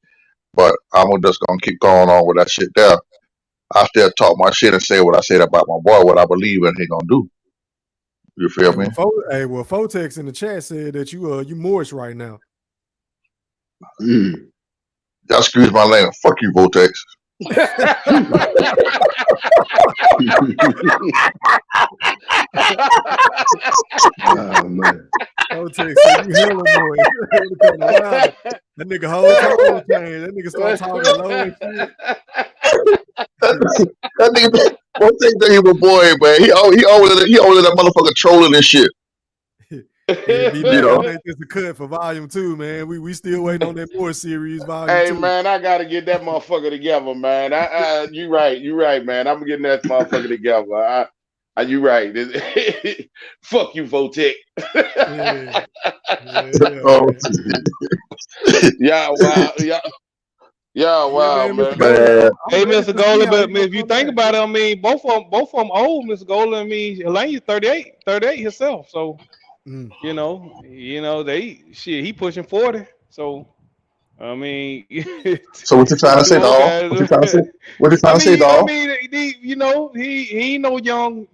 But I'm just gonna keep going on with that shit there. I still talk my shit and say what I said about my boy, what I believe in he gonna do. You feel me? Hey, well, Fotex in the chat said that you moist right now. Y'all excuse my language. Fuck you, Votex. Oh man. Kotex said you hella boy. That nigga whole tone change. That nigga start talking low and shit. That nigga, one thing that he was a boy, man. He always that motherfucker trolling and shit. Yeah, You know. I think this a cut for volume 2, man. We still waiting on that more series volume Hey 2. man, I gotta get that motherfucker together, man. You right, man. I'm getting that motherfucker together. You right. Fuck you, Votech. Wow, man. Hey, Mr. Gola, but if you think about it, I mean, both of them old, Mr. Gola. I mean, Elaine's 38 himself. So, you know, he pushing 40. So, I mean, so what you trying to say, dog? What you trying to say? What you trying to say, dog? I mean, you know, he ain't no young,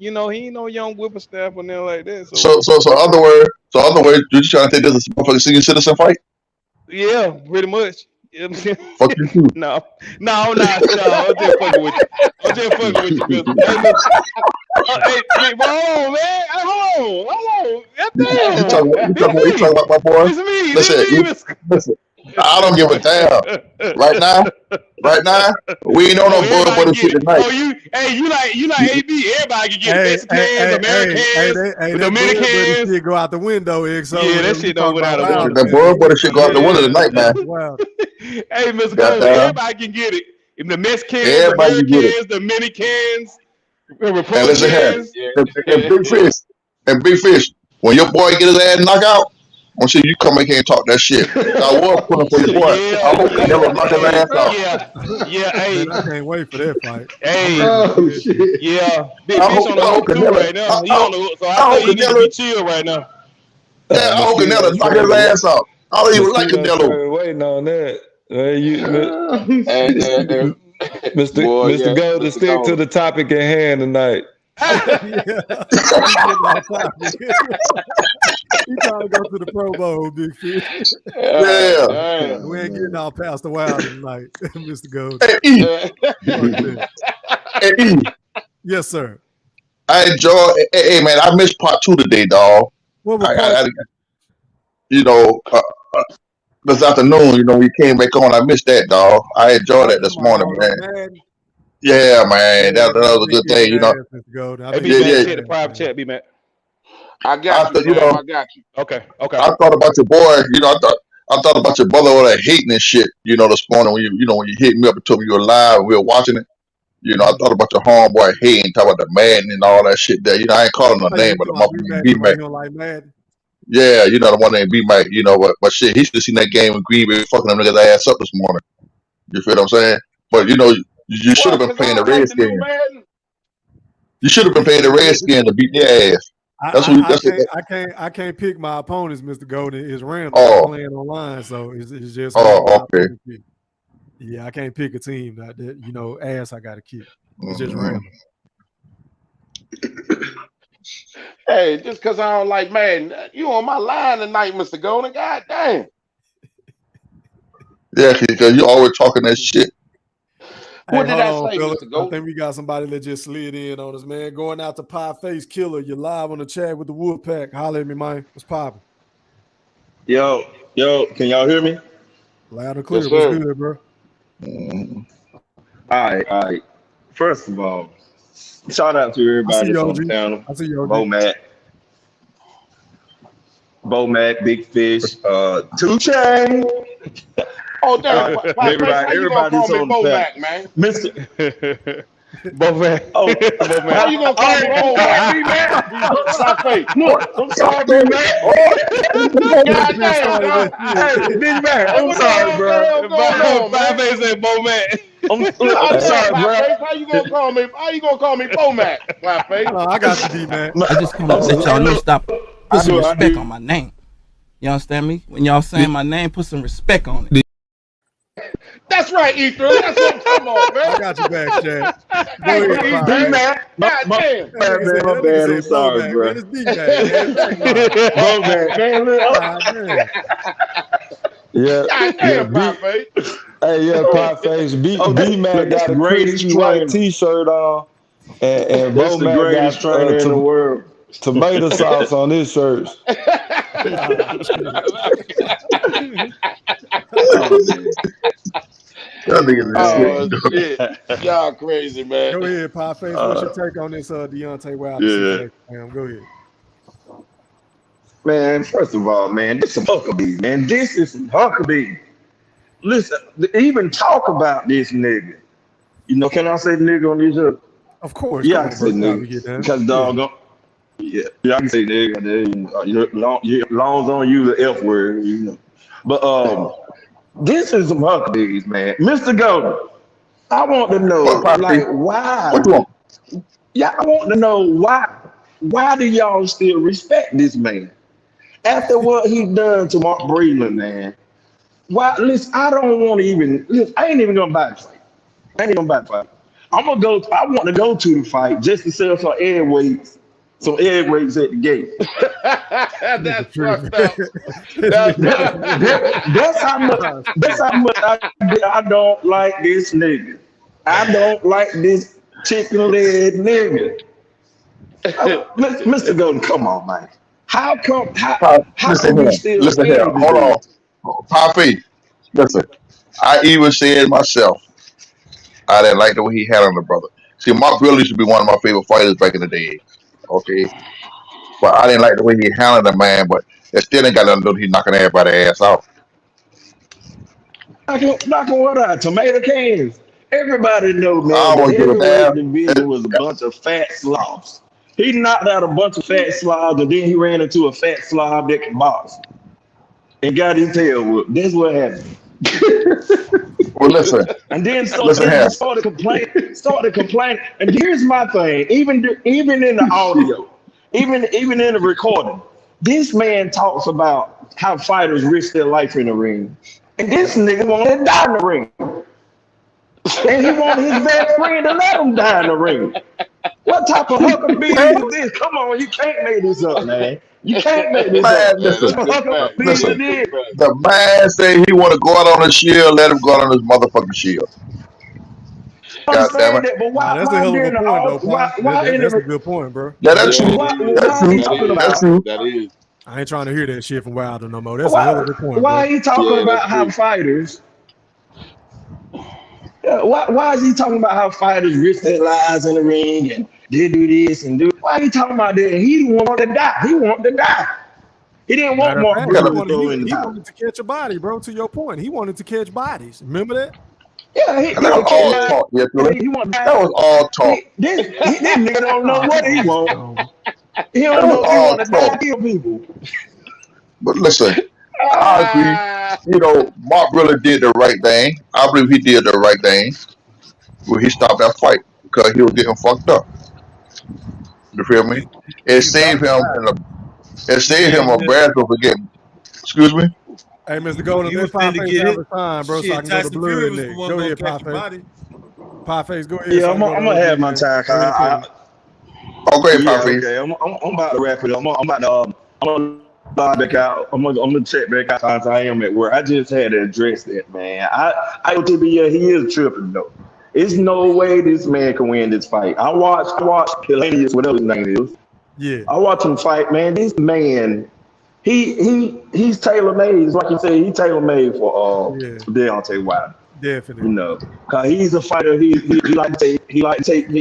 whippersnapper or nothing like that. So other words, you trying to think this is a motherfucking senior citizen fight? Yeah, pretty much. Fuck you too. No. I'm just fucking with you. Hey, hold on, man. Hold on. You talking about my boy? Listen. I don't give a damn. Right now, we ain't on no bullshit shit tonight. You like AB? Everybody can get it. Mexicans, Americans, Dominicans. Shit go out the window, XO. Yeah, that shit don't go out the window. That bullshit shit go out the window tonight, man. Wow. Hey, Mr. Gold, everybody can get it. The Mexicans, the Americans, the Dominicans, the Republicans. And Big Fish. When your boy get his ass knocked out, I'm sure you come in here and talk that shit. I was pulling for your boy. I hope he never knock his ass out. Yeah. Hey, man, I can't wait for that fight. Hey, shit. Yeah, Big Fish on the hook too right now. He on the hook, so I think he need to be chill right now. Yeah, I hope Canelo knock his ass out. I don't even like Canelo. Waiting on that. Mr. Golden, stick to the topic at hand tonight. He trying to go to the Pro Bowl, Big Fish. Yeah. We ain't getting all past the wild tonight, Mr. Gold. Hey, yes, sir. I enjoy. Hey, man, I missed part 2 today, dog. What was this afternoon, we came back on. I missed that, dog. I enjoyed that this morning, man. Yeah, man, that was a good thing, Hey, B-Man, check the private chat, B-Man. I got you. I got you. Okay. I thought about your boy. I thought about your brother all that hating and shit. This morning when you hit me up and told me you were live and we were watching it. I thought about your homeboy hating, talking about the Madden and all that shit there. I ain't calling no name, but the motherfucker B-Mac. Yeah, the one named B-Mac. But shit, he should have seen that game in Green Bay fucking them niggas ass up this morning. You feel what I'm saying? But you should have been playing the Redskins. You should have been playing the Redskins to beat their ass. I can't pick my opponents, Mr. Golden. It's random. I'm playing online, so it's just. Okay. Yeah, I can't pick a team that ass I got to kick. It's just random. Hey, just because I don't like, man, you on my line tonight, Mr. Golden. God damn. Yeah, because you always talking that shit. What did I say, Mr. Golden? I think we got somebody that just slid in on us, man. Going out to Pie Face Killer. You're live on the chat with the Wolfpack. Holler at me, man. What's poppin'? Yo, can y'all hear me? Loud and clear. What's good, bro? All right. First of all, shout out to everybody on the channel. I see you, Bo-Mac, Big Fish, 2 Chain. Oh, damn. Everybody's on the back, man. Mr. Bo-Mac. How you gonna call me Bo-Mac, man? I'm sorry, B-Man. God damn. Hey, Big Man, I'm sorry, bro. Five said Bo-Mac. I'm sorry, bro. How you gonna call me Bo-Mac? I got you, D-Man. I just come up let y'all know stop. Put some respect on my name. You understand me? When y'all saying my name, put some respect on it. That's right, Ether. That's what I'm talking about, man. I got you back, Chad. D-Man. God damn. My bad. I'm sorry, bro. It's D-Man. Yeah. Pie Face. B-Man got a greatest white t-shirt on. And that's the greatest trainer in the world. Tomato sauce on his shirts. Oh shit, y'all crazy, man. Go ahead, Pie Face. What's your take on this Deontay Wilder situation? Go ahead. Man, first of all, man, this is some Huckabee, man. This is some Huckabee. Listen, even talk about this nigga. You know, can I say nigga on this? Of course. Yeah, I can say nigga. Because doggone. Yeah, I can say nigga. You know, longs on you the F word, you know. But this is some Huckabees, man. Mr. Golden, I want to know, like, why? What you want? Yeah, I want to know why. Why do y'all still respect this man after what he done to Mark Breland, man? Why? Listen, I don't want to even. Listen, I ain't even gonna buy the fight. I ain't even gonna buy the fight. I'm gonna go. I want to go to the fight just to sell some egg weights. Some egg weights at the gate. That's fucked up. That's how much. That's how much I don't like this nigga. I don't like this chicken leg nigga. Mr. Golden, come on, man. How come? How Listen can here. you still Listen here. stand Hold this on. Poppy, listen. I even said myself, I didn't like the way he handled the brother. See, Mark Breland used to be one of my favorite fighters back in the day. Okay. But I didn't like the way he handled the man, but it still ain't got nothing to do with he knocking everybody's ass out. Knocking what out? Tomato cans. Everybody know, I man, the don't give a heavyweight damn. division was a bunch of fat slobs. He knocked out a bunch of fat slobs, and then he ran into a fat slob that can box and got his tail whooped. That's what happened. Well, listen. And then Listen here. started complaining. And here's my thing: even in the audio, even in the recording, this man talks about how fighters risk their life in the ring, and this nigga wanted to die in the ring, and he wanted his best friend to let him die in the ring. What type of Huckabee is this? Come on, you can't make this up, man. You can't make this Man, up. listen. Listen. The man said he want to go out on a shield, let him go out on his motherfucking shield. God damn it. That, but why, That's a hell of a point, though, why that's a good point, bro. Yeah, that's true. Why are you talking about? That is. I ain't trying to hear that shit from Wilder no more. That's a hell of a point, Why are bro. you talking about how fighters? Why is he talking about how fighters risk their lives in the ring and they do this and do? Why are you talking about that? He wanted to die. He wanted to die. He didn't want Matter of more fact, blood to go in the he mouth. wanted to catch a body, bro. To your point, he wanted to catch bodies. Remember that? Yeah, he And that was all talk. Yeah, that was all talk. This nigga don't know what he want. He That don't was know if he all want to die, talk. kill people. But listen, I agree. You know, Mark really did the right thing. I believe he did the right thing when he stopped that fight because he was getting fucked up. You feel me? It saved him a battle for getting. Excuse me. Hey, Mr. Golden, let Pie Face have a time, bro, so I can go to Blue Nick. Go ahead, Pie Face. Pie Face, go ahead. Yeah, I'm gonna have my time. Okay, Pie Face. Okay, I'm about to wrap it up. I'm gonna log back out. I'm gonna check back out since I am at work. I just had to address that, man. He is tripping though. There's no way this man can win this fight. I watched Pillanius, whatever his name is. Yeah. I watched him fight, man. This man, he's tailor made. Like you said, he's tailor made for Deontay Wilder. Definitely. You know, cause he's a fighter. He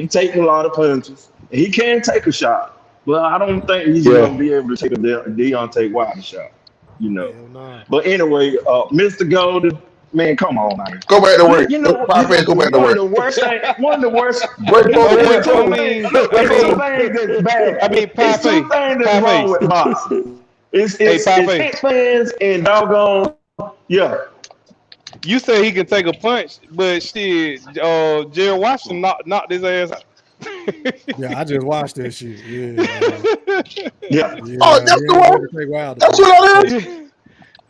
take a lot of punches. And he can take a shot, but I don't think he's gonna be able to take a Deontay Wilder shot. You know. But anyway, Mr. Golden, man, come on, man. Go back to work. You know, Go back to work. One of the worst things that's bad. I mean, it's two things that's wrong with boxing. It's hit fans and doggone, yeah. You say he can take a punch, but shit, Jerry Washington knocked his ass out. Yeah, I just watched that shit. Yeah. Oh, that's the one. That's what it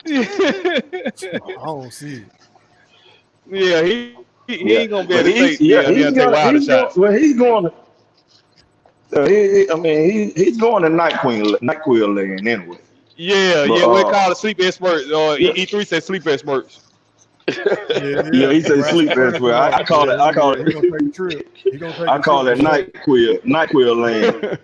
is. I don't see it. Yeah, he ain't gonna be able to take Deontay Wilder shots. Well, he's going to. He's going to NyQuil land anyway. Yeah, we call it sleep experts. E3 said sleep experts. Yeah, he said sleep very well. I call it. He gonna take a trip. He gonna take I call it NyQuil land.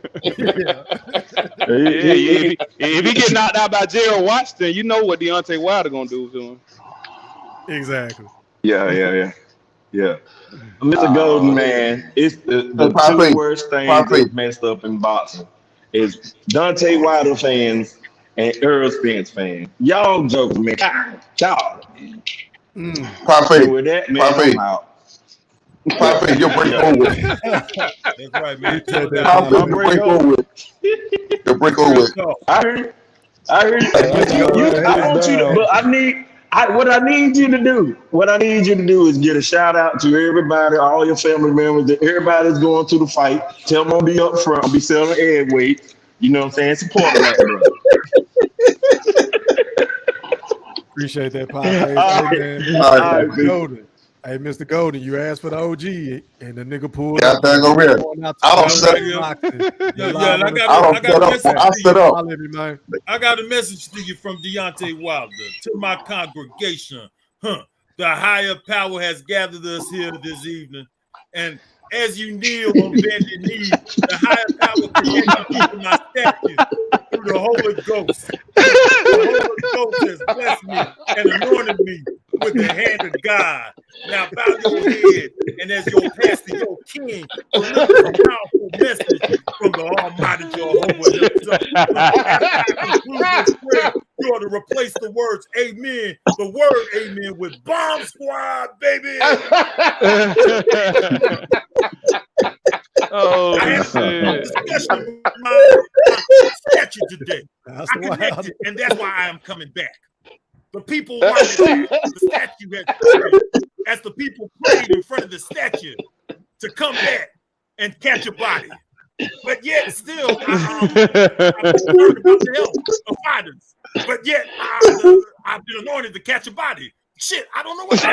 If he get knocked out by Gerald Washington, you know what Deontay Wilder gonna do to him. Exactly. Yeah. Mr. Golden, man, it's the two worst things that's messed up in boxing is Deontay Wilder fans and Errol Spence fans. Y'all joke, man. Y'all. With that, man, I'm out. Poppy, you'll break forward. That's right, man. You'll break forward. You'll break forward. I heard you. I want you to, but what I need you to do is get a shout out to everybody, all your family members, everybody that's going to the fight. Tell them I'll be up front, I'll be selling head weight. You know what I'm saying? Support that, bro. Appreciate that, Pop. Hey, Mr. Golden, you asked for the OG, and the nigga pulled up. I got a message to you from Deontay Wilder. To my congregation, the higher power has gathered us here this evening. And as you kneel on bended knee, the higher power connected me to my statue through the Holy Ghost. The Holy Ghost has blessed me and anointed me with the hand of God. Now bow your head, and as your pastor, your king, deliver a powerful message from the Almighty Jehovah himself. After I conclude this prayer, you ought to replace the words amen, the word amen, with bomb squad, baby. Oh, I had a discussion with my statue today. I connected, and that's why I am coming back. The people wanted that. The statue had prayed, as the people prayed in front of the statue to come back and catch a body. But yet still, I'm concerned about the health of fighters. But yet, I've been anointed to catch a body. Shit, I don't know what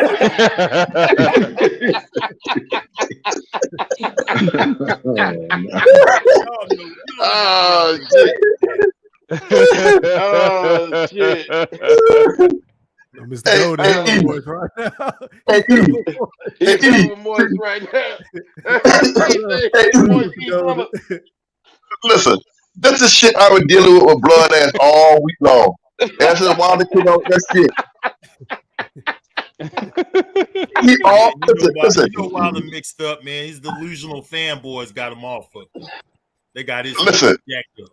Oh, shit. Oh, shit. Mr. Golden, hello, voice right now. Listen, this is shit I was dealing with blood ass all week long. That's just why the kid on that shit. You know Wilder mixed up, man. His delusional fanboys got him off of. They got his jacked up.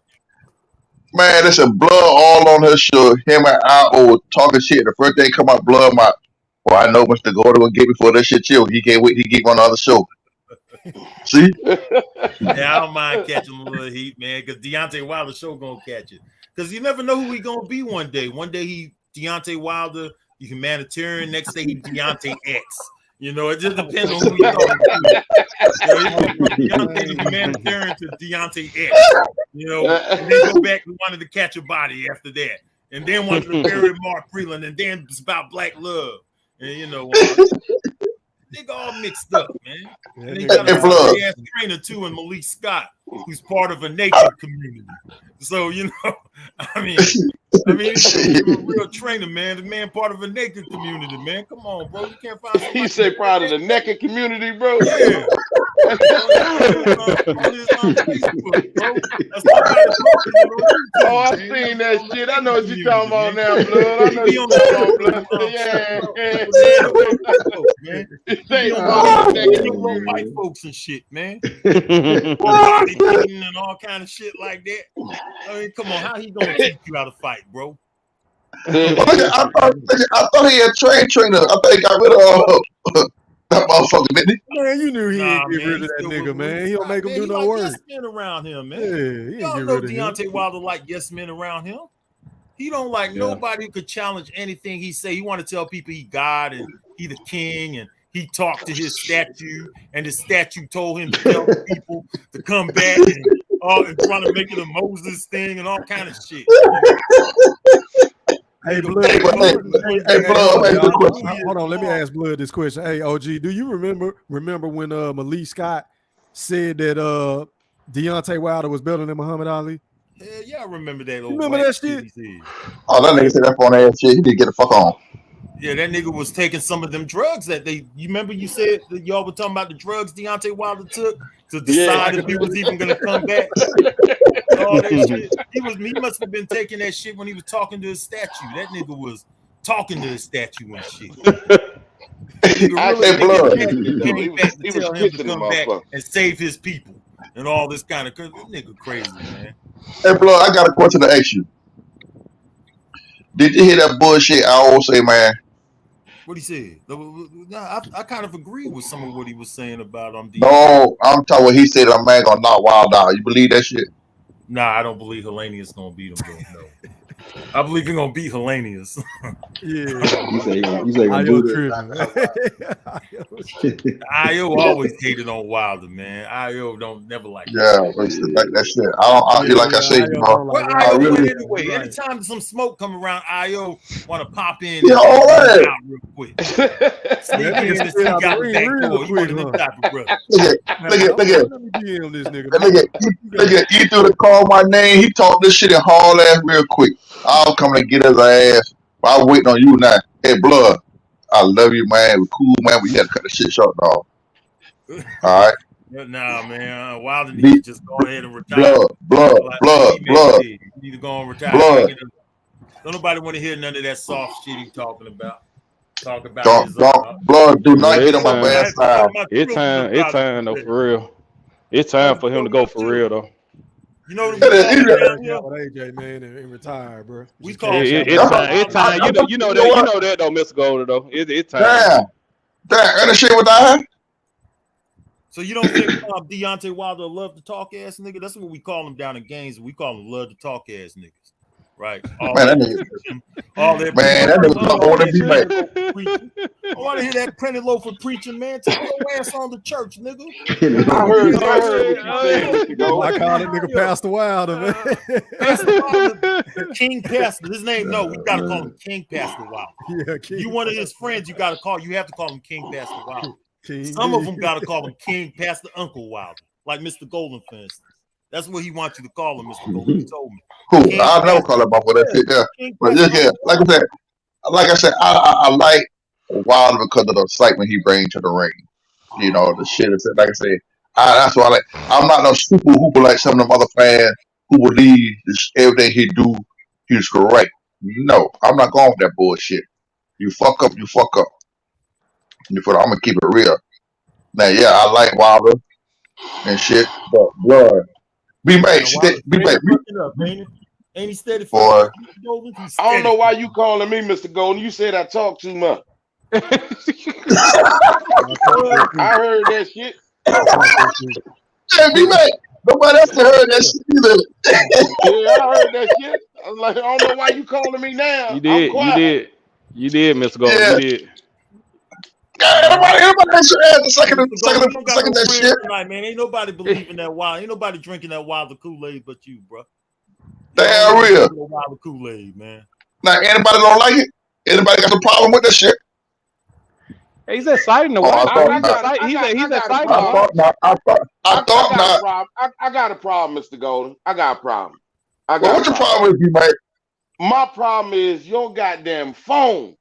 Man, there's a blood all on her shirt. Him and I talking shit. The first thing come out, blood my. Well, I know Mr. Gordon will get me for that shit too. He can't wait. He get on the other show. See? Yeah, I don't mind catching a little heat, man, because Deontay Wilder show gonna catch it. Because you never know who he gonna be one day. One day he Deontay Wilder, humanitarian. Next day he Deontay X. You know, it just depends on who you're talking to. Deontay the humanitarian to Deontay X. You know, and then go back to wanted to catch a body after that, and then wanted to bury Mark Freeland, and then it's about black love, and you know, they got all mixed up, man. And they got a ass trainer too, and Malik Scott, who's part of a nature community. So you know, I mean, he's a real trainer, man. The man part of a naked community, man. Come on, bro. You can't find. He said part of the naked community, bro. Yeah. Oh, I seen that shit. I know what you're talking about now, blood. I know what you're talking about, blood. Yeah. White folks and shit, man. Body beating and all kind of shit like that. I mean, come on, how he gonna teach you how to fight, bro? I thought he had trainer. I thought he got rid of that motherfucker, didn't he? Man, you knew he ain't get rid of that nigga, man. He don't make him do no work. Yes men around him, man. Yeah, you don't know Deontay Wilder like yes men around him. He don't like nobody who could challenge anything he say. He want to tell people he God and he the king, and he talked to his statue, and his statue told him to tell people to come back and trying to make it a Moses thing and all kind of shit. Hey, Blood. Hold on, let me ask Blood this question. Hey, OG, do you remember when Malik Scott said that Deontay Wilder was better than Muhammad Ali? Yeah, I remember that. Remember that shit? Oh, that nigga said that phone ass shit. He didn't get the fuck on. Yeah, that nigga was taking some of them drugs that you remember you said that y'all were talking about the drugs Deontay Wilder took to decide if he was even gonna come back. All that shit. He must have been taking that shit when he was talking to his statue. That nigga was talking to his statue and shit. I said blood. Came back to tell him to come back and save his people and all this kind of nigga crazy, man. Hey, blood, I got a question to ask you. Did you hear that bullshit I always say, man? What he said? I kind of agree with some of what he was saying about No, I'm talking what he said. A man gonna knock Wild out. You believe that shit? Nah, I don't believe Hellenius gonna beat him. No. I believe he's gonna beat Hellenius. Yeah. You say he gonna do that. Io always hated on Wilder, man. Io don't never like that shit. I like I said, I really. Anyway, anytime some smoke come around, Io want to pop in. Yeah, all right. Out real quick. Sneak in and sneak out the back door. You one of them type of brothers. Look at. He threw the call my name. He talked this shit in hall ass real quick. I'll come and get his ass. I'm waiting on you now. Hey, blood. I love you, man. We're cool, man. We got to cut the shit short, dog. All right. Nah, man. Wilder needs to just go ahead and retire. Blood. You need to go and retire. Blood. Don't nobody want to hear none of that soft shit he's talking about. Talk about blood. Do not get on my bad side. It's time though, for real. It's time for him to go for real though. You know what AJ, man, and retire, bro. We call it's time. You know that though, Mr. Golden though. It's time. Damn, and the shit with that. So you don't think Deontay Wilder love to talk ass nigga? That's what we call him down in games. We call him love to talk ass niggas. Right. That nigga don't want to be mad. I want to hear that printed loaf of preaching, man. Take your ass on to church, nigga. I call it nigga Pastor Wilder, man. Pastor Wilder, King Pastor. His name, no, we gotta call him King Pastor Wilder. Yeah, King. You one of his friends, you have to call him King Pastor Wilder. Some of them gotta call him King Pastor Uncle Wilder, like Mr. Golden, for instance. That's what he wants you to call him, Mr. Golden. He told me. Cool. I'll never call him off for that shit. Yeah. But yeah, like I said, I like Wilder because of the excitement he brings to the ring. You know, the shit is like I said. That's why I like. I'm not no super hooper like some of them other fans who believe everything he do, he's correct. No, I'm not going with that bullshit. You fuck up, you fuck up. I'm gonna keep it real. Now, yeah, I like Wilder and shit, but blood. Ain't he steady? Boy, I don't know why you calling me Mr. Golden. You said I talk too much. I heard that shit. Hey, B-Mac, nobody else heard that shit either. Yeah, I heard that shit. I was like, I don't know why you calling me now. You did, Mr. Golden. Yeah. You did. Everybody has your ass second that shit. Tonight, man. Ain't nobody believing that Wilder. Ain't nobody drinking that Wilder Kool-Aid but you, bro. Damn real. Wilder Kool-Aid, man. Now, anybody don't like it? Anybody got a problem with that shit? He's exciting the Wilder. He's exciting. I thought not. I got a problem, Mr. Golden. I got a problem. What's your problem with you, mate? My problem is your goddamn phone.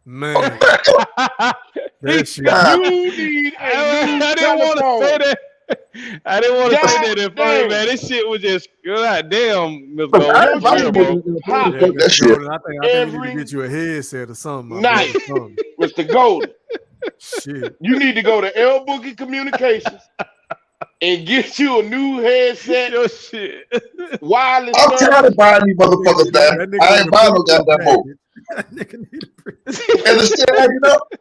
Man, I didn't want to say that. I didn't want to say that in front of man. This shit was just goddamn, Mr. Golden. I think we need to get you a headset or something. Nice, Mr. Golden. Shit, you need to go to L Boogie Communications and get you a new headset. Your shit. Wireless. I'm tired of buying these motherfuckers, man. I ain't buying no goddamn more. And it's still acting up.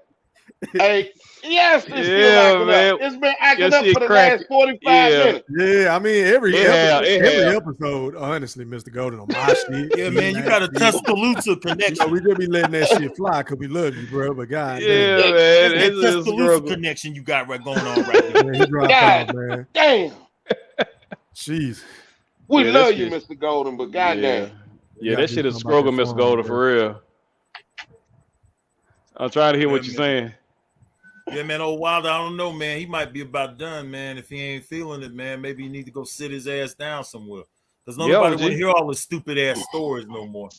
Hey, yes, it's still acting up. It's been acting up for the last 45 minutes. Yeah, I mean every episode, honestly, Mr. Golden on my shit. Yeah, man, you got a Tuscaloosa connection. We just be letting that shit fly because we love you, bro. But God, yeah, man, it's a Tuscaloosa connection you got right going on right now. Man, he dropped out, man. Damn. Jeez. We love you, Mr. Golden, but goddamn. Yeah, that shit is struggle, Mr. Golden, for real. I'm trying to hear what you're saying. Yeah, man, old Wilder, I don't know, man. He might be about done, man. If he ain't feeling it, man, maybe he need to go sit his ass down somewhere. Because nobody want to hear all the stupid ass stories no more.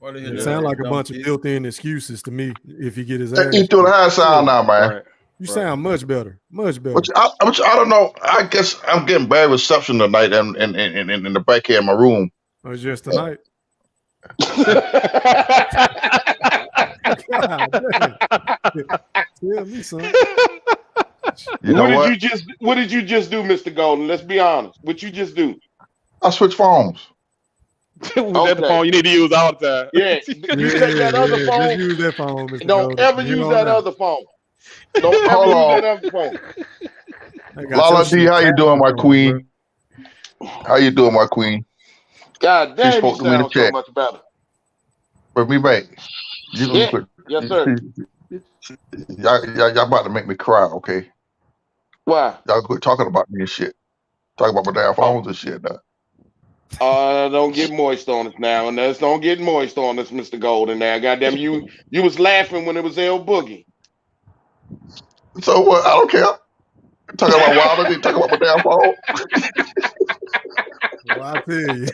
It sounds like a bunch of built-in excuses to me. If he get his Hey, ass, E Thriller, how it sound now, man? You sound much better, much better. Which I don't know. I guess I'm getting bad reception tonight in the back here in my room. Or just tonight. God, tell me something. What did you just do, Mr. Golden? Let's be honest. What you just do? I switched phones. That's the phone you need to use all the time. Yeah, you take that other phone. Just use that phone, Mr. Don't Golden. ever use that other phone. Don't ever Hold use on. that other phone. Lala D, how you doing, my queen? How you doing, my queen? God damn, you spoke to me in the sound so chat. much better. But me back. Yeah. Yes, sir. Y'all about to make me cry, okay? Why? Y'all quit talking about me and shit. Talking about my damn phones and shit now. Don't get moist on us now, and let's don't get moist on us, Mr. Golden. Now, goddamn, you was laughing when it was El Boogie. So what? I don't care. Talking about Wilder, they talking about my damn phone. Well, I tell you.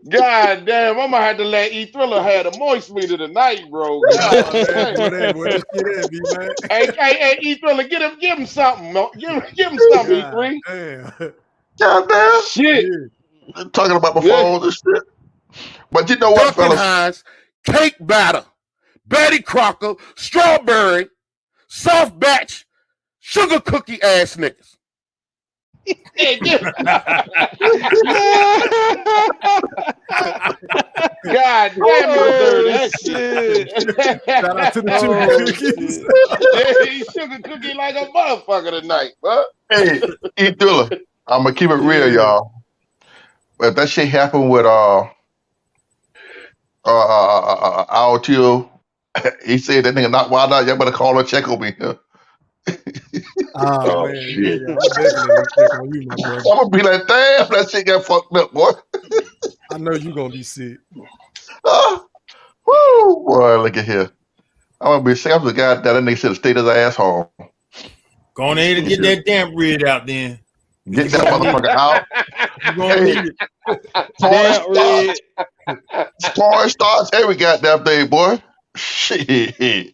God damn, I'm gonna have to let E Thriller have a moist meter tonight, bro. God damn. Hey, E Thriller, give him something. Give him something, E3. Damn. God damn. Shit. Talking about my phones and shit. But you know what, fellas? Hines, cake batter, Betty Crocker, strawberry, soft batch, sugar cookie ass niggas. God damn it, that shit. Shout out to the sugar cookies. Yeah, he sugar cookie like a motherfucker tonight, bro. Hey, E Thriller, I'm gonna keep it real, y'all. But if that shit happened with RTO, he said that nigga not wild out. Y'all better call her check on me. Oh, man. shit. Yeah, I'm definitely checking on you, my brother. I'm gonna be like, damn, that shit got fucked up, boy. I know you gonna be sick. Woo, boy, look at here. I'm gonna be sick. I'm the guy that nigga should have stayed his ass home. Go on ahead and get that damn rid out then. Get that motherfucker out. You gonna need it. Porn starts every goddamn day, boy. Shit.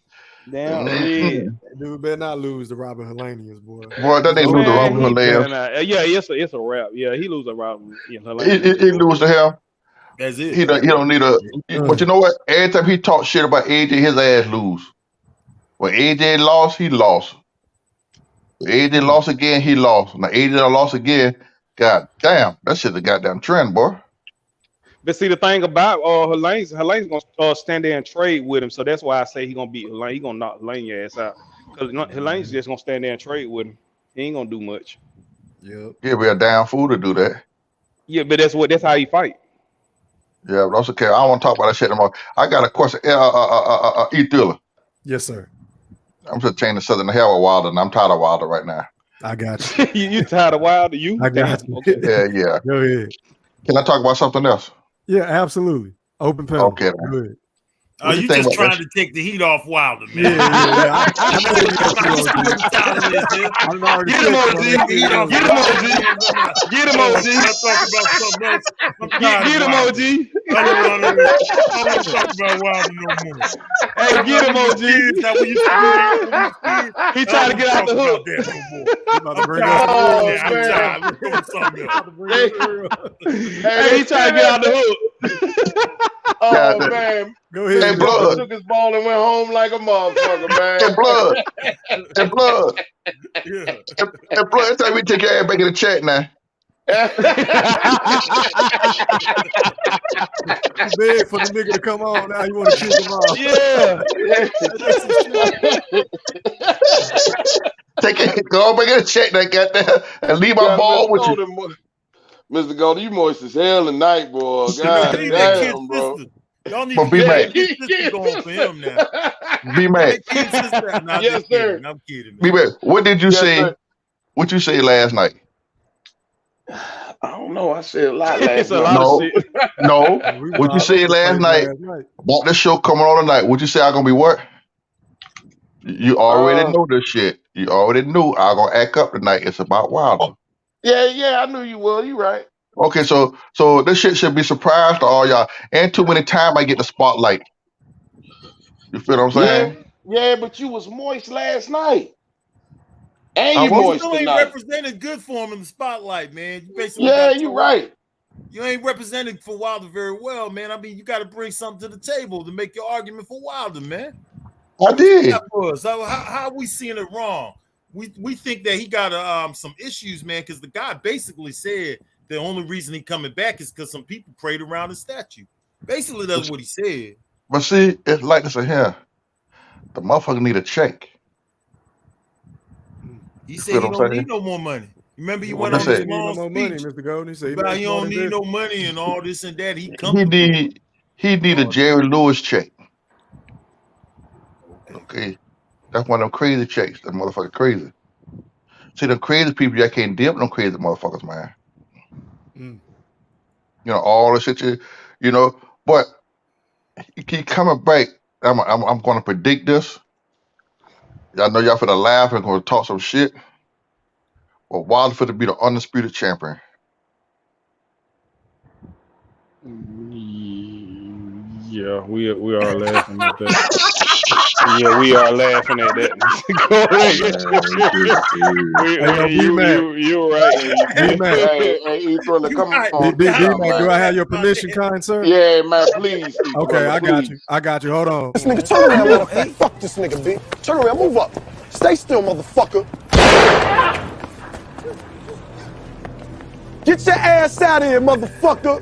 Damn. That dude better not lose to Robin Helenius, boy. Boy, that ain't lose to Robin Helenius. Yeah, it's a wrap. Yeah, he lose a Robin. He lose to him. That's it. He don't need a. But you know what? Every time he talk shit about AJ, his ass lose. When AJ lost, he lost. When AJ lost again, he lost. Now AJ lost again. God damn, that shit's a goddamn trend, boy. But see, the thing about Helene's gonna stand there and trade with him, so that's why I say he gonna beat Helene. He gonna knock Helene your ass out. Because Helene's just gonna stand there and trade with him. He ain't gonna do much. Yep. He'll be a damn fool to do that. Yeah, but that's how he fight. Yeah, but that's okay. I don't want to talk about that shit no more. I got a question. E Thriller. Yes, sir. I'm just changing the Southern hell with Wilder, and I'm tired of Wilder right now. I got you. You tired of Wilder? You? I got you. Okay. Yeah. Go ahead. Can I talk about something else? Yeah, absolutely. Open panel. Okay. Go ahead. What You you think just about trying that? to take the heat off Wilder, man. Yeah. I know what you're I'm already Get him, OG. Get him, OG. I'm talking about something else. Get him, OG. I don't want to talk about Wilder no more. Hey, get him, OG. He trying to get out the hook. Hey, he trying to get out the hook. Oh man, go ahead. Hey, Blood took his ball and went home like a motherfucker, man. Hey, Blood. Hey, Blood. It's time we take your ass back in the chat now. Too big for the nigga to come on now. You want to kick him off? Take it. Go back in the chat now, goddamn, and leave my ball with you. Mr. Golden, you moist as hell tonight, boy. God damn, bro. Y'all need to be mad. Going for him now. Be mad. Yes, sir. I'm kidding. Be mad. What did you say? Sir. What you say last night? I don't know. I said a lot last night. No. What you said last night about this show coming on tonight? What you say? I'm gonna be what? You already know this shit. You already knew I'm gonna act up tonight. It's about Wilder. Yeah, I knew you would. You right. Okay, so this shit should be surprised to all y'all. And too many times I get the spotlight. You feel what I'm saying? Yeah, but you was moist last night. And I you was- moist You ain't tonight. represented good for him in the spotlight, man. You basically Yeah, got you told- right. You ain't represented for Wilder very well, man. I mean, you got to bring something to the table to make your argument for Wilder, man. I did. So how are we seeing it wrong? We think that he got some issues, man, because the guy basically said the only reason he coming back is because some people prayed around his statue. Basically, that's what he said. But see, it's like this in here. The motherfucker need a check. He You said feel he what I'm don't saying? need no more money. Remember, he What went I on his said? Need no long more money, speech Mr. Golden. He said about he more don't than need this. no money and all this and that. He He comfortable. need a Jerry Lewis check. Okay. That's one of them crazy checks. That motherfucker crazy. See, them crazy people, you can't deal with them crazy motherfuckers, man. Mm. You know, all the shit you know, but he keep coming back. I'm gonna predict this. Y'all know y'all finna laugh and gonna talk some shit. But Wilder finna be the undisputed champion. Yeah, we are laughing at that. Yeah, we are laughing at that. Go ahead. You're right. Hey, Thriller, come on. B-Mac, do I have your permission, kind sir? Yeah, man, please. Okay, I got you. I got you. Hold on. This nigga, turn around, motherfucker. Fuck this nigga, B. Turn around, move up. Stay still, motherfucker. Get your ass out of here, motherfucker.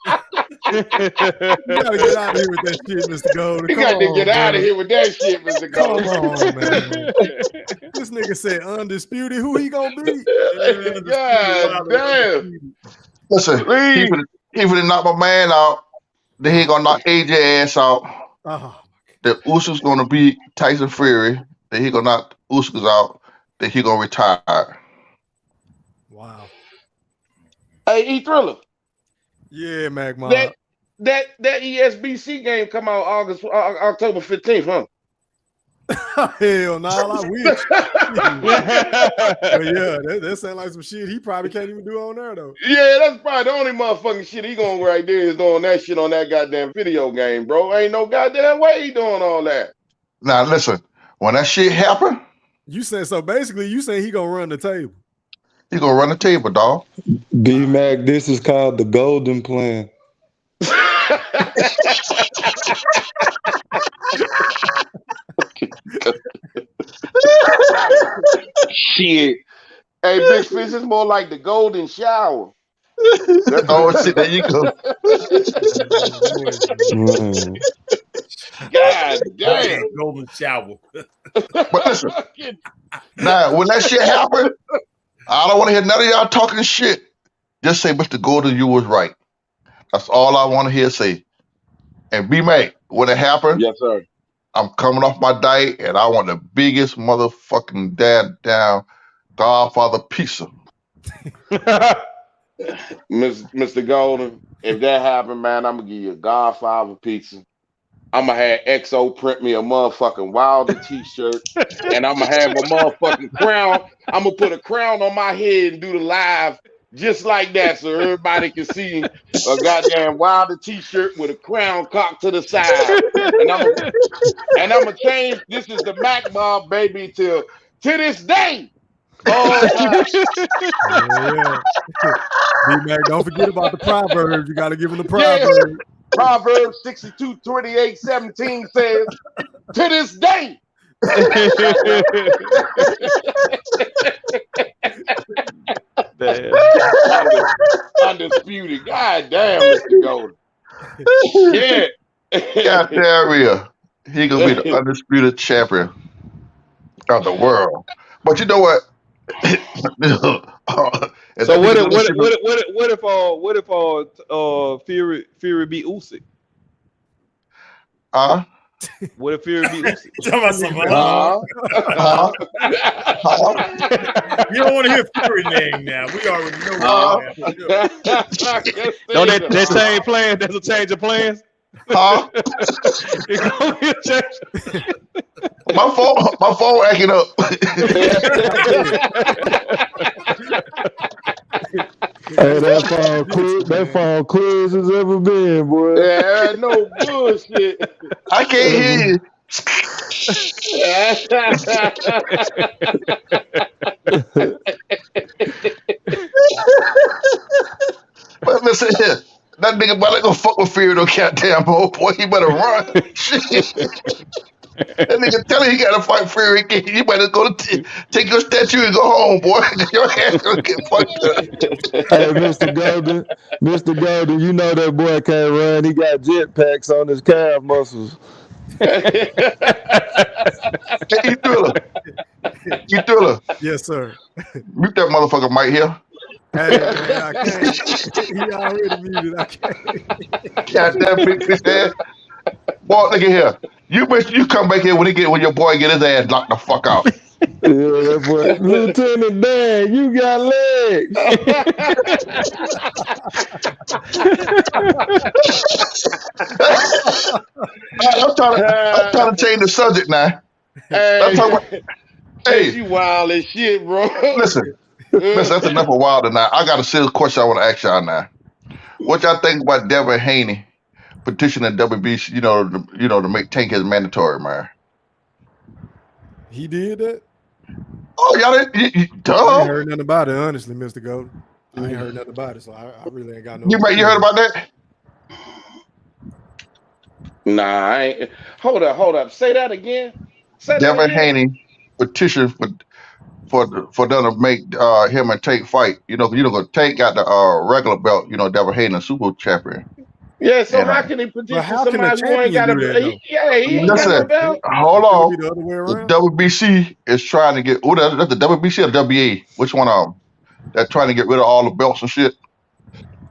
You gotta get out of here with that shit, Mr. Golden. You got to get out of here with that shit, Mr. Come Golden. on, man. This nigga said undisputed. Who he gonna be? God damn. Listen, he finna knock my man out. Then he gonna knock AJ ass out. Oh. The Usyk's gonna beat Tyson Fury. Then he gonna knock Usyk out. Then he gonna retire. Wow. Hey, E-Thriller. Yeah, Magma. That ESBC game come out October 15th, huh? Hell no, I wish. But yeah, that sound like some shit he probably can't even do on there though. Yeah, that's probably the only motherfucking shit he going right there is doing that shit on that goddamn video game, bro. Ain't no goddamn way he doing all that. Now listen, when that shit happen, You said so. Basically, you saying he gonna run the table. he gonna run the table, dog. B-Mac, this is called the golden plan. Shit. Hey, Big Fish is more like the golden shower. Oh shit, there you go. God damn. Golden shower. But listen, now when that shit happen, I don't want to hear none of y'all talking shit. Just say, Mr. Golden, you was right. That's all I want to hear say. And B-Mac, when it happened, yes, sir. I'm coming off my diet and I want the biggest motherfucking down Godfather pizza. Mr. Golden, if that happened, man, I'm gonna give you a Godfather pizza. I'm gonna have XO print me a motherfucking Wilder t-shirt, and I'm gonna have a motherfucking crown. I'm gonna put a crown on my head and do the live just like that, so everybody can see a goddamn Wilder t-shirt with a crown cocked to the side. And I'm gonna change. This is the Mac Mob, baby, to this day. Yeah. B-Mac, don't forget about the Proverbs. You got to give him the Proverbs. Yeah. Proverbs 62:28-17 says, to this day. Undisputed. God damn, Mr. Golden. Shit. God damn real. He gonna be the undisputed champion of the world. But you know what? So what if Fury beat Usyk? What if Fury beat Usyk? You don't want to hear Fury name now. We already know. No, that change plans. There's a change of plans. It's gonna be a change. My phone acting up. Hey, that phone clear as it's ever been, boy. Yeah, no bullshit. I can't hear you. But listen here. That nigga better go fuck with Fury no goddamn more, boy. He better run. Shit. That nigga tell him he gotta fight Fury again. You better go take your statue and go home, boy. Your ass gonna get fucked up. Hey, Mr. Golden, you know that boy can't run. He got jetpacks on his calf muscles. Hey, you thriller. Yes, sir. Mute that motherfucker mic here. Hey, man, I can't. He already muted. I can't. Goddamn big bitch ass. Boy, look at here. You bitch, you come back here when your boy get his ass knocked the fuck out. Yeah, that boy. Lieutenant Dan, you got legs. I'm trying to change the subject now. Hey, you wild as shit, bro. Listen, that's enough of Wilder now. I got a serious question I want to ask y'all now. What y'all think about Devin Haney petitioning WBC, to make Tank his mandatory, man? He did that? Oh, y'all didn't? I ain't heard nothing about it, honestly, Mr. Golden. I ain't heard nothing about it, so I really ain't got no. You heard about that? Nah, I ain't. Hold up. Say that again. Devin Haney petition for them to make him and Tank fight. Tank got the regular belt. Devin Haney, super champion. Yeah, so how can he petition somebody who ain't got a belt? He ain't got no belt. Hold on. The WBC is trying to get. Oh, that's the WBC or WBA? Which one of them? They're trying to get rid of all the belts and shit.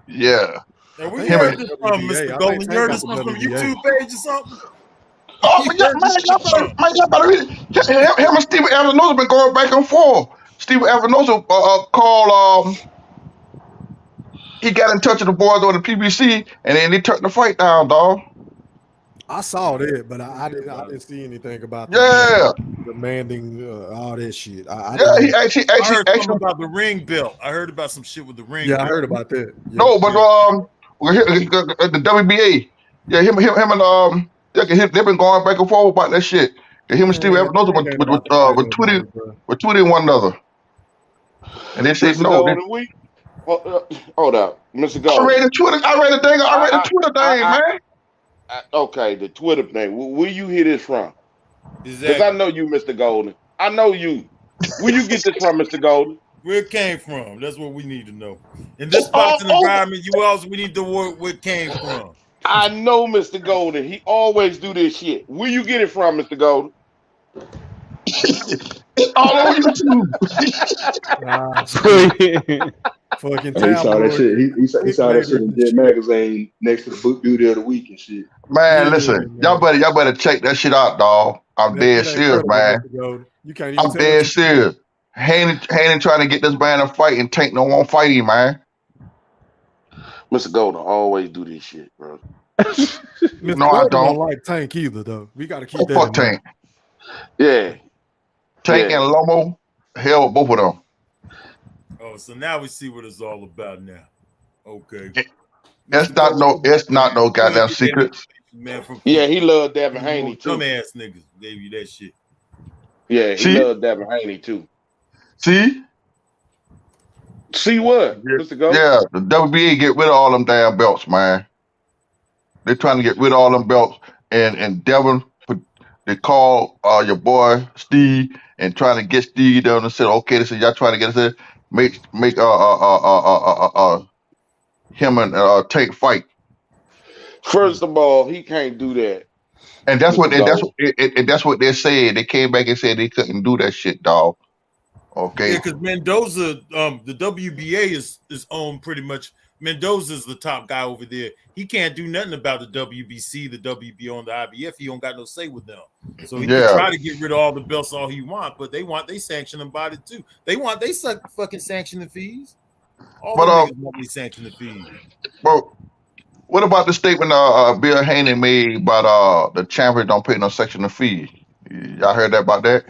Yeah. And we heard this from Mr. Golden. You heard this from YouTube page or something? Oh, man, y'all better read it. Him and Steven Avenosa been going back and forth. Steven Avenosa called. He got in touch with the boys on the PBC, and then they turned the fight down, dog. I saw that, but I didn't see anything about demanding all that shit. He actually heard something about the ring belt. I heard about some shit with the ring. Yeah, belt. I heard about that. Yeah, no, but the WBA, yeah, him and they've been going back and forth about that shit. Him and Steve Avenosa were tweeting one another, and they said no. Hold up, Mr. Golden. I read the Twitter thing, man. Okay, the Twitter thing. Where you hear this from? Because I know you, Mr. Golden. I know you. Where you get this from, Mr. Golden? Where it came from. That's what we need to know. In this boxing environment, we need to work where it came from. I know Mr. Golden. He always do this shit. Where you get it from, Mr. Golden? All over YouTube. Fucking he saw that shit. He saw that shit in Jet Magazine next to the book beauty of the week and shit. Man, listen, y'all better check that shit out, dog. I'm dead serious, man. I'm dead serious. Haney trying to get this man a fight and Tank no one fight him, man. Mr. Golden always do this shit, bro. No, I don't like Tank either, though. We got to keep that. Fuck Tank. Yeah. Tank and Lomo, hell with both of them. Oh, so now we see what it's all about now. Okay. It's not no goddamn secret. Yeah, he loved Devin Haney too. Dumbass niggas gave you that shit. Yeah, he loved Devin Haney too. See what? Mr. Golden? Yeah, the WBA get rid of all them damn belts, man. They're trying to get rid of all them belts, and Devin, they call your boy Steve and trying to get Steve down and said, okay, they said y'all trying to get us there, make him and Tank fight. First of all, he can't do that. And that's what they said. They came back and said they couldn't do that shit, dog. Okay. Yeah, because Mendoza, the WBA is owned pretty much. Mendoza's the top guy over there. He can't do nothing about the WBC, the WBO, and the IBF. He don't got no say with them. So he can try to get rid of all the belts all he want, but they sanction about it too. They suck fucking sanctioning fees. All the niggas want me sanctioning fees. Bro, what about the statement Bill Haney made about the champion don't pay no section of fee? Y'all heard that about that?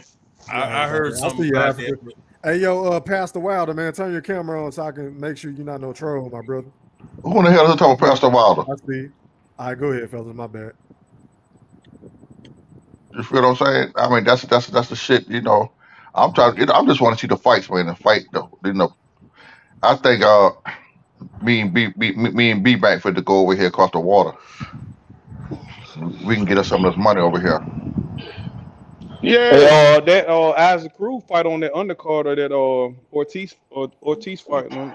I heard something about that. Hey, yo, Pastor Wilder, man, turn your camera on so I can make sure you're not no troll, my brother. Who in the hell is talking about Pastor Wilder? I see. All right, go ahead, fellas. My bad. You feel what I'm saying? I mean, that's the shit. You know, I'm trying. You know, I'm just want to see the fights, man. The fight, you know. I think me and B back for to go over here across the water. We can get us some of this money over here. Yeah. Hey, that Isaac Cruz fight on that undercard of that Ortiz fight, man.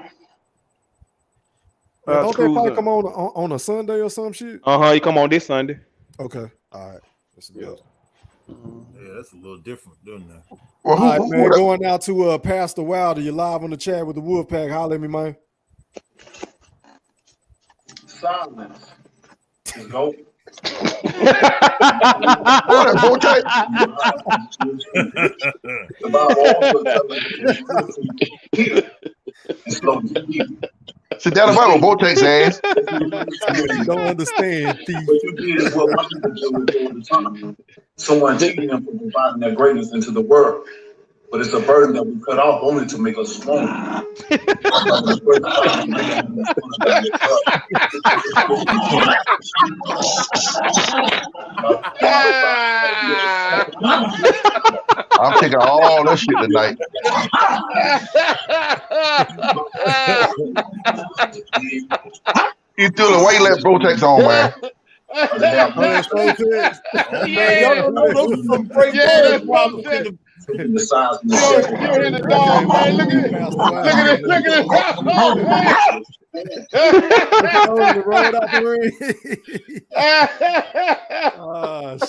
Don't that fight come on a Sunday or some shit? He come on this Sunday. Okay. All right. That's good. Yeah, that's a little different, doesn't that? All right, man. Going out to Pastor Wilder. You're live on the chat with the Wolfpack. Holler at me, man. Silence. Go. Sit down about what Vortex ass. You don't understand, thief. Someone taking them from providing their greatness into the world. But it's a burden that we cut off only to make us strong. I'm taking all that shit tonight. You threw the weight left Vortex on, man. The size of the dog, man. Look at it.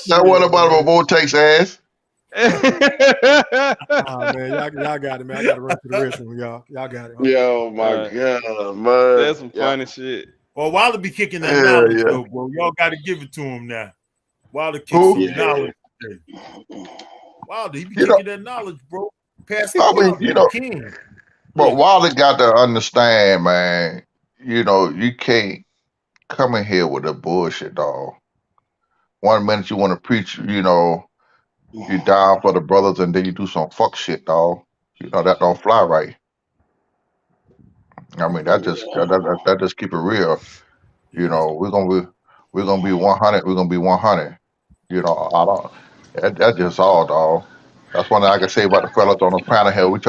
That one about a Vortex ass. Man, y'all got it, man. I got to run to the restroom, y'all. Y'all got it. Yo, my God, man. That's some funny shit. Well, Wilder be kicking that knowledge, though, bro. Y'all got to give it to him now. Wilder kicks some knowledge. Wilder, he be kicking that knowledge, bro. King. But Wilder got to understand, man. You know, you can't come in here with the bullshit, dog. 1 minute you want to preach, you know, you down for the brothers, and then you do some fuck shit, dog. You know that don't fly right. I mean, that just keep it real. You know, we're gonna be 100. We're gonna be 100. You know, that's just all, dog. That's one thing I can say about the fellas on the panel here. We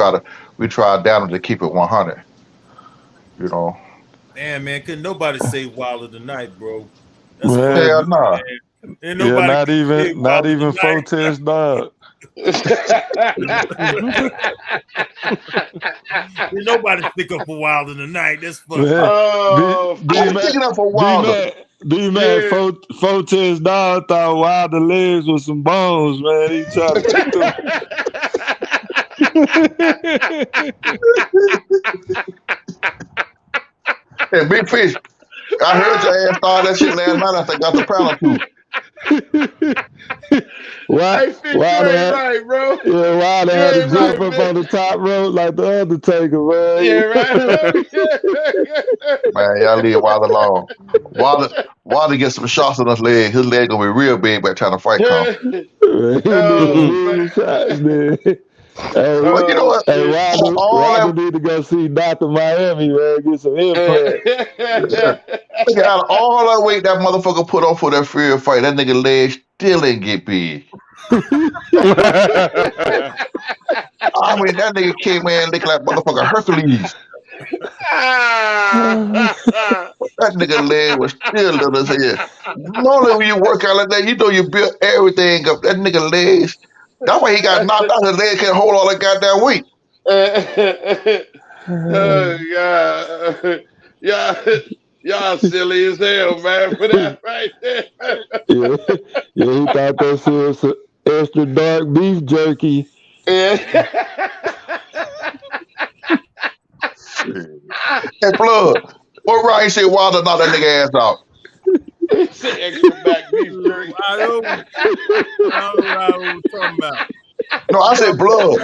try down to keep it 100. You know. Man, couldn't nobody say Wilder tonight, bro. Hell nah. Not even Fortes dog. Nobody stick up for Wilder tonight. That's funny. I'm sticking up for Wilder. D-Man, Fortes dog thought Wilder legs with some bones, man. He tried to kick them. Hey, Big Fish, I heard your ass start that shit last night. I think got the panel too. Wilder right, bro. Yeah, Wilder had to jump up on the top rope like the Undertaker, man. Yeah, right. Man, y'all leave Wilder alone. Wilder gets some shots on his leg. His leg gonna be real big by the time the fight comes. Hey, but you know what? Hey, Wilder need to go see Dr. Miami, man. Get some implant. Look at all that weight that motherfucker put on for that fear fight. That nigga leg still ain't get big. I mean, that nigga came in looking like motherfucker Hercules. That nigga leg was still little as hell. Normally when you work out like that, you know you build everything up. That nigga legs. That's why he got knocked out. His leg can't hold all that goddamn weight. Oh God, y'all silly as hell, man. For that right there. Yeah, he thought that shit was some extra dark beef jerky. Yeah. Hey, Blood, what Ryan said Wilder knocked that nigga ass out? Extra back beef jerky. I don't know what we're talking about. No, I said Blood.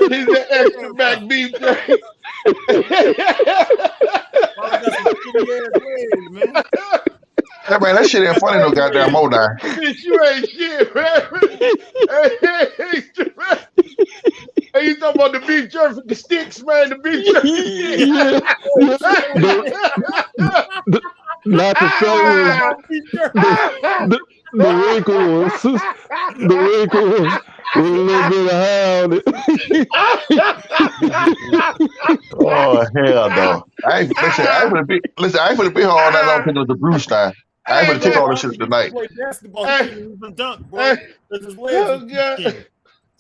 He's an extra back beef jerky. Hey man, that shit ain't funny no goddamn more now. Bitch, you ain't shit, man. Hey, talking about the beef jerky with the sticks, man. The beef jerky. Not the famous, the wrinkle ones, the wrinkle ones with a little bit of hound. Oh hell no! I ain't gonna be all that long because of the Bruce time. I ain't gonna take all this shit tonight. Play basketball, he couldn't even dunk, boy. Because his legs was too skinny.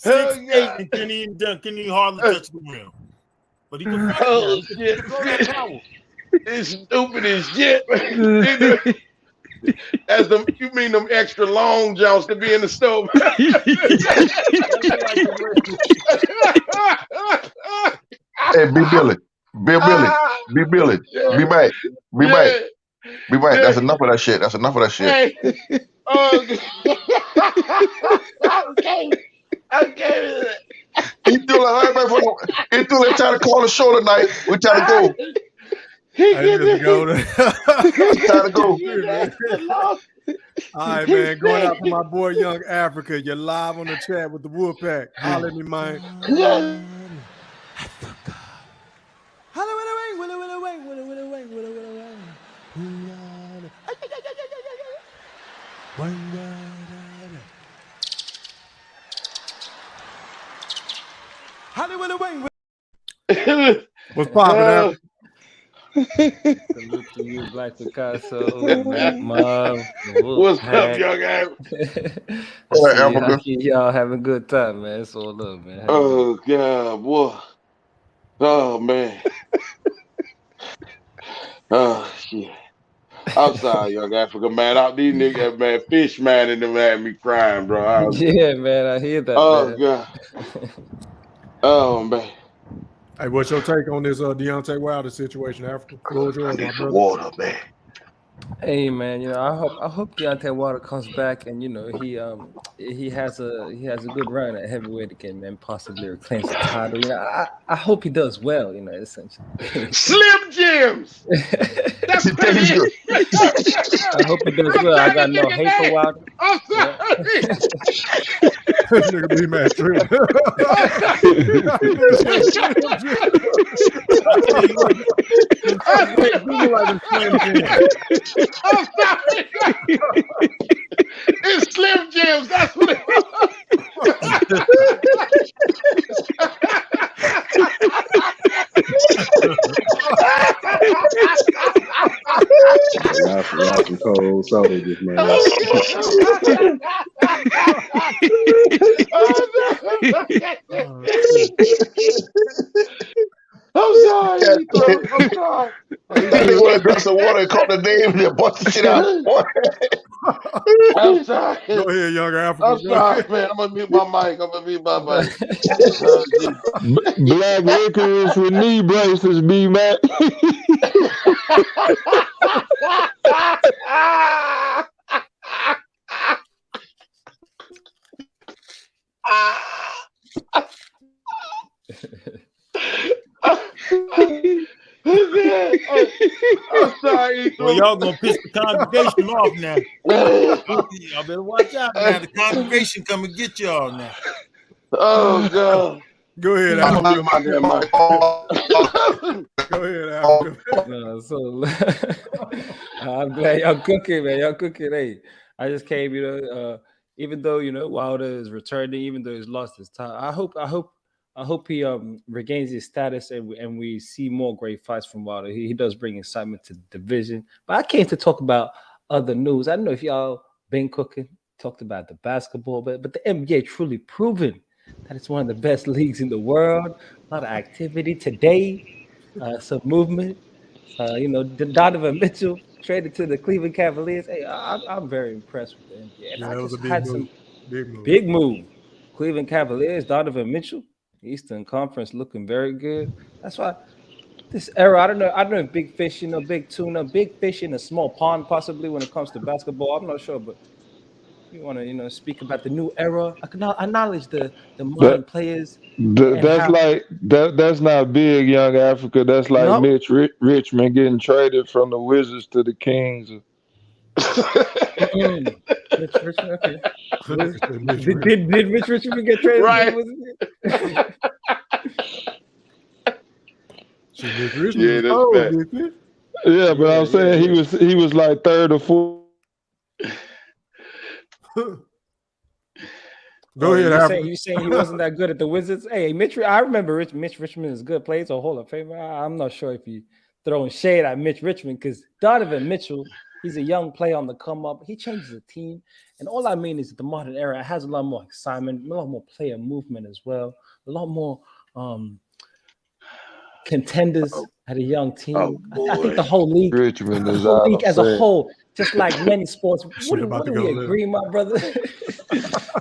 6'8" and couldn't even dunk, couldn't even hardly touch the rim. But he can fight. It's stupid as shit. As you mean them extra long jumps to be in the stove. Hey, be Billy, be back. That's enough of that shit. Hey. Okay. He threw like trying to call the show tonight. We trying to go. Trying to go. All right, man. Going out for my boy Young Africa. You're live on the chat with the Wolfpack. Holler at me, man. What's poppin'? Salute to you, Black Picasso, Black Mom. What's up, Young Africa? I see y'all having a good time, man. It's all love, man. Oh God, boy. Oh man. Oh shit. I'm sorry, Young Africa, man. Out these niggas, man, fish man, and them had me crying, bro. Yeah, man, I hear that. Oh man. God. Oh man. Hey, what's your take on this Deontay Wilder situation, Africa? Water, man. Hey, man, you know, I hope Deontay Wilder comes back and he has a good run at heavyweight again, man. Possibly reclaims the title. You know, I hope he does well. You know, essentially. Slim Jims. That's crazy. I hope he does well. I got no hate for Wilder. I'm sorry. This nigga be mad straight. I'm sorry. It's Slim Jims. That's what it was. Y'all some cold soldiers, man. I'm sorry. I want a glass of water and caught the name and then bust the shit out. I'm sorry. Go ahead, Young Africa. I'm sorry, man. I'm gonna mute my mic. Black licorice with knee braces, B Mac. I'm sorry. Well, y'all gonna piss the congregation off now. Y'all better watch out now. The congregation come and get y'all now. Oh God. Go ahead, I'm Africa. my damn mic. Go ahead, Africa. No, so I'm glad y'all cooking, man. Y'all cooking. Hey, I just came, even though Wilder is returning, even though he's lost his time. I hope he regains his status and we see more great fights from Wilder. He does bring excitement to the division. But I came to talk about other news. I don't know if y'all been cooking, talked about the basketball, but the NBA truly proven that it's one of the best leagues in the world. A lot of activity today, some movement. Donovan Mitchell traded to the Cleveland Cavaliers. Hey, I'm very impressed with the NBA. Yeah, that was a big move. Cleveland Cavaliers, Donovan Mitchell, Eastern Conference looking very good. That's why this era, I don't know if big fish, big tuna, big fish in a small pond possibly when it comes to basketball. I'm not sure, but you want to speak about the new era. I can acknowledge the modern players. That's not big, Young Africa. That's like Mitch Richmond getting traded from the Wizards to the Kings. Mitch Richmond, okay. Did Mitch Richmond get traded? Right. Mitch Richmond Yeah, was that's cold, bad. didn't he? Yeah, but I'm saying he was like third or fourth. Go ahead, Alfred. You saying he wasn't that good at the Wizards? Hey, I remember Mitch Richmond is good. Plays a Hall of Famer. I'm not sure if you throwing shade at Mitch Richmond because Donovan Mitchell, he's a young player on the come up. He changes the team, and all I mean is the modern era has a lot more excitement, a lot more player movement as well, a lot more contenders at a young team. I think the whole league, Richmond is whole out league of as a sight. whole, just like many sports, Shit about wouldn't to we go agree, my brother?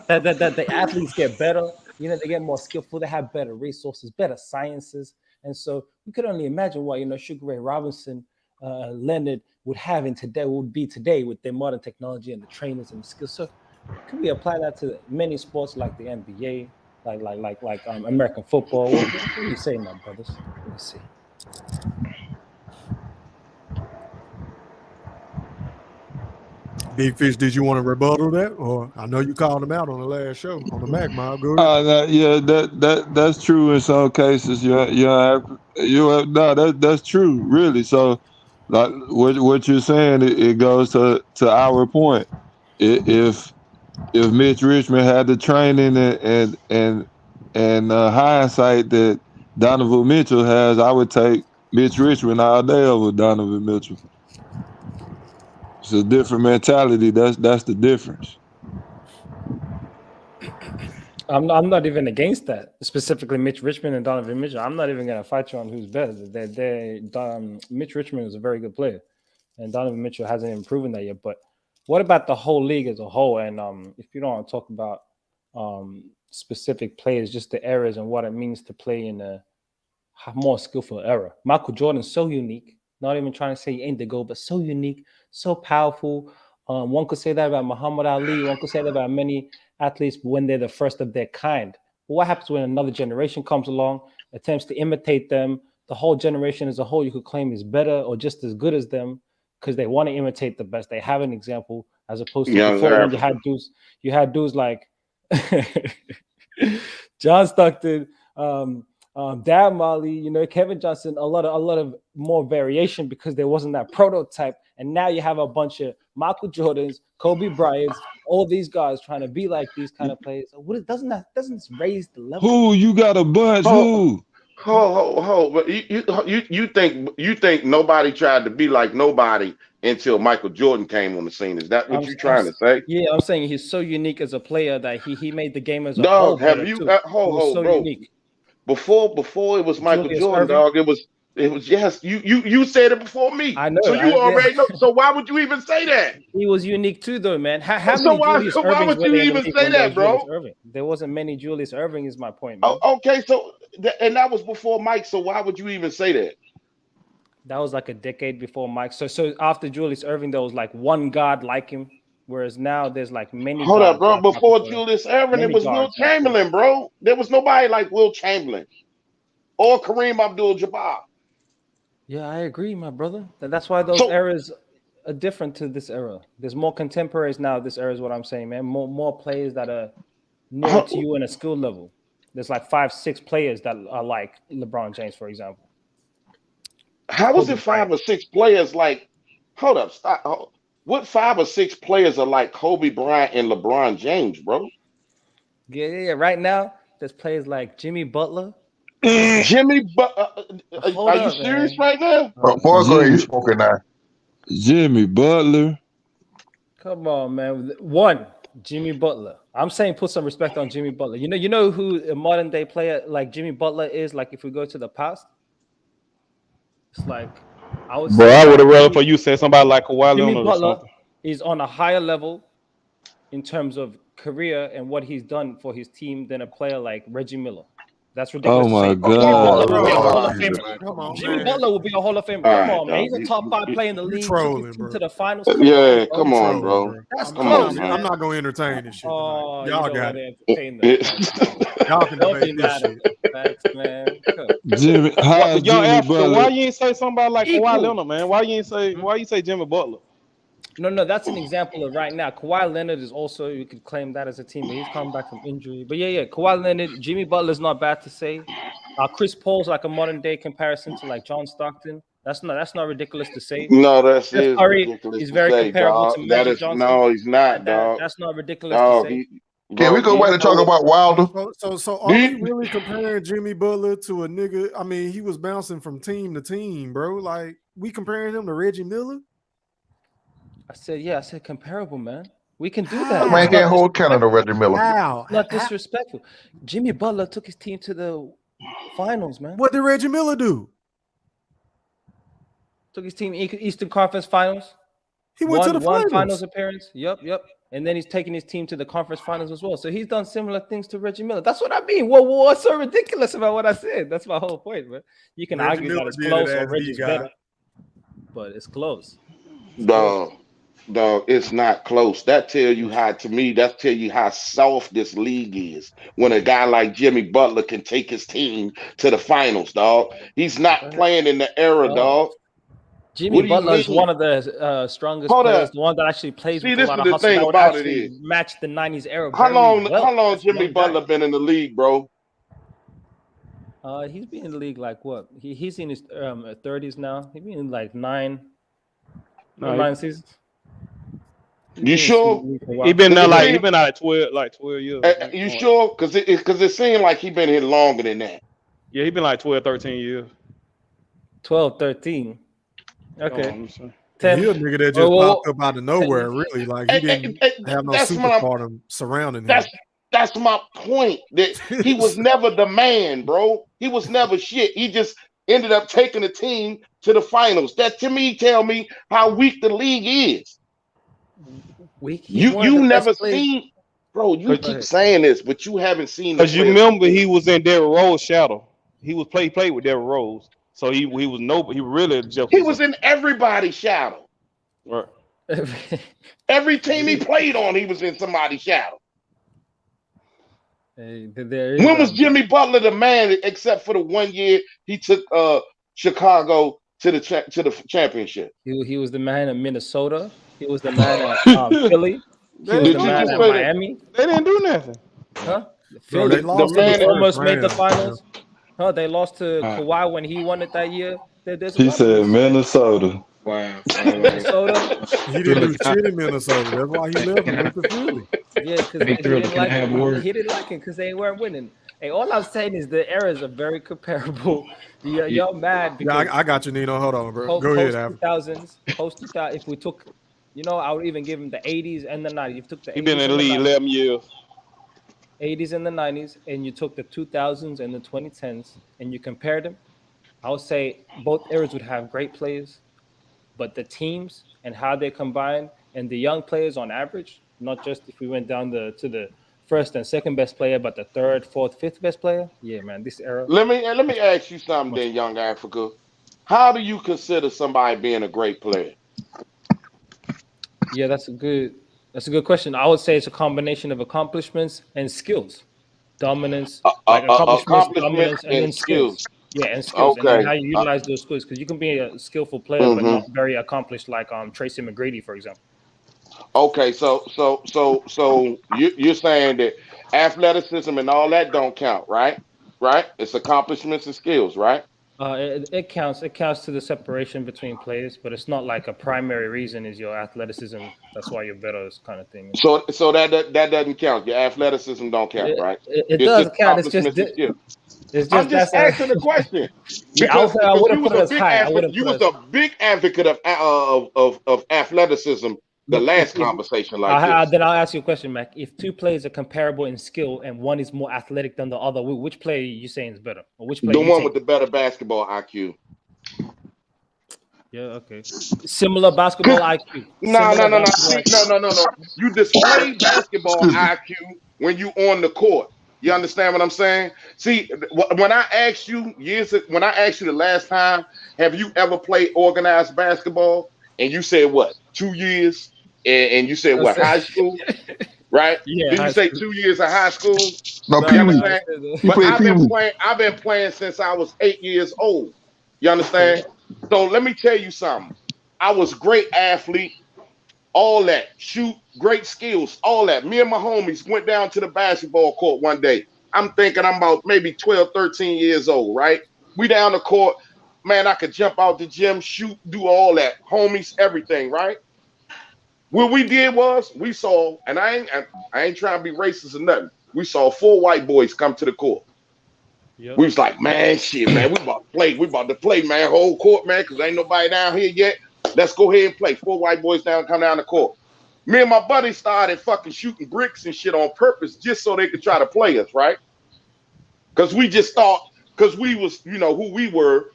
that the athletes get better, they get more skillful, they have better resources, better sciences. And so we could only imagine what, Sugar Ray Robinson, Leonard would be today with their modern technology and the trainers and the skills. So could we apply that to many sports like the NBA, like American football? What are you saying, my brothers? Let me see. Big Fish, did you want to rebuttal that? Or I know you called him out on the last show on the Mac Mob. Go ahead. Yeah, that's true in some cases. That's true, really. So, like what you're saying, it goes to our point. If Mitch Richmond had the training and hindsight that Donovan Mitchell has, I would take Mitch Richmond all day over Donovan Mitchell. It's a different mentality. That's the difference. I'm not even against that. Specifically, Mitch Richmond and Donovan Mitchell. I'm not even going to fight you on who's better. Mitch Richmond is a very good player, and Donovan Mitchell hasn't even proven that yet. But what about the whole league as a whole? And if you don't want to talk about specific players, just the eras and what it means to play in a more skillful era. Michael Jordan's so unique. Not even trying to say he ain't the GOAT, but so unique, so powerful. One could say that about Muhammad Ali. One could say that about many athletes when they're the first of their kind. But what happens when another generation comes along, attempts to imitate them? The whole generation as a whole, you could claim is better or just as good as them because they want to imitate the best. They have an example, as opposed to before when you had dudes like John Stockton, Dan Molly, Kevin Johnson, a lot of more variation because there wasn't that prototype. And now you have a bunch of Michael Jordans, Kobe Bryants, all these guys trying to be like these kind of players. Doesn't this raise the level? Who you got a bunch? Who? But you think nobody tried to be like nobody until Michael Jordan came on the scene? Is that what you're trying to say? Yeah, I'm saying he's so unique as a player that he made the game as a whole. Have you so bro? Unique. Before it was Michael Julius Jordan, Irving? dog. It was yes. You said it before me. I know. So you already know. So why would you even say that? He was unique too, though, man. How So many why Julius would Irvings were you there in the even league say when there that, was bro? Julius Irving? There wasn't many Julius Irving, is my point, man. Okay, so and that was before Mike. So why would you even say that? That was like a decade before Mike. So after Julius Irving, there was like one god like him, whereas now there's like many. Hold up, bro. like Before Michael Julius Irving, it many was guards Will Chamberlain, bro. There was nobody like Will Chamberlain or Kareem Abdul-Jabbar. Yeah, I agree, my brother. That's why those eras are different to this era. There's more contemporaries now. This era is what I'm saying, man. More players that are near to you in a skill level. There's like 5-6 players that are like LeBron James, for example. How was it 5 or 6 players like? Hold up, stop. What 5 or 6 players are like Kobe Bryant and LeBron James, bro? Yeah. Right now, there's players like Jimmy Butler. Jimmy Butler. Are you serious right now? Marco, you spoken now. Jimmy Butler. Come on, man. One, Jimmy Butler. I'm saying put some respect on Jimmy Butler. You know who a modern day player like Jimmy Butler is? Like if we go to the past, it's like I would say. I would have rather for you said somebody like Kawhi Jimmy Leonard Butler or something. is on a higher level in terms of career and what he's done for his team than a player like Reggie Miller. That's ridiculous. Oh my God! Jimmy Butler will be a Hall of Famer. Come on, man. He's a top 5 player in the league. Trolling, Took bro. his team to the finals. Come on, bro. That's I'm close. I'm not gonna entertain this shit. Oh, Y'all you got don't it. entertain that. Y'all can Don't debate be this mad shit. at facts, man. Jimmy, how Young Jimmy Africa, Butler? why you ain't say somebody like Kawhi Equal. Leonard, man? Why you say Jimmy Butler? No, that's an example of right now. Kawhi Leonard is also, you could claim that as a team, but he's coming back from injury. But yeah, Kawhi Leonard, Jimmy Butler's not bad to say. Chris Paul's like a modern day comparison to like John Stockton. That's not ridiculous to say. No, that's Steph is Curry ridiculous is to very say, comparable dog. to That Magic is Johnson. no, he's not, dog. That's not ridiculous Dog, to say. Can we go back to talk about Wilder? So are we really comparing Jimmy Butler to a nigga? I mean, he was bouncing from team to team, bro. Like, we comparing him to Reggie Miller? I said comparable, man. We can do How? that. Man can't hold Canada, Reggie Miller. How? Not disrespectful. Jimmy Butler took his team to the finals, man. What did Reggie Miller do? Took his team Eastern Conference Finals. He went to the one finals. finals appearance. Yep. And then he's taking his team to the conference finals as well. So he's done similar things to Reggie Miller. That's what I mean. What's so ridiculous about what I said? That's my whole point, man. You can Reggie argue Miller that it's did it close as or the Reggie's guy. better, but it's close. Dog, it's not close. That tell you how soft this league is. When a guy like Jimmy Butler can take his team to the finals, dog. He's not playing in the era, dog. Jimmy Butler is one of the strongest players, the one that actually plays with a lot of hustle. That would actually match the 90s era. How long Jimmy Butler been in the league, bro? He's been in the league like what? He's in his 30s now. He's been in like nine seasons. You sure? He been there like 12 years. You sure? Because it seemed like he been here longer than that. Yeah, he been like 12, 13 years. 12, 13. Okay. 10. He a nigga that just popped up out of nowhere, really. Like, he didn't have no superstardom surrounding him. That's my point. That he was never the man, bro. He was never shit. He just ended up taking the team to the finals. That to me tell me how weak the league is. You never seen, bro. You keep saying this, but you haven't seen. Because you remember he was in Derrick Rose's shadow. He played with Derrick Rose. So he was nobody. He really just he was in everybody's shadow. Right. Every team he played on, he was in somebody's shadow. When was Jimmy Butler the man, except for the 1 year he took Chicago to the championship? He was the man at Minnesota. He was the man at Philly. He was the man at Miami. They didn't do nothing. Huh? Philly almost made the finals. Huh? They lost to Kawhi when he won it that year. He said Minnesota. Wow. Minnesota. He didn't do shit in Minnesota. That's why he left and went to Philly. Yeah, because he didn't like it because they weren't winning. Hey, all I'm saying is the eras are very comparable. You're mad because I got you, Nino. Hold on, bro. Go ahead, Adam. Post 2000. If we took, I would even give him the 80s and the 90s. You took the. He been in the league 11 years. 80s and the 90s, and you took the 2000s and the 2010s, and you compared them, I would say both eras would have great players, but the teams and how they combine and the young players on average, not just if we went down to the first and second best player, but the third, fourth, fifth best player. Yeah, man, this era. Let me ask you something, then, Young Africa. How do you consider somebody being a great player? Yeah, that's a good question. I would say it's a combination of accomplishments and skills. Dominance, dominance, and then skills. Yeah, and skills. Okay. And then how you utilize those skills. Because you can be a skillful player, but not very accomplished, like Tracy McGrady, for example. Okay, so you're saying that athleticism and all that don't count, right? Right? It's accomplishments and skills, right? It counts. It counts to the separation between players, but it's not like a primary reason is your athleticism. That's why you're better, kind of thing. So that doesn't count. Your athleticism don't count, right? It does count. It's just I'm just asking the question. Because I wouldn't put it as high. You was a big advocate of athleticism. The last conversation like this. Then I'll ask you a question, Mac. If two players are comparable in skill and one is more athletic than the other, which player are you saying is better? Or which player the one with the better basketball IQ. Yeah, okay. Similar basketball IQ. No. You display basketball IQ when you on the court. You understand what I'm saying? See, when I asked you the last time, have you ever played organized basketball? And you said what? 2 years? And you said what? High school? Right? Yeah. Did you say 2 years of high school? No, But I've been playing since I was 8 years old. You understand? So let me tell you something. I was a great athlete, all that. Shoot, great skills, all that. Me and my homies went down to the basketball court one day. I'm thinking I'm about maybe 12, 13 years old, right? We down the court. Man, I could jump out the gym, shoot, do all that. Homies, everything, right? What we did was we saw, and I ain't trying to be racist or nothing. We saw 4 white boys come to the court. Yep. We was like, man, shit, man, we about to play. We about to play, man, whole court, man, because ain't nobody down here yet. Let's go ahead and play. 4 white boys come down the court. Me and my buddy started fucking shooting bricks and shit on purpose just so they could try to play us, right? Because we just thought, because we was, you know, who we were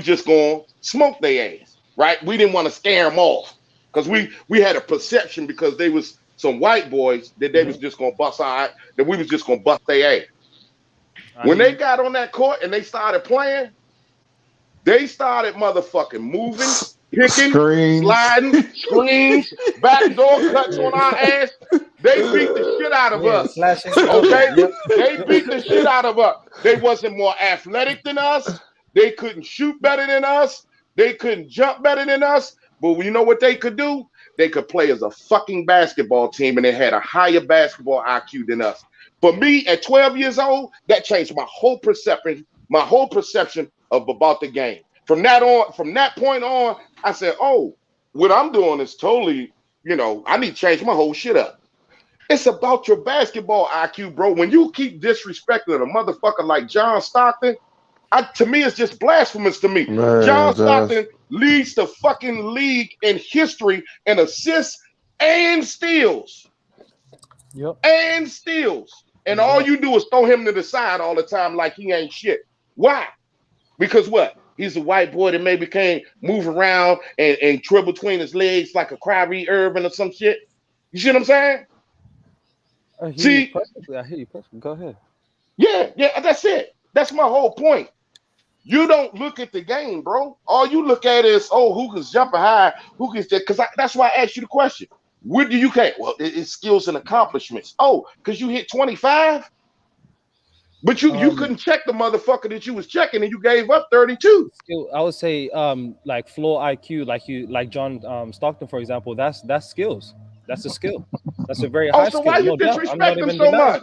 just going to smoke their ass, right? We didn't want to scare them off because we had a perception because they was some white boys that they was just going to bust our, that we was just going to bust their ass. When they got on that court and they started playing, they started motherfucking moving, kicking, sliding, screens, backdoor cuts on our ass. They beat the shit out of us. Okay? They beat the shit out of us. They wasn't more athletic than us. They couldn't shoot better than us. They couldn't jump better than us. But you know what they could do? They could play as a fucking basketball team, and they had a higher basketball IQ than us. For me, at 12 years old, that changed my whole perception of about the game. From that point on, I said, oh, what I'm doing is totally, you know, I need to change my whole shit up. It's about your basketball IQ, bro. When you keep disrespecting a motherfucker like John Stockton, to me, it's just blasphemous to me. Man, John Stockton leads the fucking league in history in assists and steals. Yep. And steals. And all you do is throw him to the side all the time like he ain't shit. Why? Because what? He's a white boy that maybe can't move around and dribble between his legs like a Kyrie Irving or some shit. You see what I'm saying? I hear you perfectly. Go ahead. Yeah, that's it. That's my whole point. You don't look at the game, bro. All you look at is, oh, who can jump high, who can stay. Because that's why I asked you the question. What do you care? Well, it's skills and accomplishments. Oh, because you hit 25? But you couldn't check the motherfucker that you was checking, and you gave up 32. I would say like floor IQ, like John Stockton, for example, that's skills. That's a skill. That's a very high skill. Why you disrespect them so much?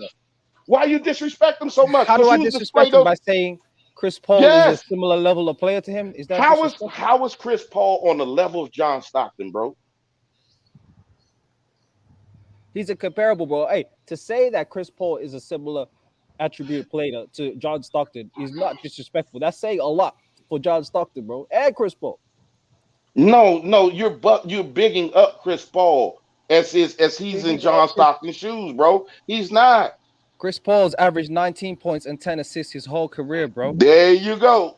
Why you disrespect them so much? How do I disrespect him? By saying Chris Paul is a similar level of player to him? Is that how is Chris Paul on the level of John Stockton, bro? He's a comparable, bro. Hey, to say that Chris Paul is a similar attribute player to John Stockton is not disrespectful. That's saying a lot for John Stockton, bro, and Chris Paul. No, you're bigging up Chris Paul as he's in John Stockton's shoes, bro. He's not. Chris Paul's averaged 19 points and 10 assists his whole career, bro. There you go.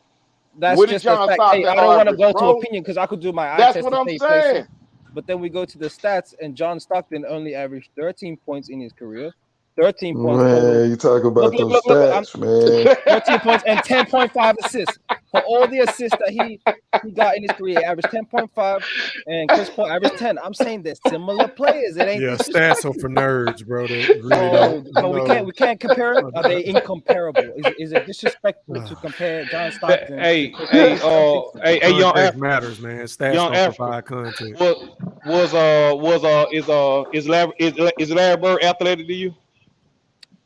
That's just a fact. Hey, I don't want to go to opinion because I could do my eye test. That's what I'm saying. But then we go to the stats, and John Stockton only averaged 13 points in his career. 13 points. Man, you talk about those stats, man. 13 points and 10.5 assists. For all the assists that he got in his career, he averaged 10.5, and Chris Paul averaged 10. I'm saying they're similar players. It ain't stats are for nerds, bro. We can't compare them. Are they incomparable? Is it disrespectful to compare John Stockton? Hey, young matters, man. Stats don't provide content. Is Larry Bird athletic to you?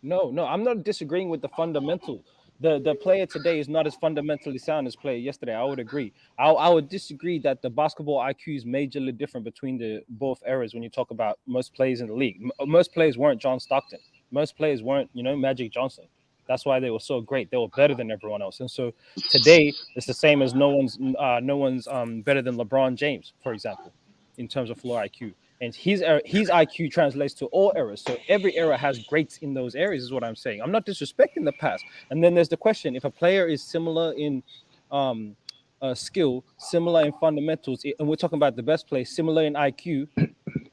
No, I'm not disagreeing with the fundamental. The player today is not as fundamentally sound as player yesterday. I would agree. I would disagree that the basketball IQ is majorly different between the both eras when you talk about most players in the league. Most players weren't John Stockton. Most players weren't, Magic Johnson. That's why they were so great. They were better than everyone else. And so today it's the same as no one's better than LeBron James, for example, in terms of floor IQ. And his IQ translates to all eras. So every era has greats in those areas, is what I'm saying. I'm not disrespecting the past. And then there's the question: if a player is similar in skill, similar in fundamentals, and we're talking about the best play, similar in IQ,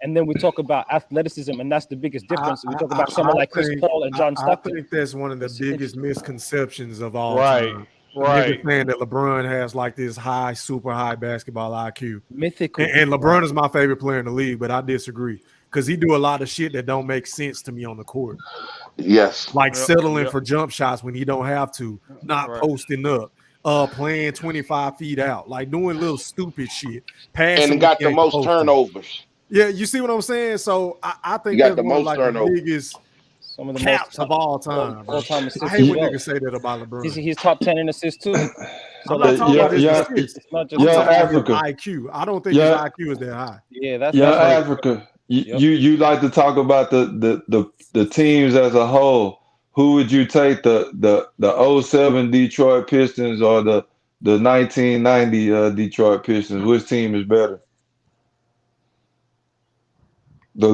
and then we talk about athleticism, and that's the biggest difference. We talk about someone like Chris Paul and John Stockton. I think that's one of the biggest misconceptions of all time. Right. Right. Saying that LeBron has like this super high basketball IQ. Mythical. And LeBron is my favorite player in the league, but I disagree because he do a lot of shit that don't make sense to me on the court. Yes. Like settling for jump shots when he don't have to, not posting up, playing 25 feet out, like doing little stupid shit. Passing and got the most turnovers. Yeah, you see what I'm saying? So I think you got that's the most like turnovers. The biggest Some of the caps most of all time. bro. all-time I assists hate as when well. niggas say that about LeBron. He's top 10 in assists too. So I'm not talking about his assists. It's not I'm just talking about Africa. his IQ. I don't think his IQ is that high. Yeah, that's Young right. Africa. You like to talk about the teams as a whole. Who would you take, the 07 Detroit Pistons or the 1990 Detroit Pistons? Which team is better? The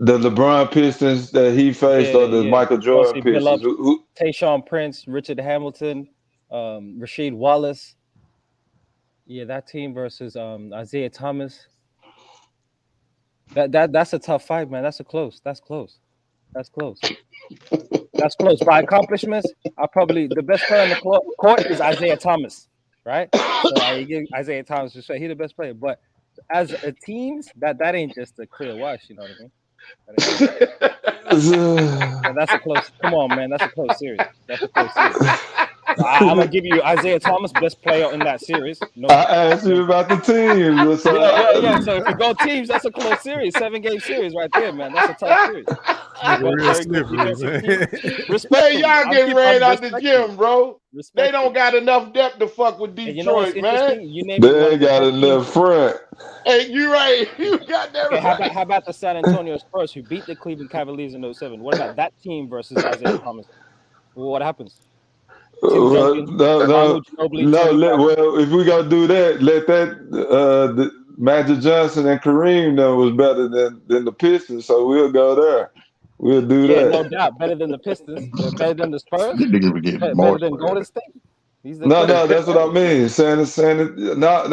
LeBron Pistons that he faced, or the Michael Jordan Pistons? Who? Tayshaun Prince, Richard Hamilton, Rasheed Wallace. Yeah, that team versus Isaiah Thomas. That's a tough fight, man. That's close. That's close. By accomplishments, the best player on the court is Isaiah Thomas, right? So I give Isaiah Thomas respect. He's the best player, but as a teams, that ain't just a clear wash. You know what I mean? That's a close. Come on, man. That's a close series. I'm gonna give you Isaiah Thomas, best player in that series. No, I asked you about the teams. Yeah. So if you go teams, that's a close series, 7-game series right there, man. That's a tough series. Respect, y'all getting ran out the gym, bro. They don't got enough depth to fuck with Detroit, man. They ain't got enough front. Hey, you right. You got that right. How about the San Antonio Spurs who beat the Cleveland Cavaliers in 07? What about that team versus Isaiah Thomas? What happens? Well, if we gonna do that, let that Magic Johnson and Kareem was better than the Pistons, so we'll go there. We'll do that. No doubt, better than the Pistons, better than the Spurs, better than Golden State. No, that's what I mean.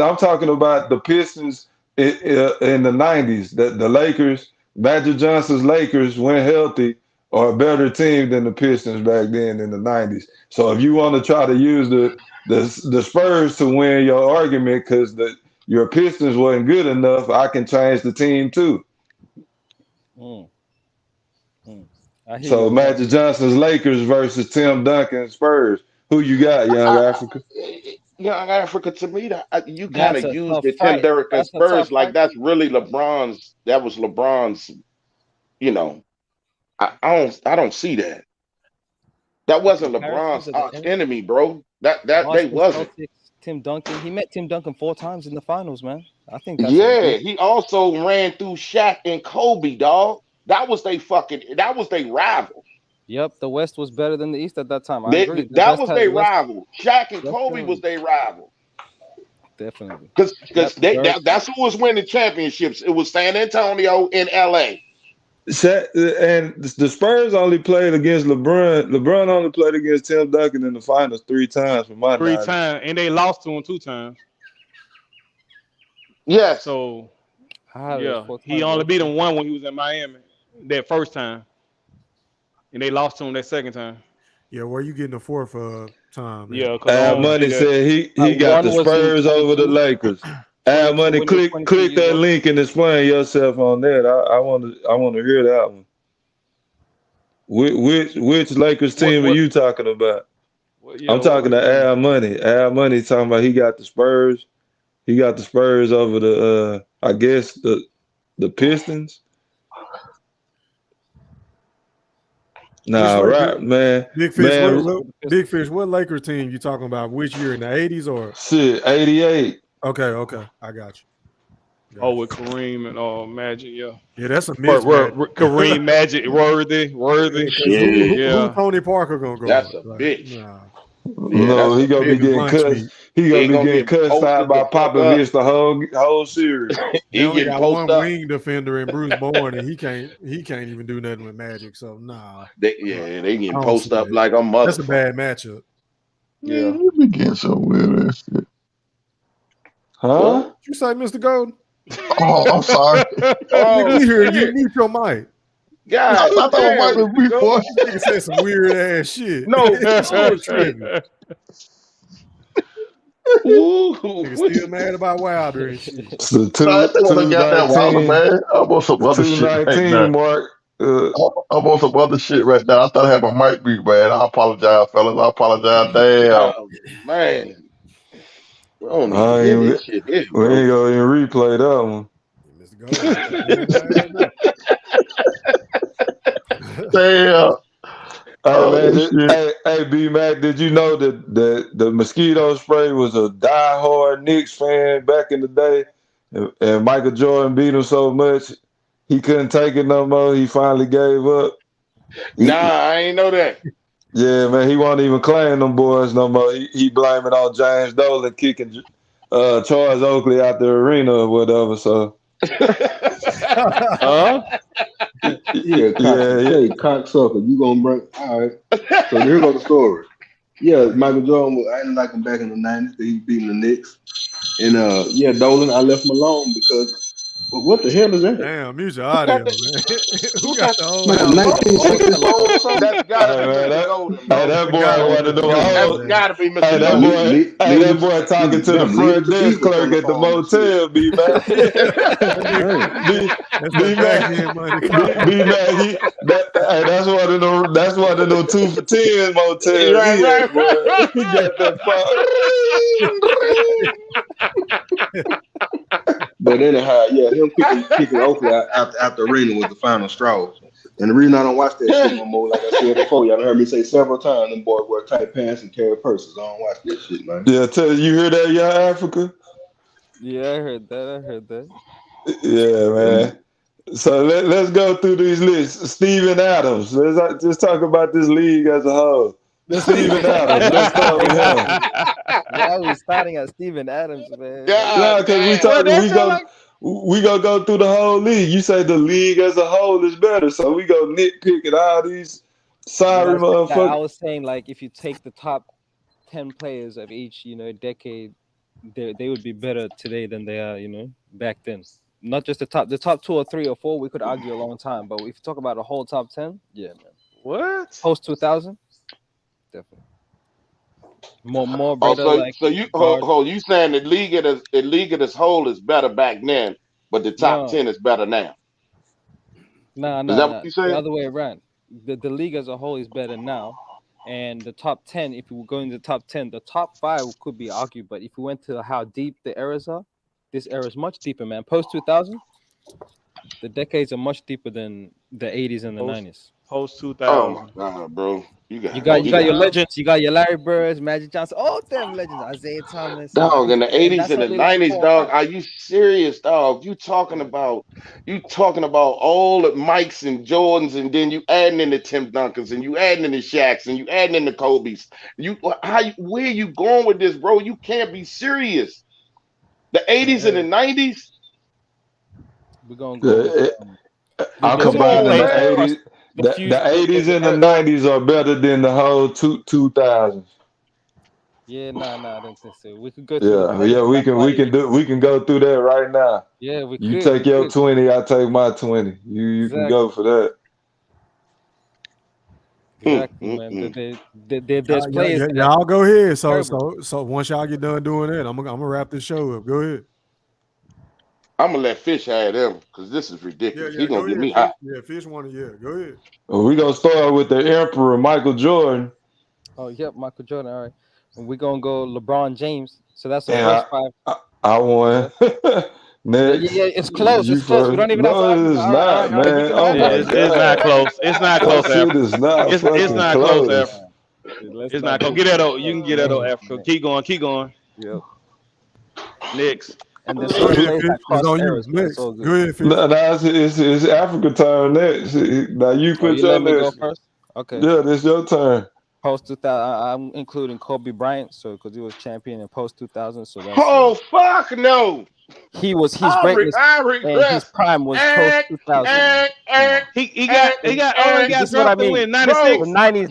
I'm talking about the Pistons in the 90s. The Lakers, Magic Johnson's Lakers, when healthy, are a better team than the Pistons back then in the 90s. So if you want to try to use the Spurs to win your argument because your Pistons wasn't good enough, I can change the team too. So Magic Johnson's Lakers versus Tim Duncan's Spurs. Who you got, Young Africa? Young Africa, to me, you kind of used the Tim Duncan Spurs like that's really LeBron's. That was LeBron's. You know, I don't see that. That wasn't LeBron's arch enemy, bro. That they wasn't. Tim Duncan. He met Tim Duncan 4 times in the finals, man. I think that's he also ran through Shaq and Kobe, dog. That was they rival. Yep, the West was better than the East at that time. I agree. That was their rival. Shaq and Kobe was their rival. Definitely. Because that's who was winning championships. It was San Antonio and LA. And the Spurs only played against LeBron. LeBron only played against Tim Duncan in the finals 3 times for my knowledge. 3 times, and they lost to him 2 times. Yes. So he only beat him 1 when he was in Miami that first time, and they lost to him that second time. Yeah, where you getting the 4th time? Man? Yeah, Al Money said he got the Spurs over the Lakers. Al Money, click that link and explain yourself on that. I want to hear that one. Which Lakers team are you talking about? I'm talking to Al Money. Al Money talking about he got the Spurs. He got the Spurs over the I guess the Pistons. Nah, right, man. Big Fish, what Lakers team you talking about? Which year, in the 80s or? Shit, 88. Okay, I got you. With Kareem and Magic, yeah. Yeah, that's a miss. Kareem, Magic, Worthy. Who Tony Parker gonna go? That's a bitch. Nah. No, he gonna be getting cussed. He gonna be getting cussed out by Popovich the whole series. He only got one wing defender in Bruce Bowen, and he can't even do nothing with Magic. So nah. They getting post up like a mother. That's a bad matchup. Yeah, you be getting so weird ass shit. Huh? What you say, Mr. Golden? Oh, I'm sorry. We hear you. Mute your mic. God, I thought it might be before. Nigga said some weird ass shit. No, nigga still mad about Wilder and shit. So I got that Wilder, man. I'm on some other shit right now. Mark. I'm on some other shit right now. I thought I had my mic beat, man. I apologize, fellas. I apologize. Damn. Oh, man. We ain't gonna even replay that one. Damn. Hey, B Mac, did you know that the mosquito spray was a diehard Knicks fan back in the day, and Michael Jordan beat him so much he couldn't take it no more. He finally gave up. Nah, I ain't know that. Yeah, man, he won't even claim them boys no more. He blaming on James Dolan kicking Charles Oakley out the arena or whatever. So, Yeah, cocksucker. You gonna bring? All right. So here goes the story. Yeah, Michael Jordan. I didn't like him back in the '90s. He was beating the Knicks, and yeah, Dolan. I left him alone because what the hell is that? Damn, mute your audio, man. Who got the whole Like house? 1960s. That's gotta be Mr. Golden, bro. That boy wanted to That's gotta be Mr. Hey, Golden. that boy talking to the front desk clerk at the motel, B Mac. That's one of them 2 for 10 motels. Right. He got that But anyhow, yeah, him kicking Oakley out the arena was the final straw. And the reason I don't watch that shit no more, like I said before, y'all heard me say several times, them boys wear tight pants and carry purses. I don't watch that shit, man. Yeah, you hear that, Young Africa? Yeah, I heard that. Yeah, man. So let's go through these lists. Steven Adams. Let's just talk about this league as a whole. Steven Adams. Let's start with him. Why we starting at Steven Adams, man? Yeah, because we gonna go through the whole league. You say the league as a whole is better, so we go nitpick at all these sorry motherfuckers. I was saying, like, if you take the top 10 players of each, decade, they would be better today than they are, back then. Not just the top 2 or 3 or 4. We could argue a long time, but if you talk about the whole top 10, yeah, man. What? Post 2000, definitely. More better. So you you saying the league as whole is better back then, but the top 10 is better now? No. Is that what you saying? The other way around. The league as a whole is better now, and the top 10. If we go into the top 10, the top 5 could be argued. But if we went to how deep the eras are, this era is much deeper, man. Post 2000, the decades are much deeper than the 80s and the 90s. Post 2000. Oh my God, bro. You got your legends. You got your Larry Birds, Magic Johnson, all them legends. Isaiah Thomas. Dog, in the 80s and the 90s, dog. Are you serious, dog? You talking about all the Mikes and Jordans, and then you adding in the Tim Duncans, and you adding in the Shaqs, and you adding in the Kobe's. Where are you going with this, bro? You can't be serious. The 80s and the 90s. We're gonna go. I'm combining the 80s. The 80s and the 90s are better than the whole 2000s. Yeah, I don't think so. We could go. We can go through that right now. Yeah, we You could. take your 20, I take my 20. You can go for that. Exactly, man. There's players. Y'all go ahead. So once y'all get done doing that, I'm gonna wrap this show up. Go ahead. I'm gonna let Fish have them because this is ridiculous. He gonna get me hot. Yeah, Fish wanted. Yeah, go ahead. Well, we gonna start with the Emperor Michael Jordan. Oh, yep, Michael Jordan. All right, and we're gonna go LeBron James. So that's the first 5. I won. Next. Yeah, it's close. It's close. We don't even have to. No, it's not, man. Oh my It's not close. It's not close. It's not. It's not close. Africa. It's not close. Get that out. You can get that out, Africa. Keep going. Yep. Next. And this Go ahead, Fish. No, it's Africa turn next. Now you put your let me go next. first. Okay. Yeah, this your turn. Post 2000, I'm including Kobe Bryant, so because he was champion in post 2000. So that's, fuck no. His greatness and his prime was post 2000. He got drafted in 96. The 90s.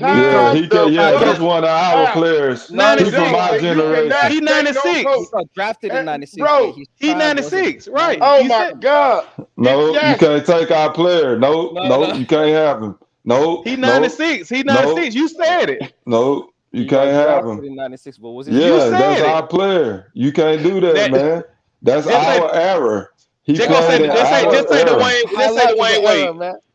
That's one of our players. He's from my generation. He 96. He got drafted in 96. Bro, he 96, right? Oh my God. No, you can't take our player. No, you can't have him. No, he 96. He 96. You said it. No, you can't have him. In 96, but was it? Yeah, that's our player. You can't do that, man. That's our era. Just say Dwayne Wade.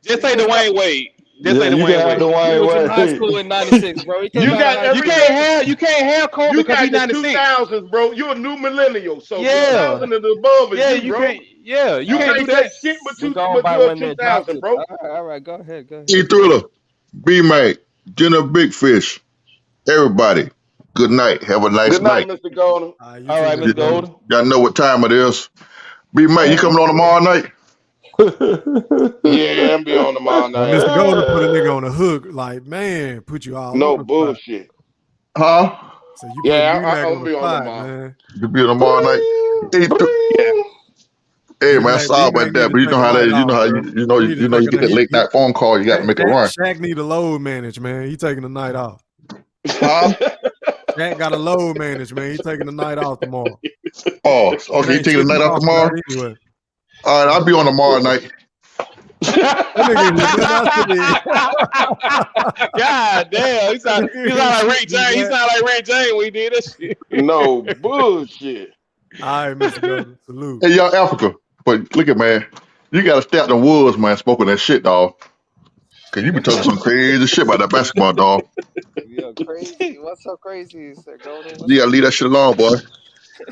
Just say Dwayne Wade. Just say Dwayne Wade. High school in 96, bro. You can't have Kobe because he's 96. 2000s, bro. You're a new millennial, so yeah. 2000 and above is you, bro. Yeah, you You can't do can't say that. shit but We're you going by but when they're 2000, drafted. bro. All right, go ahead. E-Thriller, B-Mac, Jenna Big Fish, everybody, good night. Have a nice Good night, night. Mr. Golden. All right, Mr. Golden. Y'all know what time it is. B-Mac, you coming on tomorrow night? Yeah, I'm be on tomorrow night. Mr. Golden put a nigga on the hook, like, man, put you all No on the spot. bullshit. Huh? So you Yeah, put B-Mac I'm on be the on spot, tomorrow. man. You be on tomorrow night? Yeah. Hey man, B-Mac sorry about need that, to but you take know a how night that off, bro. you know you get that late night phone call, you gotta make a run. Shaq need a load manage, man. He taking a night off. Huh? Shaq got a load manage, man. He taking a night off tomorrow. Oh, okay, you taking the night off tomorrow? Anyway. All right, I'll be on tomorrow night. That nigga ain't God damn, he sound like Rick James. He sound like Rick James when he did that shit. No bullshit. All right, Mr. Golden, salute. Hey, y'all Africa, but look at man, you gotta step the woods, man, spoken that shit, dog. Cause you be talking some crazy shit about that basketball, dog. Yo, crazy. What's so crazy, Sir Golden? You gotta leave that shit alone, boy.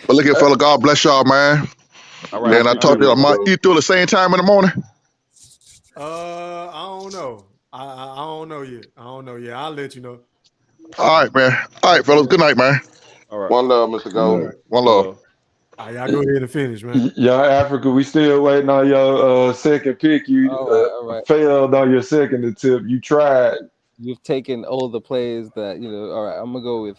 But look here, fella, God bless y'all, man. All right, and I talk to y'all, might eat through the same time in the morning. I don't know. I don't know yet. I'll let you know. All right, man. All right, fellas. Good night, man. All right. One love, Mr. Golden. One love. All right, y'all go ahead and finish, man. Y'all Africa, we still waiting on your second pick. You All right. failed on your second attempt. You tried. You've taken all the players that All right, I'm gonna go with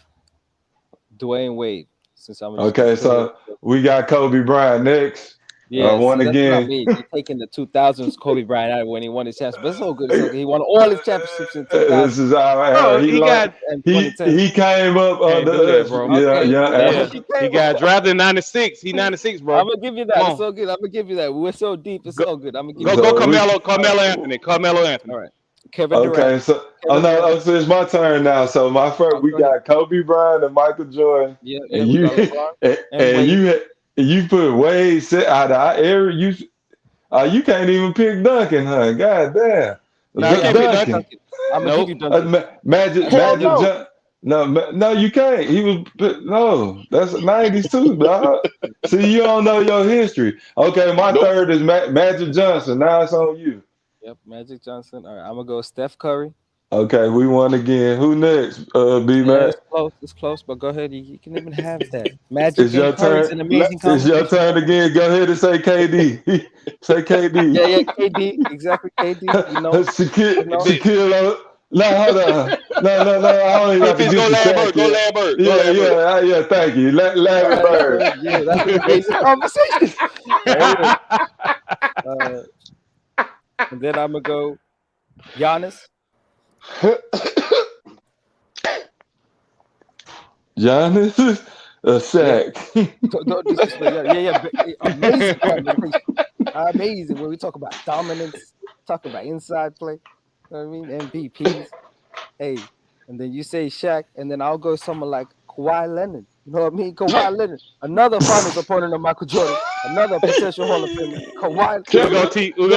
Dwayne Wade since I'm. Okay, so we got Kobe Bryant next. Yeah, one see, that's again. what I mean. You're taking the 2000s Kobe Bryant out when he won his championship, but it's all good. It's okay. He won all his championships in 2000. This is all right. Bro, he came up under bro. yeah. He got drafted in 96. He 96, bro. I'm gonna give you that. It's so good. I'm gonna give you that. We're so deep. It's so good. I'm gonna give you Go that. Carmelo Anthony. All right. Kevin Durant. Okay, so so it's my turn now. So my first, we got Kobe Bryant and Michael Jordan. Yeah, and you put Wade out of our area. You can't even pick Duncan, huh? God damn. No, you can't pick Duncan. I'm gonna give you Duncan. Magic Johnson. No, you can't. He was that's 90s too, dog. See, you don't know your history. Okay, my third is Magic Johnson. Now it's on you. Yep, Magic Johnson. All right, I'm gonna go Steph Curry. Okay, we won again. Who next? B-Mac. It's close, but go ahead. You can even have that. Magic It's your Curry's turn. an amazing It's your turn again. Go ahead and say KD. Say KD. Yeah, KD. Exactly, KD. Shaquille. No, hold on. No. I don't even have to do the Go Lambert. Yeah, thank you. Larry Bird. Yeah, that's an amazing conversation. And then I'm going to go Giannis. Giannis? Shaq. Yeah. Amazing. When we talk about dominance, talk about inside play. You know what I mean? MVPs. Hey, and then you say Shaq, and then I'll go someone like Kawhi Leonard. You know what I mean? Kawhi Leonard, another finals opponent of Michael Jordan, another potential Hall of Famer. Kawhi.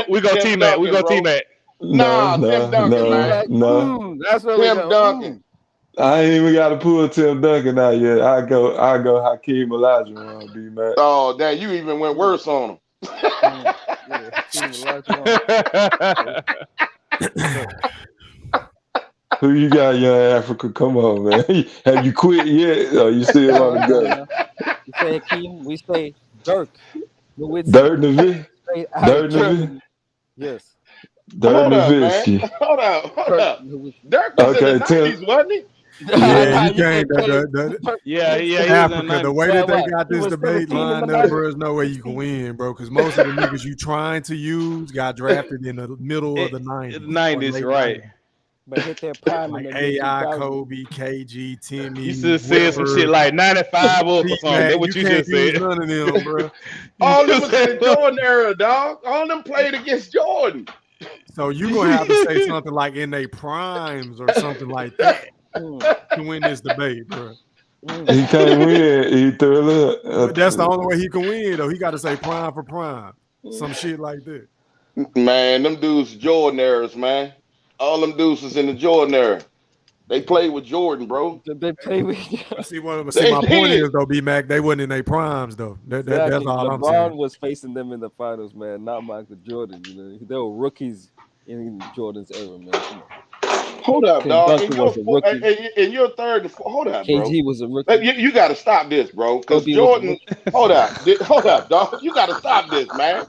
We go T-Mac. We go T-Mac. Nah, Tim Duncan, man. No. That's what Tim Duncan. I ain't even got to pull Tim Duncan out yet. I go Hakeem Olajuwon, B-Mac. Oh, damn, you even went worse on him. Who you got, young Africa? Come on, man. Have you quit yet? Or you still on the go? You say Hakeem, we say Dirk. Dirk Nowitzki? Yes. Dirk Nowitzki. Hold up. Dirk was in the 90s, wasn't he? Yeah, you can't. Africa, the way that they got this debate lined up, bro, there's no way you can win, bro. Because most of the niggas you trying to use got drafted in the middle of the 90s. 90s, right? But hit their prime like in AI, Kobe, KG, Timmy. You should have said some shit like 95 or something. That's what you just said. None of them, bro. All them was in the Jordan era, dog. All them played against Jordan. So you gonna have to say something like in their primes or something like that to win this debate, bro. He can't win. He threw it. That's the only way he can win, though. He got to say prime for prime, some shit like that. Man, them dudes Jordan eras, man. All them dudes was in the Jordan era. They played with Jordan, bro. They play with. See, my point is though, B-Mac, they wasn't in their primes though. That's Exactly. all I'm LeBron saying. was facing them in the finals, man. Not Michael Jordan. You know, they were rookies in Jordan's era, man. Come on. Hold up, Tim dog. Duncan was a rookie. And you're third. Hold up, bro. KG was a rookie. You got to stop this, bro. Because Kobe was a Jordan. Hold up, dog. You got to stop this, man.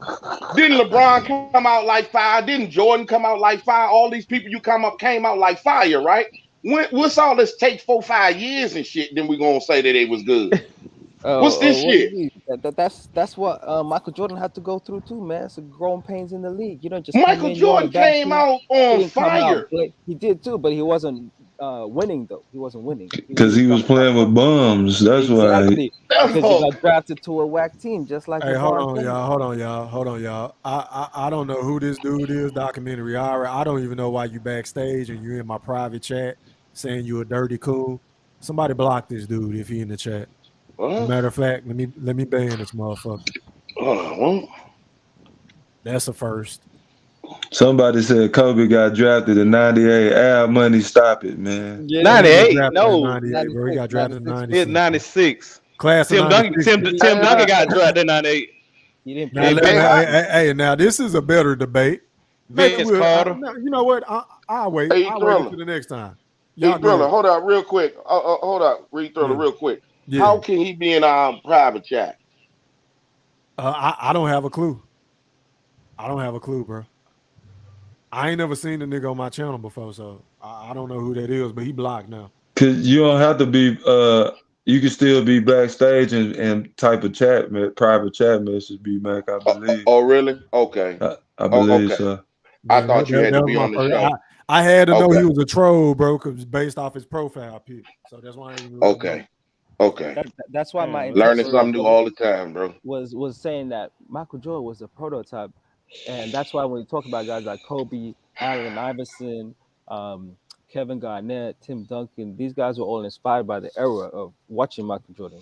Didn't LeBron come out like fire? Didn't Jordan come out like fire? All these people came out like fire, right? What's all this take 4-5 years and shit? Then we gonna say that it was good. What's this shit? That's what Michael Jordan had to go through too, man. It's growing pains in the league. You don't just Michael Jordan came out on fire. He did too, but he wasn't winning though. He wasn't winning because he was playing with bums. That's exactly. why. Because he got drafted to a whack team, just like. Hey, hold on, y'all. I don't know who this dude is. Documentary. I don't even know why you backstage and you in my private chat saying you a dirty coon. Somebody block this dude if he in the chat. As a matter of fact, let me ban this motherfucker. That's a first. Somebody said Kobe got drafted in '98. Al Money, stop it, man. Yeah, 98? No. 98, bro. He got drafted in 96. It's 96. Class Tim Duncan got drafted in 98. He didn't play. Now this is a better debate. Vince Carter. You know what? I'll wait. Hey, I'll wait until the next time. Hey, Thriller, hold up real quick. Hold up, read Thriller real quick. Yeah. How can he be in our private chat? I don't have a clue. I don't have a clue, bro. I ain't never seen the nigga on my channel before, so I don't know who that is, but he blocked now. Cause you don't have to be. You can still be backstage and type of chat, private chat message. B-Mac, I believe. Oh, really? Okay. I believe okay. so. I thought you had to be on the show. I had to know he was a troll, bro, because based off his profile pic. So that's why I didn't really know. Okay. That's why my learning something new all the time, bro. Was saying that Michael Jordan was a prototype, and that's why when you talk about guys like Kobe, Allen Iverson, Kevin Garnett, Tim Duncan, these guys were all inspired by the era of watching Michael Jordan,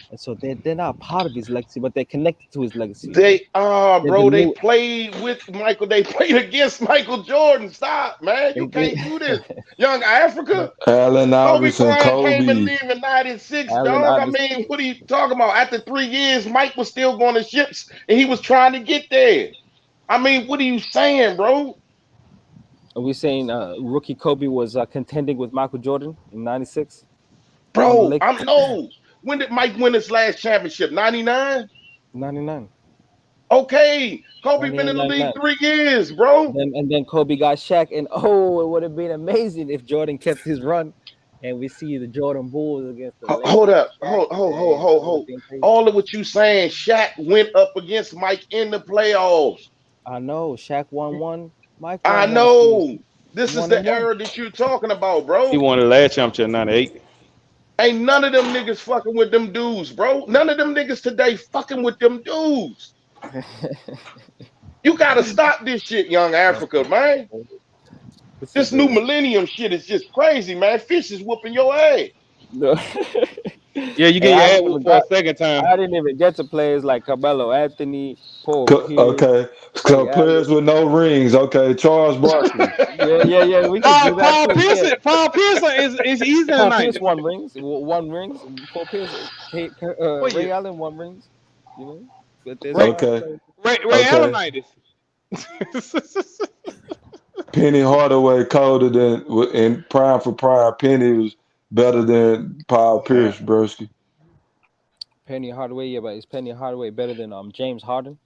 and so they're not part of his legacy, but they're connected to his legacy. They are, bro. They played with Michael. They played against Michael Jordan. Stop, man. You can't do this. Young Africa. Allen Iverson, Kobe came and leave in '96, dog. I mean, what are you talking about? After 3 years, Mike was still going to ships, and he was trying to get there. I mean, what are you saying, bro? Are we saying rookie Kobe was contending with Michael Jordan in '96? Bro, I'm no. When did Mike win his last championship? 99? 99. Okay. Kobe been in the league 3 years, bro. And then Kobe got Shaq, and it would have been amazing if Jordan kept his run and we see the Jordan Bulls against the Hold up. Hold. All of what you saying, Shaq went up against Mike in the playoffs. I know. Shaq won one. Mike won I know. This is the era that you're talking about, bro. He won the last championship in '98. Ain't none of them niggas fucking with them dudes, bro. None of them niggas today fucking with them dudes. You gotta stop this shit, young Africa, man. This new millennium shit is just crazy, man. Fish is whooping your ass. Yeah, you get your ass whooped for a second time. I didn't even get to players like Carmelo Anthony, Paul Pierce. Okay, so players with no rings. Okay, Charles Barkley. Yeah. We can do that. Paul Pierce is easy Paul tonight. Pierce won rings. Paul Pierce, Ray Allen won rings. You know. Okay. Ray Allen Penny Hardaway colder than in prime for prime. Penny was better than Paul Pierce, broski. Penny Hardaway, yeah, but is Penny Hardaway better than James Harden?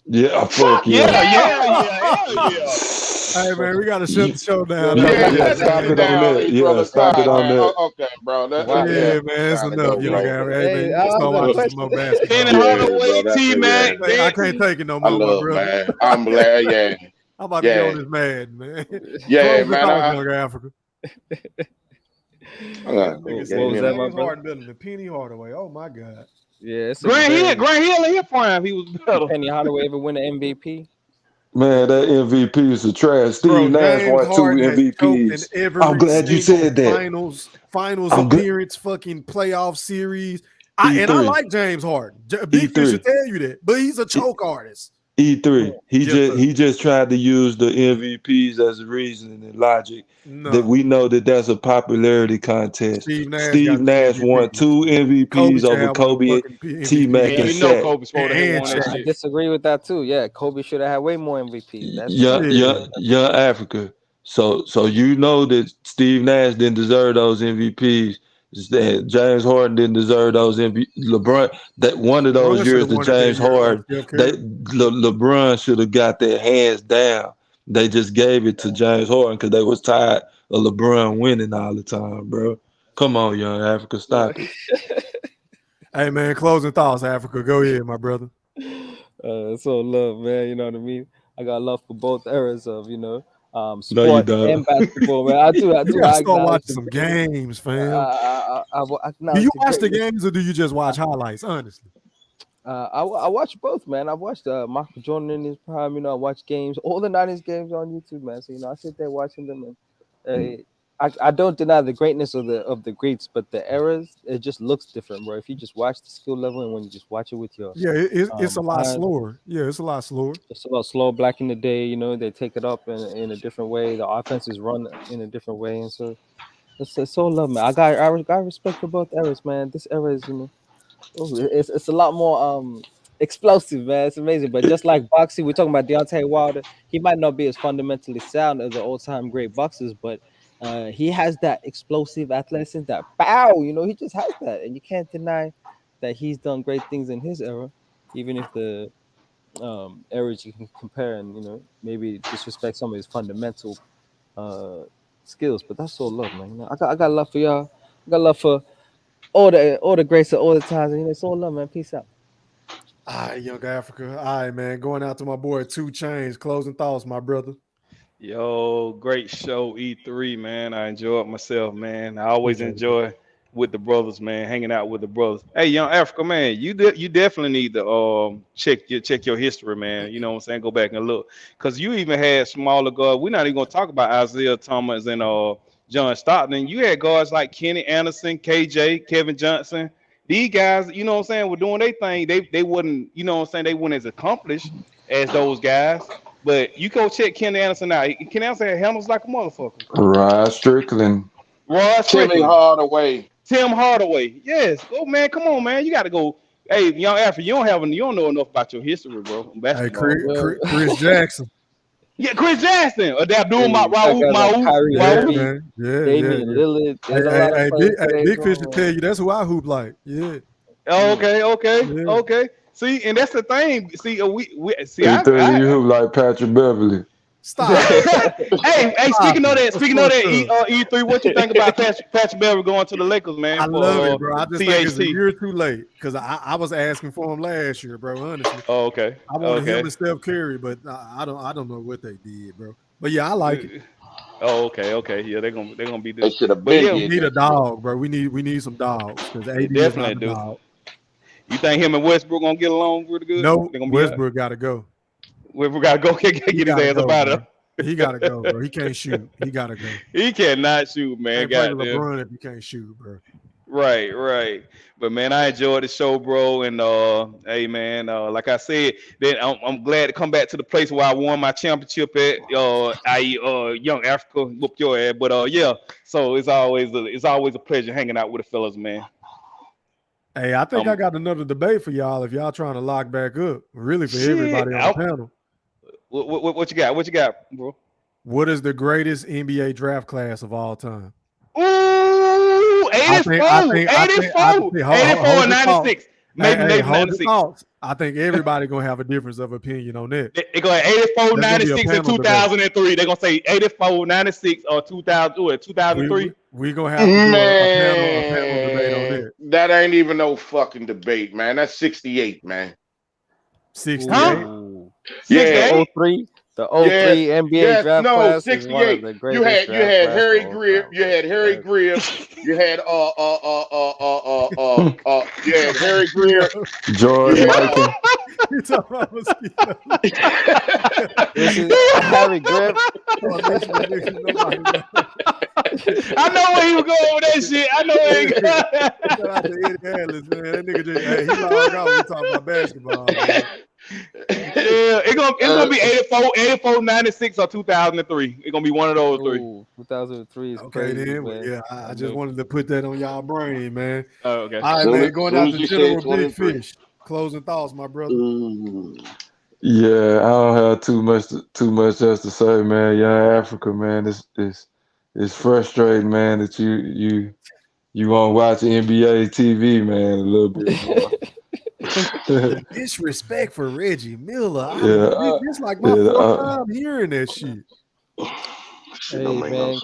Yeah, fuck yeah. Yeah. Hey man, we gotta shut the show down. Stop it on that. Yeah, stop it on that. Okay, bro. Man, it's enough. You know, hey, man, let's go watch some more basketball. Penny Hardaway, T-Mac. I can't take it no more, bro. Man. I'm glad, yeah. I'm about to be on this mad, man. Yeah, man. Young Africa. What was that, my brother? Better than Penny Hardaway. Oh my God. Yeah, it's Grant Hill in his prime, he was better. Penny Hardaway ever win an MVP? Man, that MVP is a trash. Steve Nash won 2 MVPs. I'm glad you said that. Finals appearance, fucking playoff series. I like James Harden. Big Fish should tell you that, but he's a choke artist. E3. He just tried to use the MVPs as a reasoning and logic. No. That we know that's a popularity contest. Steve Nash, Steve Nash won 2 MVPs over Kobe, T-Mac, and Shaq. Kobe supposed to have won that I shit. disagree with that too. Yeah, Kobe should have had way more MVPs. That's Young Africa. So you know that Steve Nash didn't deserve those MVPs. That James Harden didn't deserve those MVP. LeBron, that one of those years that James Harden, LeBron should have got their hands down. They just gave it to James Harden because they was tired of LeBron winning all the time, bro. Come on, Young Africa, stop it. Hey man, closing thoughts, Africa. Go ahead, my brother. So love, man. You know what I mean? I got love for both eras of, sport No, you don't. and basketball, man. I do. You gotta start watching some games, fam. Do you watch the games or do you just watch highlights? Honestly, I watch both, man. I watched Michael Jordan in his prime. I watch games, all the 90s games on YouTube, man. So I sit there watching them, and I don't deny the greatness of the greats, but the eras, it just looks different, bro. If you just watch the skill level and when you just watch it with your it's a lot slower. Yeah, it's a lot slower. It's a lot slower. Back in the day, they take it up in a different way. The offense is run in a different way, and so it's all love, man. I got respect for both eras, man. This era is, it's a lot more explosive, man. It's amazing. But just like boxing, we're talking about Deontay Wilder. He might not be as fundamentally sound as the all-time great boxers, but he has that explosive athleticism, that pow. He just has that, and you can't deny that he's done great things in his era, even if the eras you can compare and maybe disrespect some of his fundamental skills. But that's all love, man. I got love for y'all. I got love for all the greats of all the times, and it's all love, man. Peace out. All right, Young Africa. All right, man. Going out to my boy 2 Chainz. Closing thoughts, my brother. Yo, great show, E3, man. I enjoyed myself, man. I always enjoy with the brothers, man, hanging out with the brothers. Hey, Young Africa, man, you definitely need to check your history, man. You know what I'm saying? Go back and look. Because you even had smaller guards. We're not even going to talk about Isaiah Thomas and John Stockton. You had guards like Kenny Anderson, KJ, Kevin Johnson. These guys, you know what I'm saying, were doing their thing. They wouldn't, you know what I'm saying, they weren't as accomplished as those guys. But you go check Kenny Anderson out. Kenny Anderson had handles like a motherfucker. Rod Strickland. Tim Hardaway. Yes. Oh man, come on, man. You got to go. Hey, Young Africa, you don't know enough about your history, bro. Hey, Chris Jackson. Yeah, Chris Jackson. Abdul Raouf. Damian Lillard. Hey, Big Fish will tell you that's who I hoop like. Yeah. Okay. See, and that's the thing. See, we see. You hoop like Patrick Beverly. Stop. hey, speaking of that, E3, what you think about Patrick Beverly going to the Lakers, man? I love it, bro. I just think it's a year too late because I was asking for him last year, bro. Honestly. Oh, okay. I wanted him and Steph Curry, but I don't know what they did, bro. But yeah, I like it. Oh, okay. Yeah, they're gonna be. They should have been. We need a dog, bro. We need some dogs because AD is not a dog. You think him and Westbrook gonna get along pretty good? No, Westbrook got to go. Westbrook got to go get his ass up out of. He got to go, bro. He can't shoot. He got to go. He cannot shoot, man. Can't play LeBron if you can't shoot, bro. Right. But man, I enjoyed the show, bro. And hey, man, like I said, then I'm glad to come back to the place where I won my championship at. Young Africa, whoop your ass. But yeah, so it's always a pleasure hanging out with the fellas, man. Hey, I think I got another debate for y'all if y'all trying to lock back up. Really, for everybody on the panel. What you got? What you got, bro? What is the greatest NBA draft class of all time? Ooh, 84 and 96. Maybe 96. I think everybody gonna have a difference of opinion on that. They're going 84, 96, and 2003. They're gonna say 84, 96, or 2003. We're gonna have to do a panel debate on that. That ain't even no fucking debate, man. That's 68, man. 68? Yeah. 03. The 03 NBA draft class 68. is one of the greatest. You had Harry Greer. You had Harry Greer. You had Harry Greer. George Michael. You talking about mosquito? This is Harry Greer. I know where he was going with that shit. I know where he Shout out to Eddie Atlas, man. That nigga just he logged off. We talking about basketball, man. Yeah, gonna be 84, 96, or 2003. It's gonna be one of those three. 2003 is Okay, crazy, then. Well, man. yeah, I just wanted to put that on y'all brain, man. Oh, okay. All right, Soon man. as- Going soon out as to you said General Big 23. Fish. Closing thoughts, my brother. Yeah, I don't have too much else to say, man. Young Africa, man, it's frustrating, man, that you won't watch NBA TV, man, a little bit more. The disrespect for Reggie Miller. It's like my yeah, fourth time hearing that shit. Hey man,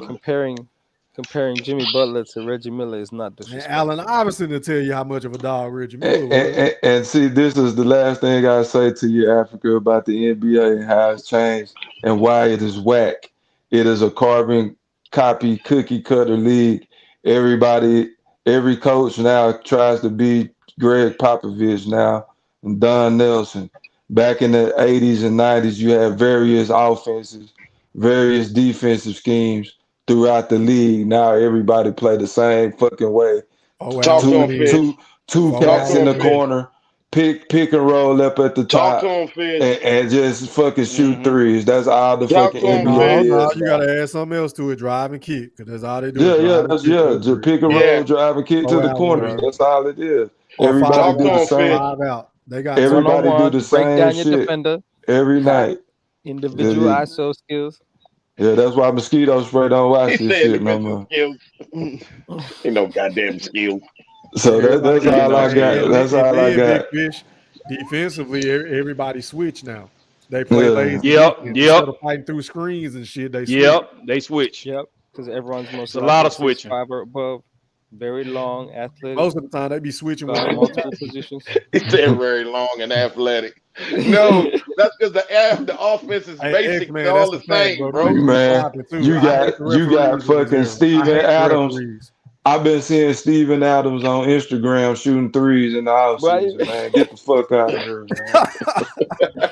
comparing Jimmy Butler to Reggie Miller is not And disrespectful. Allen Iverson to tell you how much of a dog Reggie Miller was. And see, this is the last thing I say to you, Africa, about the NBA and how it's changed and why it is whack. It is a carbon copy, cookie cutter league. Every coach now tries to be Greg Popovich now and Don Nelson. Back in the 80s and 90s, you had various offenses, various defensive schemes throughout the league. Now everybody play the same fucking way. Talk to him, Fitz. Two cats in the corner, pick and roll up at the Talk top, to him, Fitz. and just fucking shoot threes. That's all the Talk fucking to him, NBA Fitz. is. You gotta add something else to it, drive and kick, because that's all they do. Just pick and roll, drive and kick to the corners. That's all it is. Everybody do the same. They got Everybody do the break same down your shit defender. every night. Individual Yeah. ISO skills. Yeah, that's why mosquito spray don't watch He this said shit no defensive more. skills. Ain't no goddamn skill. So that's all I got. That's all I got. Big Fish, defensively, everybody switch now. They play Yeah. lazy Yep, defense. yep. Instead of fighting through screens and shit, they switch. Yep, they switch. Yep, because everyone's most It's a lot of likely switching. 6'5" or above, very long, athletic. Most of the time, they be switching with guard multiple positions. He said very long and athletic. No, that's because the offense is basic. man, They're all the that's a fact, same, bro. bro. Man, you got fucking Steven Adams. I've been seeing Steven Adams on Instagram shooting threes in the offseason, man. Get the fuck out of here, man.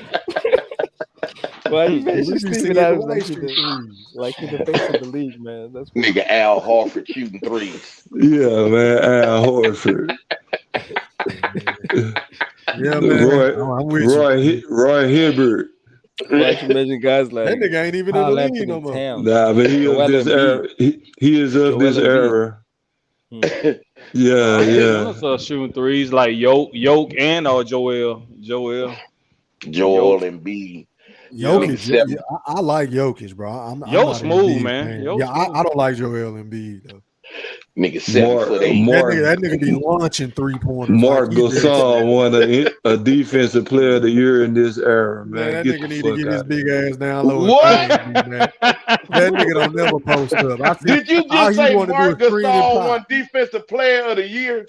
Well, you mentioned We be Steven seeing Adams the like he wasted threes. like he's the face of the league, man. That's Nigga Al Horford shooting threes. Yeah, man. Al Horford. Yeah, man. I'm with you. Roy Hibbert. Why you mention guys like That nigga ain't even in the Karl league Anthony no more. Towns, Nah, but he Joel is this Embiid. era. He is of this Joel Embiid. era. Yeah. What's shooting threes like Yoke and Joel. Joel Embiid. Jokic, I like Jokic, bro. I'm Yoke's not an smooth, Embiid man. fan. Yoke's Yeah, I don't like Joel Embiid though. Nigga 7'8". That nigga be launching 3-pointers. Mark like he just- Gasol won a defensive player of the year in this era, Man, man. that Get nigga the need to fuck get his out. big ass down low. What? That nigga don't never post up. I see, Did you all just he say wanna do Mark is screen and Gasol pop. won Defensive Player of the Year?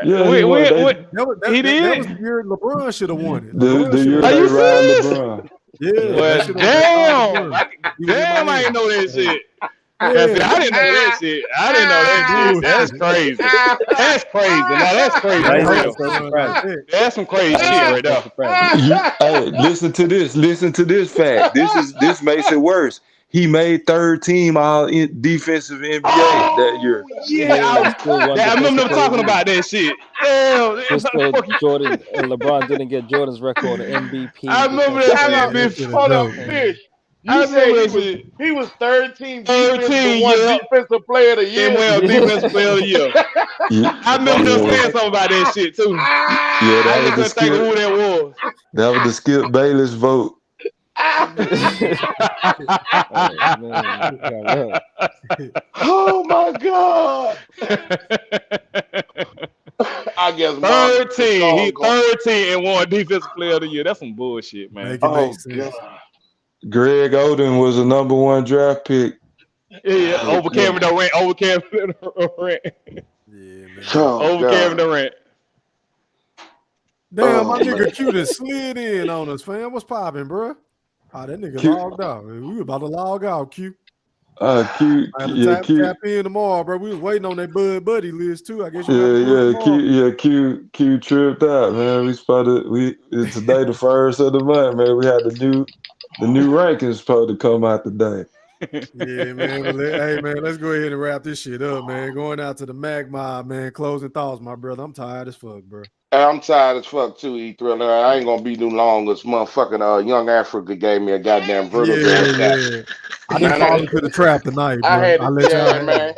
Yeah, Wait, he won. That was the year LeBron should have won it. The year Are they you ride serious? LeBron. Yeah. Well, that should've been damn. LeBron. He was in Damn, my I league. didn't know that shit. Yeah. I didn't know that shit. I didn't know that shit. That's crazy. That's crazy. Now that's crazy. Why you for so real. surprised? That's some crazy shit right there. Hey, listen to this fact. This makes it worse. He made third team all in defensive NBA that year. Yeah, I remember them talking about that shit. Damn, Just so Jordan and LeBron didn't get Jordan's record of MVP. I remember that shit, bitch. Hold up, Fish. I You remember said he was third team Third defensive team, one yeah. defensive player of the year. They won defensive player of the year. I remember them saying something about that shit too. Yeah, I just couldn't think of who that was. That was the Skip Bayless vote. Oh my God. I guess Third team. He 13 and won defensive player of the year. That's some bullshit, man. Make it make sense. Greg Oden was a #1 draft pick. Yeah, over Kevin Durant. Over Kevin Durant. Over Kevin Durant. Damn, my nigga Q done slid in on us, fam. What's popping, bro? Oh, that nigga Q. logged out. We about to log out, Q. Q, I had to yeah, Q, tap in tomorrow, bro. We was waiting on that Bud Buddy list too. I guess you have to do it tomorrow. Q tripped out, man. It's today the first of the month, man. We had the new rankings supposed to come out today. Yeah, man. But hey, man, let's go ahead and wrap this shit up, man. Going out to the Mag Mob, man. Closing thoughts, my brother. I'm tired as fuck, bro. I'm tired as fuck too, E-Thriller. I ain't gonna be too long. This motherfucking Young Africa gave me a goddamn vertigo attack. I didn't fall into the trap tonight, bro. I had to, I'll let y'all yeah, have it. man.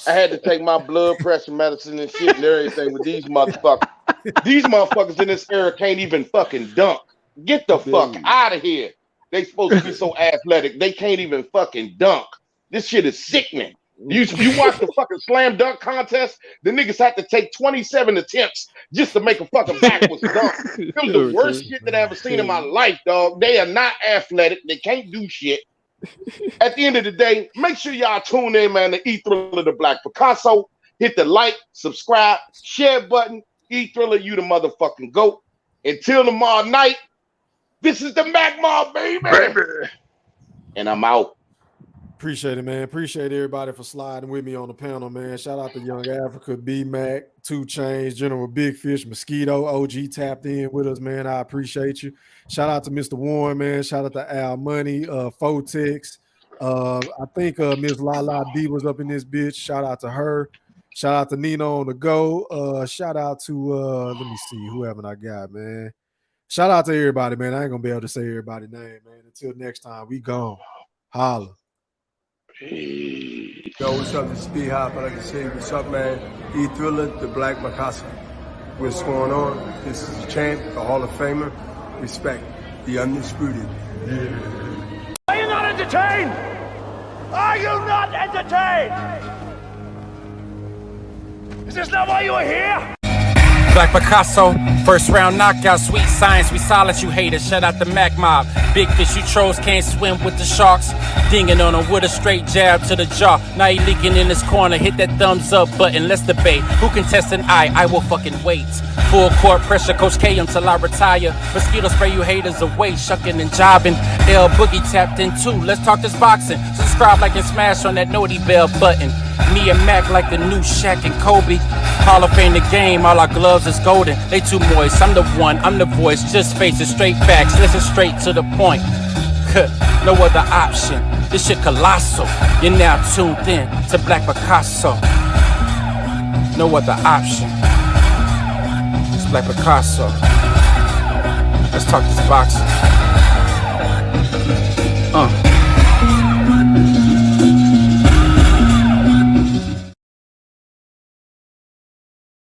I had to take my blood pressure medicine and shit and everything with these motherfuckers. These motherfuckers in this era can't even fucking dunk. Get the fuck out of here. They supposed to be so athletic. They can't even fucking dunk. This shit is sickening. You watch the fucking slam dunk contest, the niggas had to take 27 attempts just to make a fucking backwards dunk. It was the worst shit that I ever seen in my life, dog. They are not athletic. They can't do shit. At the end of the day, make sure y'all tune in, man, to E-Thriller the Black Picasso. Hit the like, subscribe, share button. E-Thriller, you the motherfucking GOAT. Until tomorrow night, this is the Mac Mob, baby. And I'm out. Appreciate it, man. Appreciate everybody for sliding with me on the panel, man. Shout out to Young Africa, B-Mac, 2 Chainz, General Big Fish, Mosquito, OG tapped in with us, man. I appreciate you. Shout out to Mr. Warren, man. Shout out to Al Money, Fotex. I think Miss Lala D was up in this bitch. Shout out to her. Shout out to Nino on the go. Shout out to, let me see, who haven't I got, man? Shout out to everybody, man. I ain't going to be able to say everybody's name, man. Until next time, we gone. Holla. Yo, what's up? This is B-Hop. I'd like to say what's up, man. E-Thriller, the Black Picasso. What's going on? This is the champ, the Hall of Famer. Respect, the undisputed. Are you not entertained? Are you not entertained? Is this not why you are here? Black Picasso, first round knockout, sweet science, we silence you haters, shout out the Mac Mob. Big fish, you trolls can't swim with the sharks. Dinging on him with a straight jab to the jaw. Now he leaking in his corner, hit that thumbs up button, let's debate. Who can test an eye? I will fucking wait. Full court pressure, Coach K until I retire. Mosquito spray you haters away, shucking and jobbing. L Boogie tapped in too, let's talk this boxing. Subscribe, like, and smash on that naughty bell button. Me and Mac like the new Shaq and Kobe. Hall of Fame the game, all our gloves is golden. They too moist, I'm the one, I'm the voice. Just face it, straight facts, listen straight to the point. No other option, this shit colossal. You're now tuned in to Black Picasso. No other option. It's Black Picasso. Let's talk this boxing.